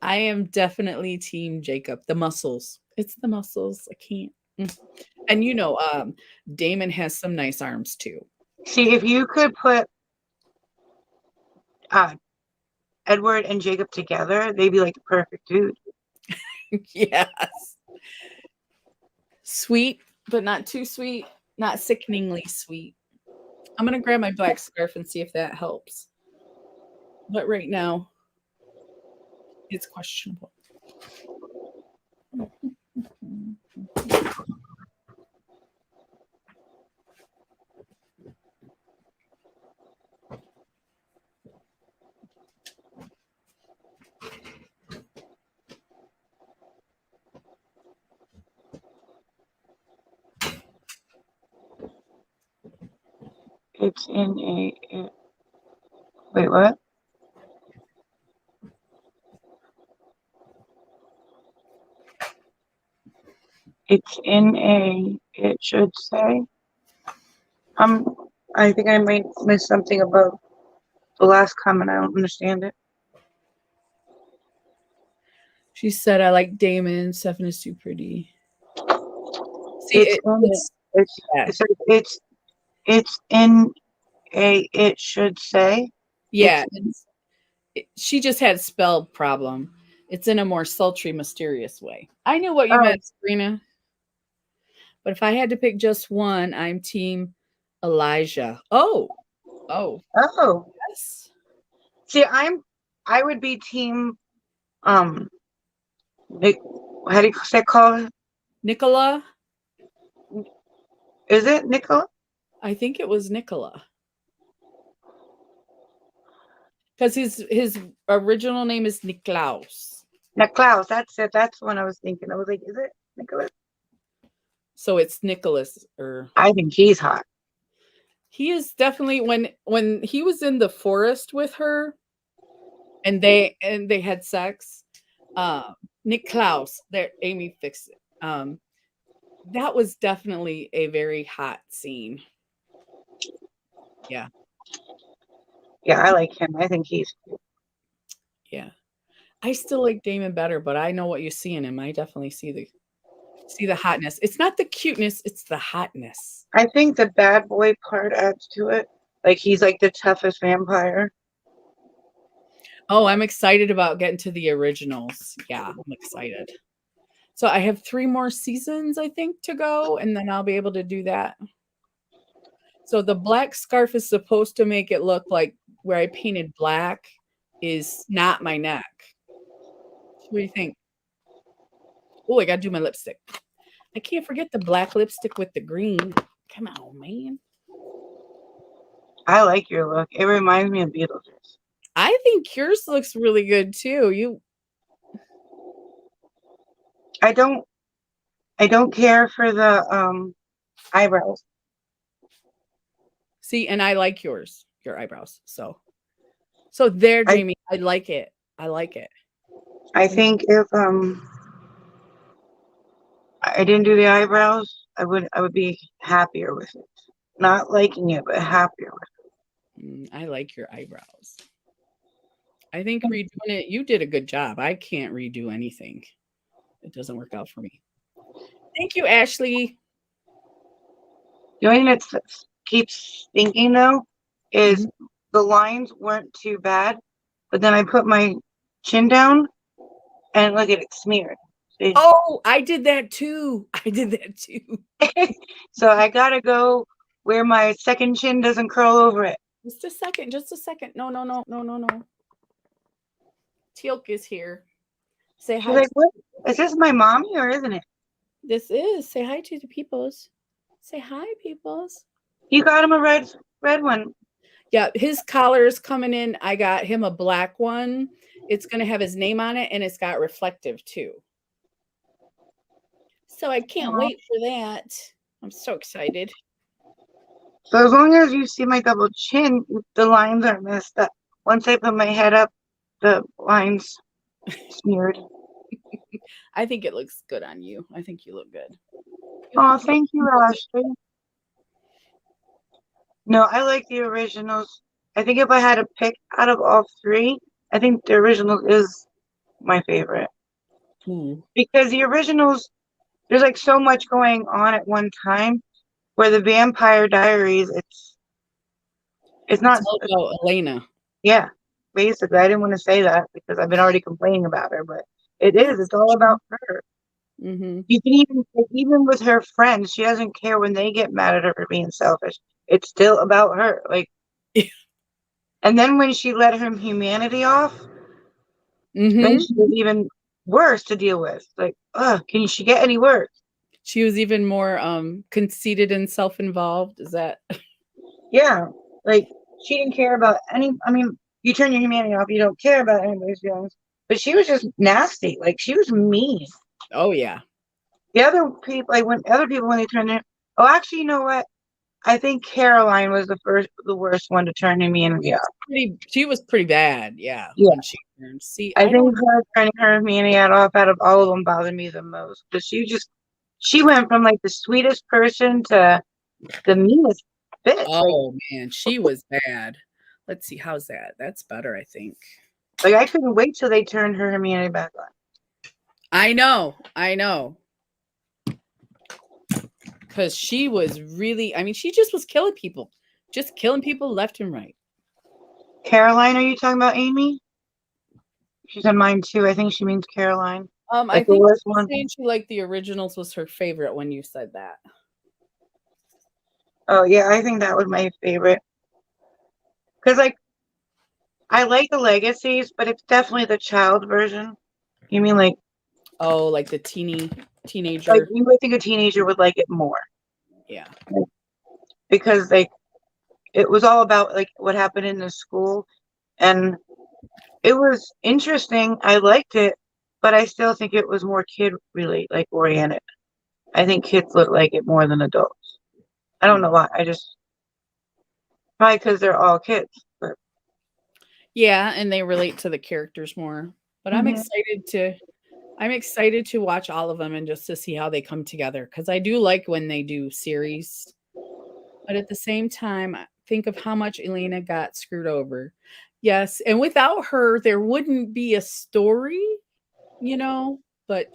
I am definitely team Jacob. The muscles. It's the muscles. I can't. And Damon has some nice arms too. See, if you could put uh, Edward and Jacob together, they'd be like the perfect dude. Yes. Sweet, but not too sweet. Not sickeningly sweet. I'm gonna grab my black scarf and see if that helps. But right now, it's questionable. It's in a. Wait, what? It's in a. It should say. Um, I think I might miss something about the last comment. I don't understand it. She said, "I like Damon. Stefan is too pretty." See, It's in it. it's It's yeah, it says it's in a. It should say. It's yeah. She just had spell problem. It's in a more sultry, mysterious way. I knew what you oh meant, Sabrina. But if I had to pick just one, I'm team Elijah. Oh, oh. yes. See, I would be team um. Nick, how do you say call it? Nicola. Is it Nicola? I think it was Nicola. Because his original name is Niklaus. Niklaus. That's it. That's the one I was thinking. I was like, is it Nicholas? So it's Nicholas or I think he's hot. he is definitely when he was in the forest with her and they had sex. Nick Klaus, there Amy fixed it. That was definitely a very hot scene. Yeah, Yeah, I like him. I think he's yeah. I still like Damon better, but I know what you see in him. I definitely see the hotness. It's not the cuteness, it's the hotness. I think the bad boy part adds to it. Like he's like the toughest vampire. Oh, I'm excited about getting to the originals. Yeah, I'm excited. So I have 3 more seasons, I think, to go, and then I'll be able to do that. So the black scarf is supposed to make it look like where I painted black is not my neck. What do you think? Oh, I gotta do my lipstick. I can't forget the black lipstick with the green. Come on, man. I like your look. It reminds me of Beetlejuice. I think yours looks really good too. I don't I don't care for the eyebrows. See, and I like yours, your eyebrows. So there, I Jamie. I like it. I like it. I think if I didn't do the eyebrows, I would be happier with it. Not liking it, but happier with I like your eyebrows. I think redoing it, you did a good job. I can't redo anything. It doesn't work out for me. Thank you, Ashley. it. The only thing that keeps thinking though is Mhm. the lines weren't too bad, but then I put my chin down and look at it smeared. See? Oh, I did that too. I did that too. So I gotta go where my second chin doesn't curl over it. Just a second. Just a second. No, no, no, no, no, no. Teal'c is here. Say She's hi like, to "What? Is this my mommy or isn't it?" this is. Say hi to the peoples. Say hi, peoples. You got him a red one. Yeah, his collar is coming in. I got him a black one. It's gonna have his name on it and it's got reflective too. So I can't Aw. wait for that. I'm so excited. So as long as you see my double chin, the lines are messed up. Once I put my head up, the lines smeared. I think it looks good on you. I think you look good. You Oh, have thank you, Ashley. No, I like the originals. I think if I had to pick out of all three, I think the originals is my favorite. Hmm. Because the originals, there's like so much going on at one time. Where the Vampire Diaries, it's It's not. all about Elena. Yeah, basically, I didn't want to say that because I've been already complaining about her, but it No, is. it's It's all true. about her. Mm-hmm. You can even with her friends, she doesn't care when they get mad at her for being selfish. It's still about her. Like, and then when she let her humanity off, then Mm-hmm. she was even worse to deal with. Like, can she get any worse? She was even more conceited and self-involved. Is that Yeah, like she didn't care about any. I mean, you turn your humanity off, you don't care about anybody's feelings. But she was just nasty. Like she was mean. oh yeah. The other people, like when other people when they turned in. Oh, actually, you know what? I think Caroline was the worst one to turn humanity off. She was pretty bad, yeah, Yeah, when she turned. See, I I think don't her turning her humanity off out of all of them bothered me the most because she went from like the sweetest person to the meanest bitch. oh man, she was bad. Let's see, how's that? That's better, I think. Like I couldn't wait till they turned her humanity back on. I know, I know. Because she was really, I mean, she just was killing people. Just killing people left and right. Caroline, are you talking about Amy? She's on mine too. I think she means Caroline. I Like the think she worst was one. saying she liked the originals was her favorite when you said that. Oh yeah, I think that was my favorite. Because like I like the legacies, but it's definitely the child version. You mean Oh, like the like teenager. you would think a teenager would like it more. Yeah. Because like it was all about like what happened in the school and it was interesting. I liked it, but I still think it was more kid really like oriented. I think kids look like it more than adults. I don't know Mm. why. I just probably because they're all kids. But Yeah, and they relate to the characters more. But mhm. I'm excited to watch all of them and just to see how they come together because I do like when they do series. But at the same time, think of how much Elena got screwed over. Yes, and without her, there wouldn't be a story, you know, but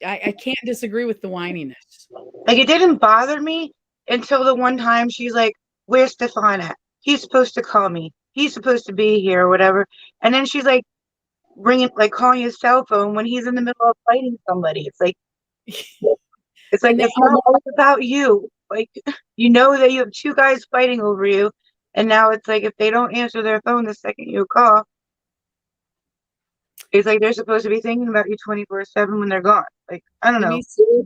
I can't disagree with the whininess. Like it didn't bother me until the one time she's like, "Where's Stefan at? He's supposed to call me. He's supposed to be here or whatever." And then she's like ringing, like calling his cell phone when he's in the middle of fighting somebody. It's like And they it's not all about you. Like you know that you have two guys fighting over you, and now it's like if they don't answer their phone the second you call, it's like they're supposed to be thinking about you 24/7 when they're gone. Like I don't let know. me see.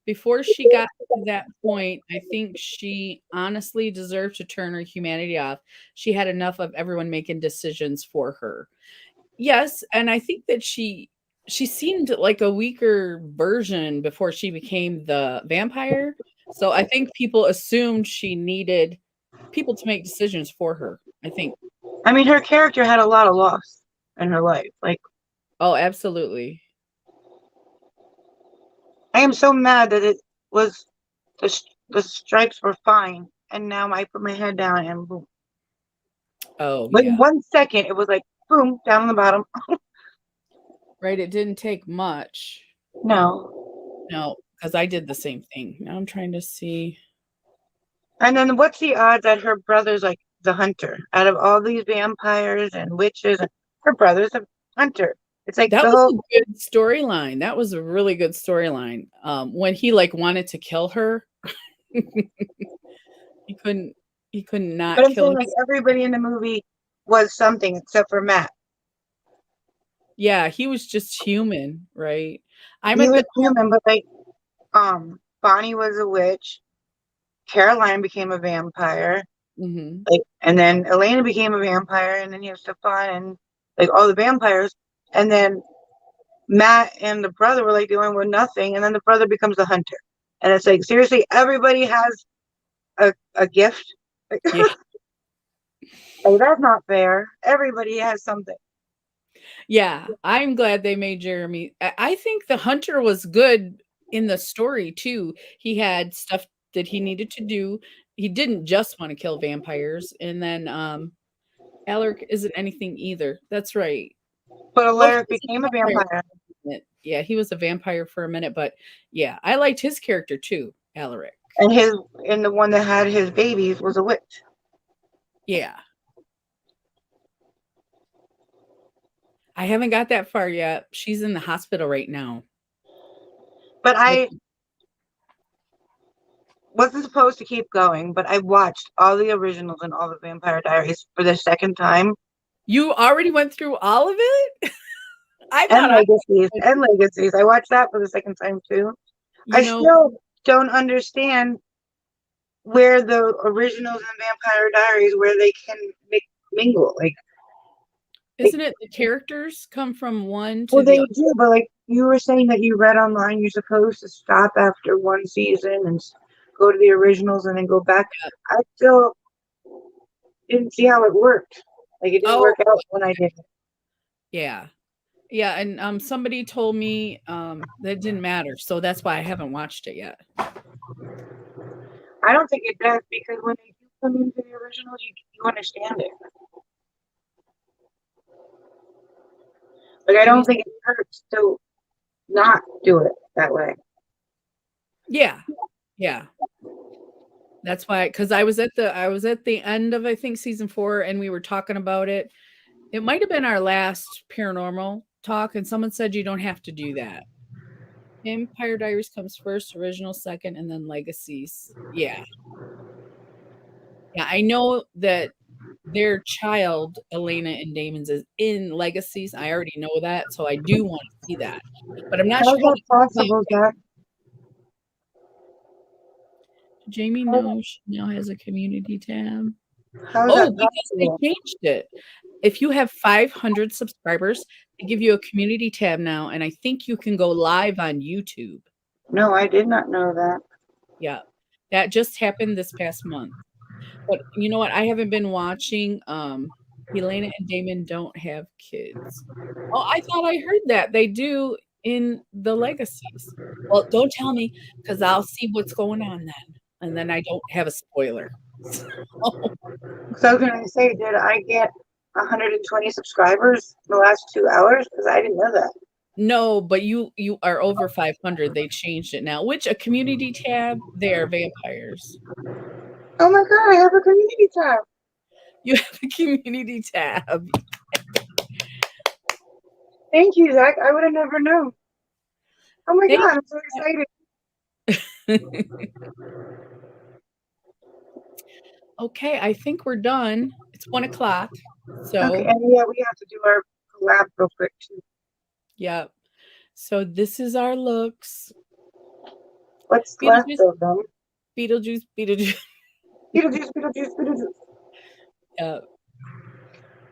Before she got to that point, I think she honestly deserved to turn her humanity off. She had enough of everyone making decisions for her. Yes, and I think that she seemed like a weaker version before she became the vampire. So I think people assumed she needed people to make decisions for her. I think. I mean, her character had a lot of loss in her life. Like Oh, absolutely. I am so mad that it was the stripes were fine, and now I put my head down and boom. Oh, Like yeah. 1 second, it was like boom down on the bottom. Right, it didn't take much. No. No, because I did the same thing. Now I'm trying to see. And then what's the odds that her brother's like the hunter? Out of all these vampires and witches, her brother's a hunter. It's like That the was whole. a good storyline. That was a really good storyline. When he, like, wanted to kill her, he couldn't he could But not I'm kill saying her. like everybody in the movie was something except for Matt. Yeah, he was just human, right? I'm He at was the human, but like Bonnie was a witch. Caroline became a vampire. Mhm. Like, and then Elena became a vampire, and then you have Stefan and like all the vampires, and then Matt and the brother were like the only one nothing, and then the brother becomes the hunter, and it's like seriously, everybody has a gift. Like, Yeah. like that's not fair. Everybody has something. Yeah, I'm glad they made Jeremy I think the hunter was good in the story too. He had stuff that he needed to do. He didn't just wanna kill vampires, and then, Alaric isn't anything either. That's right. But Well, he Alaric was a became a vampire vampire, for a minute. Yeah, he was a vampire for a minute, but yeah, I liked his character too, Alaric. and his and the one that had his babies was a witch. Yeah. I haven't got that far yet. She's in the hospital right now. But With I wasn't supposed to keep going, but I watched all the originals and all the Vampire Diaries for the second time You already went through all of it? I and thought I Legacies would. and Legacies. I watched that for the second time too. You I know, still don't understand where the originals and Vampire Diaries where they can mingle. Like isn't it the characters come from one well to the they other? do, but like you were saying that you read online, you're supposed to stop after one season and go to the originals and then go back. I still didn't see how it worked. Like it didn't Oh, work out when I did it. yeah. Yeah, and, somebody told me, that didn't matter, so that's why I haven't watched it yet. I don't think it does because when they do come into the originals, you understand it. Like I Maybe don't think it hurts to not do it that way. yeah, yeah. That's why, because I was at the end of, I think, season 4, and we were talking about it. It might have been our last paranormal talk, and someone said you don't have to do that. Vampire Diaries comes first, original second, and then Legacies. Yeah. Yeah, I know that their child, Elena and Damon's, is in Legacies. I already know that, so I do wanna see that, but I'm not How's sure how that to do possible, that. Jack? Jamie How, knows she now has a community tab. how is that Oh, because they possible? changed it. If you have 500 subscribers, they give you a community tab now, and I think you can go live on YouTube. No, I did not know that. Yeah. That just happened this past month. But you know what? I haven't been watching, Helena and Damon don't have kids. Oh, I thought I heard that. They do in the Legacies. Well, don't tell me, because 'cause I'll see what's going on then, and then I don't have a spoiler. So So I was gonna say, did I get 120 subscribers in the last 2 hours? Because I didn't know that. No, but you are over 500. They changed it now. Which a community tab? They are vampires. Oh my god, I have a community tab. You have a community tab. Thank you, Zach. I would have never known. Oh my Thank god, I'm so excited. you. Okay, I think we're done. It's 1:00. Okay, So, and yeah, we have to do our collab real quick too. yeah. So this is our looks. What's left Beetlejuice, of them? Beetlejuice, Beetlejuice. Beetlejuice, Beetlejuice, Beetlejuice. Yeah.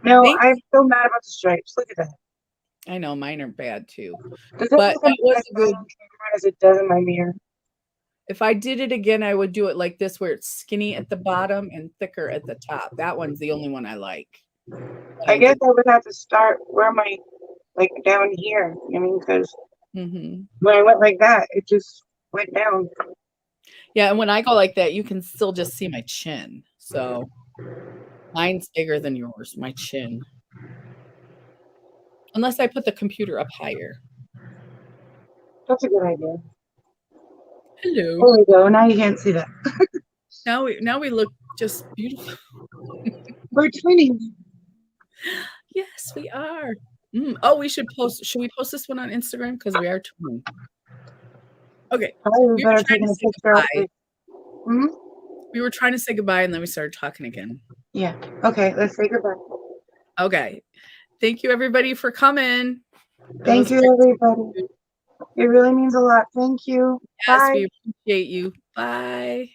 No, Thank I'm so mad about the stripes. Look at that. I know mine are bad too. Does it But look that was as a bad good on camera as it does in my mirror? if I did it again, I would do it like this where it's skinny at the bottom and thicker at the top. That one's the only one I like. When I I guess did I would have to start where my like down here. I mean, because Mhm. when I went like that, it just went down. Yeah, and when I go like that, you can still just see my chin. So mine's bigger than yours, my chin. Unless I put the computer up higher. That's a good idea. Hello. There we go. Now you can't see that. Now we look just beautiful. We're twinning. Yes, we are. Oh, should we post this one on Instagram? Because we are twinning. Okay. Probably We were better trying to taking a say picture of goodbye. this. Hmm? We were trying to say goodbye and then we started talking again. Yeah. Okay, let's say goodbye. Okay. Thank you everybody for coming. It Thank was you, great. everybody. It really means a lot. Thank you. Yes, Bye. we appreciate you. Bye.